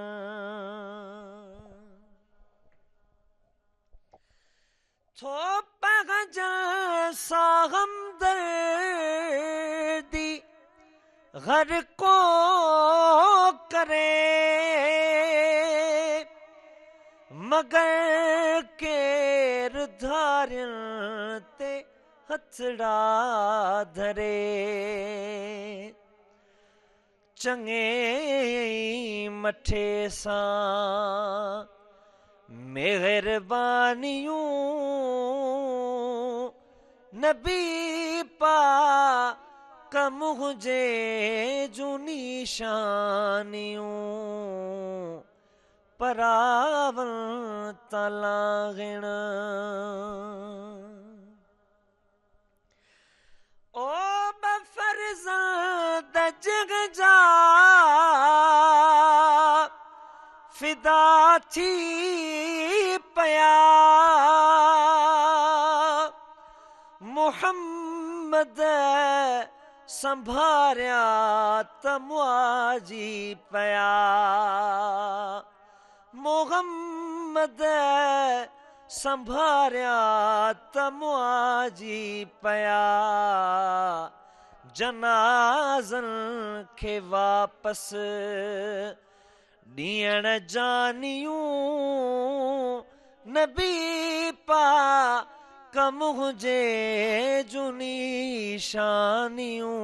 थो पगज सागम दर्दी घर को करे मगर केर धारिन ते हथड़ा धरे चंगे मठे सां मेहरबानियों नबी पाक मुझे जुनी शानियों परावन तलागिण ओ बफरज़ाद जग जा फिदा थी पया मुहम्मद संभारिया तमुआजी पया मुहम्मद संभारिया तमुआजी पया जनाज़न के वापस ॾियण जानियूं नबी पाक मुझे जुनी शानियूं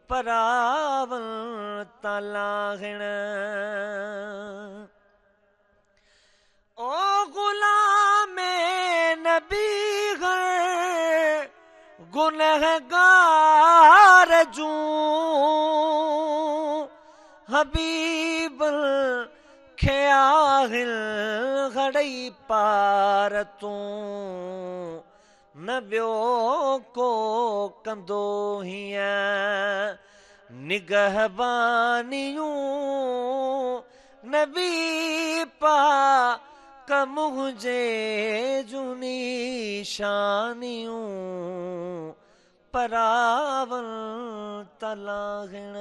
परावन तलागिण ओ गुलाम नबी घर गुनहगार जूं हबीब ख्याल खड़ई पार तूं न ॿियो को कंदो हीअं निगहबानियूं नबी पाक मुंहिंजे जूनी शानियूं परावन तलागण